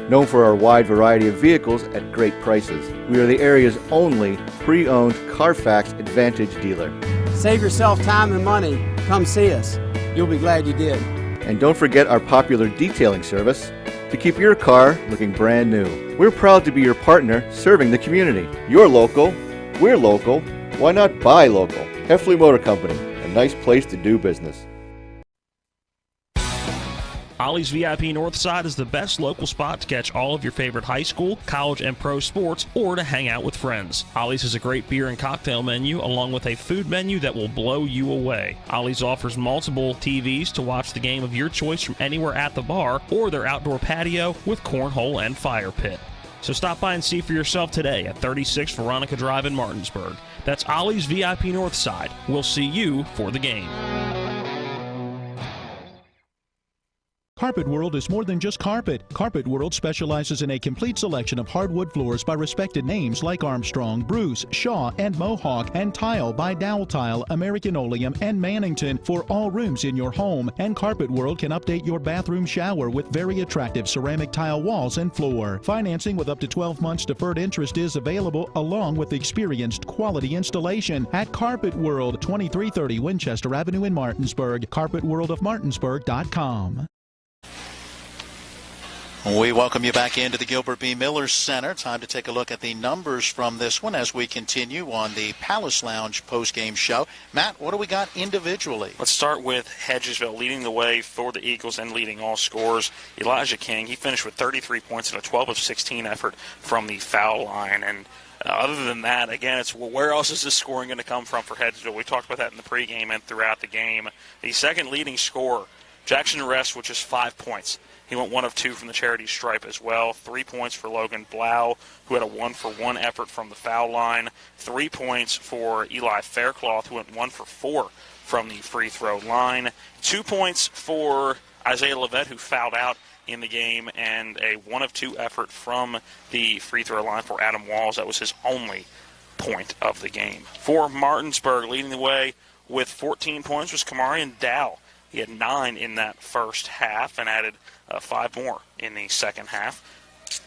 Known for our wide variety of vehicles at great prices, we are the area's only pre-owned Carfax Advantage dealer. Save yourself time and money. Come see us. You'll be glad you did. And don't forget our popular detailing service to keep your car looking brand new. We're proud to be your partner serving the community. You're local, we're local, why not buy local? Heffley Motor Company, a nice place to do business. Ollie's VIP Northside is the best local spot to catch all of your favorite high school, college, and pro sports, or to hang out with friends. Ollie's has a great beer and cocktail menu, along with a food menu that will blow you away. Ollie's offers multiple TVs to watch the game of your choice from anywhere at the bar, or their outdoor patio with cornhole and fire pit. So stop by and see for yourself today at 36 Veronica Drive in Martinsburg. That's Ollie's VIP Northside. We'll see you for the game. Carpet World is more than just carpet. Carpet World specializes in a complete selection of hardwood floors by respected names like Armstrong, Bruce, Shaw, and Mohawk, and tile by Dowell Tile, American Oleum, and Mannington for all rooms in your home. And Carpet World can update your bathroom shower with very attractive ceramic tile walls and floor. Financing with up to 12 months deferred interest is available, along with experienced quality installation at Carpet World, 2330 Winchester Avenue in Martinsburg. CarpetWorldofMartinsburg.com. We welcome you back into the Gilbert B. Miller Center. Time to take a look at the numbers from this one as we continue on the Palace Lounge postgame show. Matt, what do we got individually? Let's start with Hedgesville leading the way for the Eagles and leading all scores. Elijah King, he finished with 33 points and a 12 of 16 effort from the foul line. And other than that, again, it's where else is this scoring going to come from for Hedgesville? We talked about that in the pregame and throughout the game. The second leading scorer, Jackson Rest, with just 5 points. He went 1 of 2 from the charity stripe as well. 3 points for Logan Blau, who had a 1-for-1 effort from the foul line. 3 points for Eli Faircloth, who went 1 for 4 from the free throw line. 2 points for Isaiah Levette, who fouled out in the game, and a 1 of 2 effort from the free throw line for Adam Walls. That was his only point of the game. For Martinsburg, leading the way with 14 points was Kamarian Dow. He had 9 in that first half and added 5 more in the second half.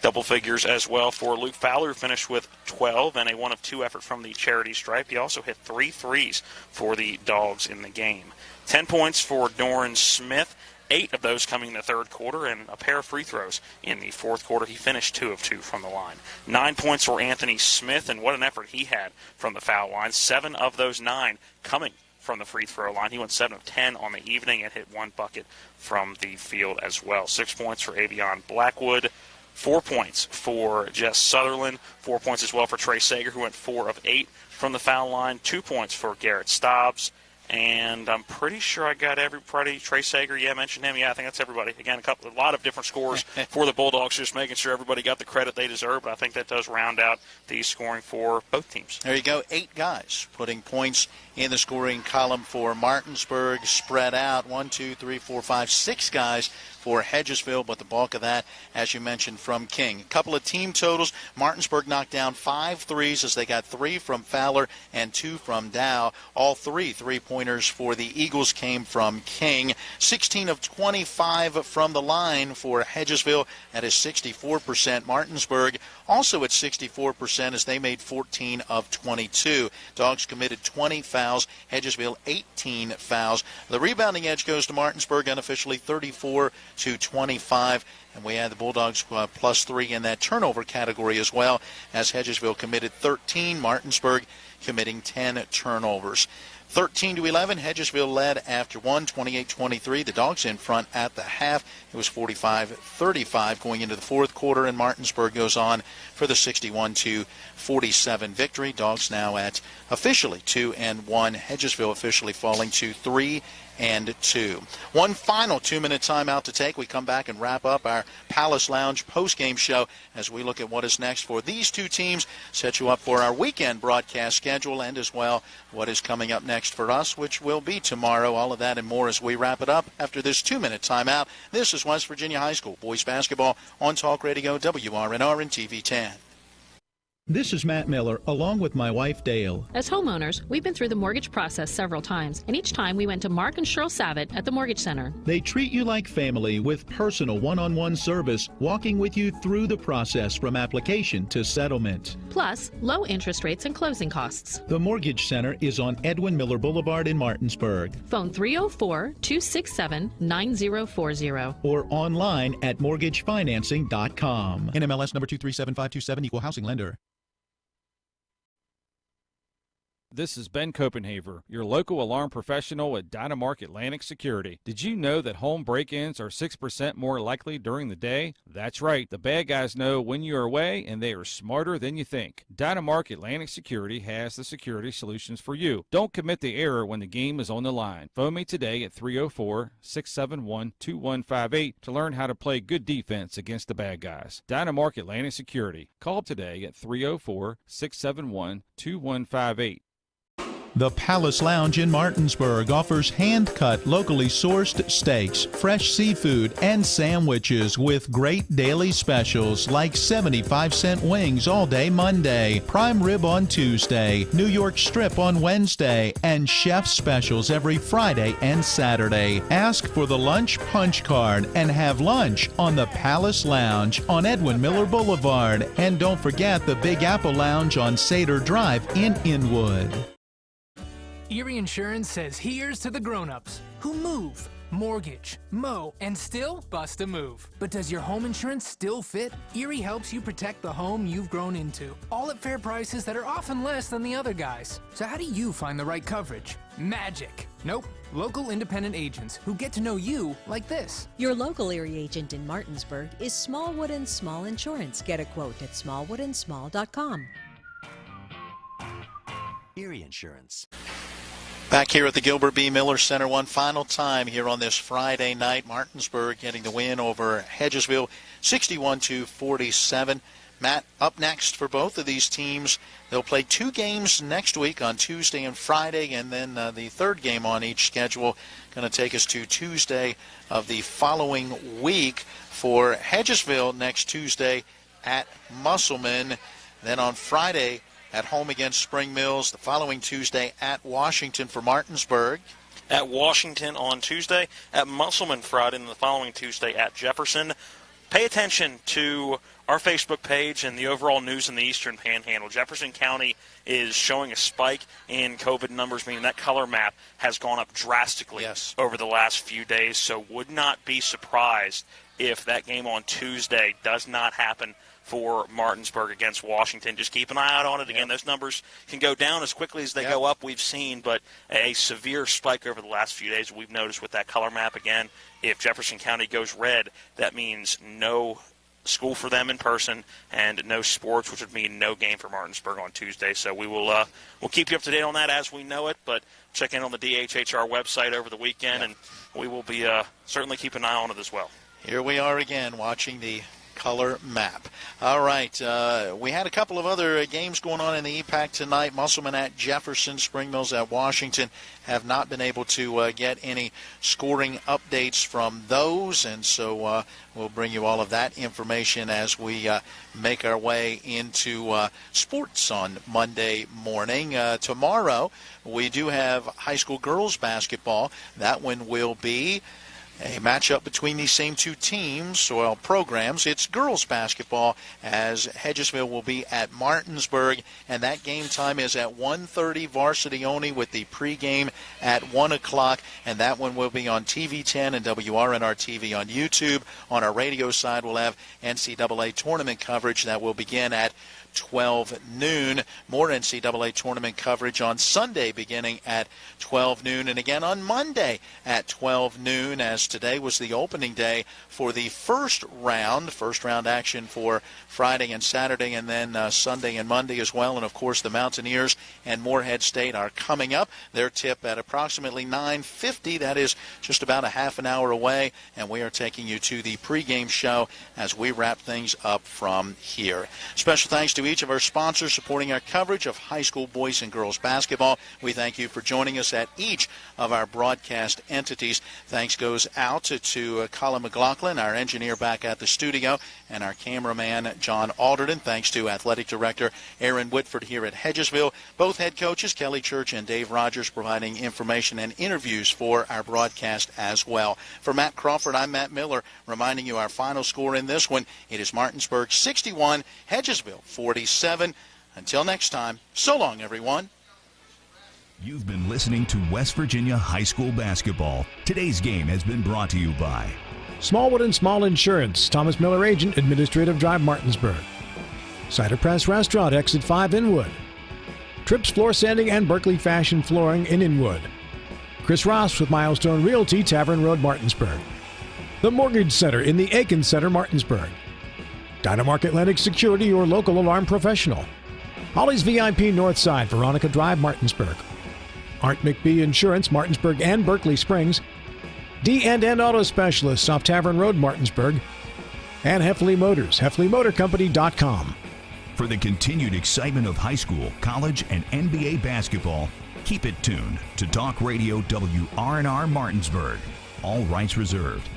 Double figures as well for Luke Fowler, who finished with 12 and a 1 of 2 effort from the charity stripe. He also hit 3 threes for the Dogs in the game. 10 points for Doran Smith, 8 of those coming in the third quarter, and a pair of free throws in the fourth quarter. He finished 2 of 2 from the line. 9 points for Anthony Smith, and what an effort he had from the foul line. 7 of those 9 coming from the free throw line. He went 7 of 10 on the evening and hit 1 bucket from the field as well. 6 points for Avion Blackwood. 4 points for Jess Sutherland. 4 points as well for Trey Sager, who went 4 of 8 from the foul line. 2 points for Garrett Stobbs. And I'm pretty sure I got everybody. Trey Sager, I mentioned him. Yeah, I think that's everybody. Again, a lot of different scores for the Bulldogs, just making sure everybody got the credit they deserve. But I think that does round out the scoring for both teams. There you go. 8 guys putting points in the scoring column for Martinsburg, spread out. 1, 2, 3, 4, 5, 6 guys for Hedgesville, but the bulk of that, as you mentioned, from King. A couple of team totals. Martinsburg knocked down 5 threes as they got 3 from Fowler and 2 from Dow. All 3 three-pointers for the Eagles came from King. 16 of 25 from the line for Hedgesville at a 64%. Martinsburg also at 64% as they made 14 of 22. Dogs committed 20 fouls. Hedgesville 18 fouls. The rebounding edge goes to Martinsburg unofficially 34 to 25, and we had the Bulldogs plus 3 in that turnover category as well, as Hedgesville committed 13, Martinsburg committing 10 turnovers. 13-11, Hedgesville led after 1, 28-23. The Dogs in front at the half. It was 45-35 going into the fourth quarter, and Martinsburg goes on for the 61-47 victory. Dogs now at officially 2-1. Hedgesville officially falling to 3-2. One final 2-minute timeout to take. We come back and wrap up our Palace Lounge postgame show as we look at what is next for these two teams, set you up for our weekend broadcast schedule, and as well what is coming up next for us, which will be tomorrow. All of that and more as we wrap it up after this 2-minute timeout. This is West Virginia High School boys basketball on Talk Radio WRNR and TV 10. This is Matt Miller, along with my wife, Dale. As homeowners, we've been through the mortgage process several times, and each time we went to Mark and Cheryl Savitt at the Mortgage Center. They treat you like family with personal one-on-one service, walking with you through the process from application to settlement. Plus, low interest rates and closing costs. The Mortgage Center is on Edwin Miller Boulevard in Martinsburg. Phone 304-267-9040. Or online at mortgagefinancing.com. NMLS number 237527, equal housing lender. This is Ben Copenhaver, your local alarm professional at Dynamark Atlantic Security. Did you know that home break-ins are 6% more likely during the day? That's right. The bad guys know when you're away, and they are smarter than you think. Dynamark Atlantic Security has the security solutions for you. Don't commit the error when the game is on the line. Phone me today at 304-671-2158 to learn how to play good defense against the bad guys. Dynamark Atlantic Security. Call today at 304-671-2158. The Palace Lounge in Martinsburg offers hand-cut, locally sourced steaks, fresh seafood, and sandwiches with great daily specials like 75-cent wings all day Monday, prime rib on Tuesday, New York strip on Wednesday, and chef specials every Friday and Saturday. Ask for the lunch punch card and have lunch on the Palace Lounge on Edwin Miller Boulevard. And don't forget the Big Apple Lounge on Sater Drive in Inwood. Erie Insurance says here's to the grown-ups who move, mortgage, mow, and still bust a move. But does your home insurance still fit? Erie helps you protect the home you've grown into, all at fair prices that are often less than the other guys. So how do you find the right coverage? Magic. Nope. Local independent agents who get to know you like this. Your local Erie agent in Martinsburg is Smallwood & Small Insurance. Get a quote at smallwoodandsmall.com. Erie Insurance. Back here at the Gilbert B. Miller Center one final time here on this Friday night. Martinsburg getting the win over Hedgesville 61-47. Matt, up next for both of these teams. They'll play 2 games next week on Tuesday and Friday, and then the third game on each schedule going to take us to Tuesday of the following week for Hedgesville next Tuesday at Musselman. Then on Friday, at home against Spring Mills, the following Tuesday at Washington for Martinsburg. at Washington on Tuesday, at Musselman Friday, and the following Tuesday at Jefferson. Pay attention to our Facebook page and the overall news in the Eastern Panhandle. Jefferson County is showing a spike in COVID numbers, meaning that color map has gone up drastically over the last few days. So would not be surprised if that game on Tuesday does not happen for Martinsburg against Washington. Just keep an eye out on it. Again, those numbers can go down as quickly as they go up, we've seen, but a severe spike over the last few days we've noticed with that color map. Again, if Jefferson County goes red, that means no school for them in person and no sports, which would mean no game for Martinsburg on Tuesday. So we will we'll keep you up to date on that as we know it, but check in on the DHHR website over the weekend, and we will be certainly keep an eye on it as well. Here we are again watching the color map. All right, we had a couple of other games going on in the EPAC tonight. Musselman at Jefferson, Spring Mills at Washington. Have not been able to get any scoring updates from those, and so we'll bring you all of that information as we make our way into sports on Monday morning. Tomorrow we do have high school girls basketball. That one will be a matchup between these same two teams, well, programs. It's girls basketball as Hedgesville will be at Martinsburg, and that game time is at 1:30 varsity only, with the pregame at 1 o'clock, and that one will be on TV10 and WRNR TV on YouTube. On our radio side, we'll have NCAA tournament coverage that will begin at 12 noon. More NCAA tournament coverage on Sunday beginning at 12 noon, and again on Monday at 12 noon, as today was the opening day for the first round action for Friday and Saturday, and then Sunday and Monday as well. And of course the Mountaineers and Morehead State are coming up. Their tip at approximately 9:50. That is just about a half an hour away, and we are taking you to the pregame show as we wrap things up from here. Special thanks to each of our sponsors supporting our coverage of high school boys and girls basketball. We thank you for joining us at each of our broadcast entities. Thanks goes out to Colin McLaughlin, our engineer back at the studio, and our cameraman John Alderton. Thanks to Athletic Director Aaron Whitford here at Hedgesville. Both head coaches, Kelly Church and Dave Rogers, providing information and interviews for our broadcast as well. For Matt Crawford, I'm Matt Miller, reminding you our final score in this one. It is Martinsburg 61, Hedgesville 47. Until next time, so long, everyone. You've been listening to West Virginia High School Basketball. Today's game has been brought to you by Smallwood and Small Insurance, Thomas Miller Agent, Administrative Drive, Martinsburg. Cider Press Restaurant, Exit 5, Inwood. Trips Floor Sanding and Berkeley Fashion Flooring in Inwood. Chris Ross with Milestone Realty, Tavern Road, Martinsburg. The Mortgage Center in the Aiken Center, Martinsburg. Dynamark Atlantic Security, your local alarm professional. Holly's VIP Northside, Veronica Drive, Martinsburg. Arndt McBee Insurance, Martinsburg and Berkeley Springs. D&N Auto Specialists off Tavern Road, Martinsburg. And Heffley Motors, HeffleyMotorCompany.com. For the continued excitement of high school, college, and NBA basketball, keep it tuned to Talk Radio WRNR Martinsburg. All rights reserved.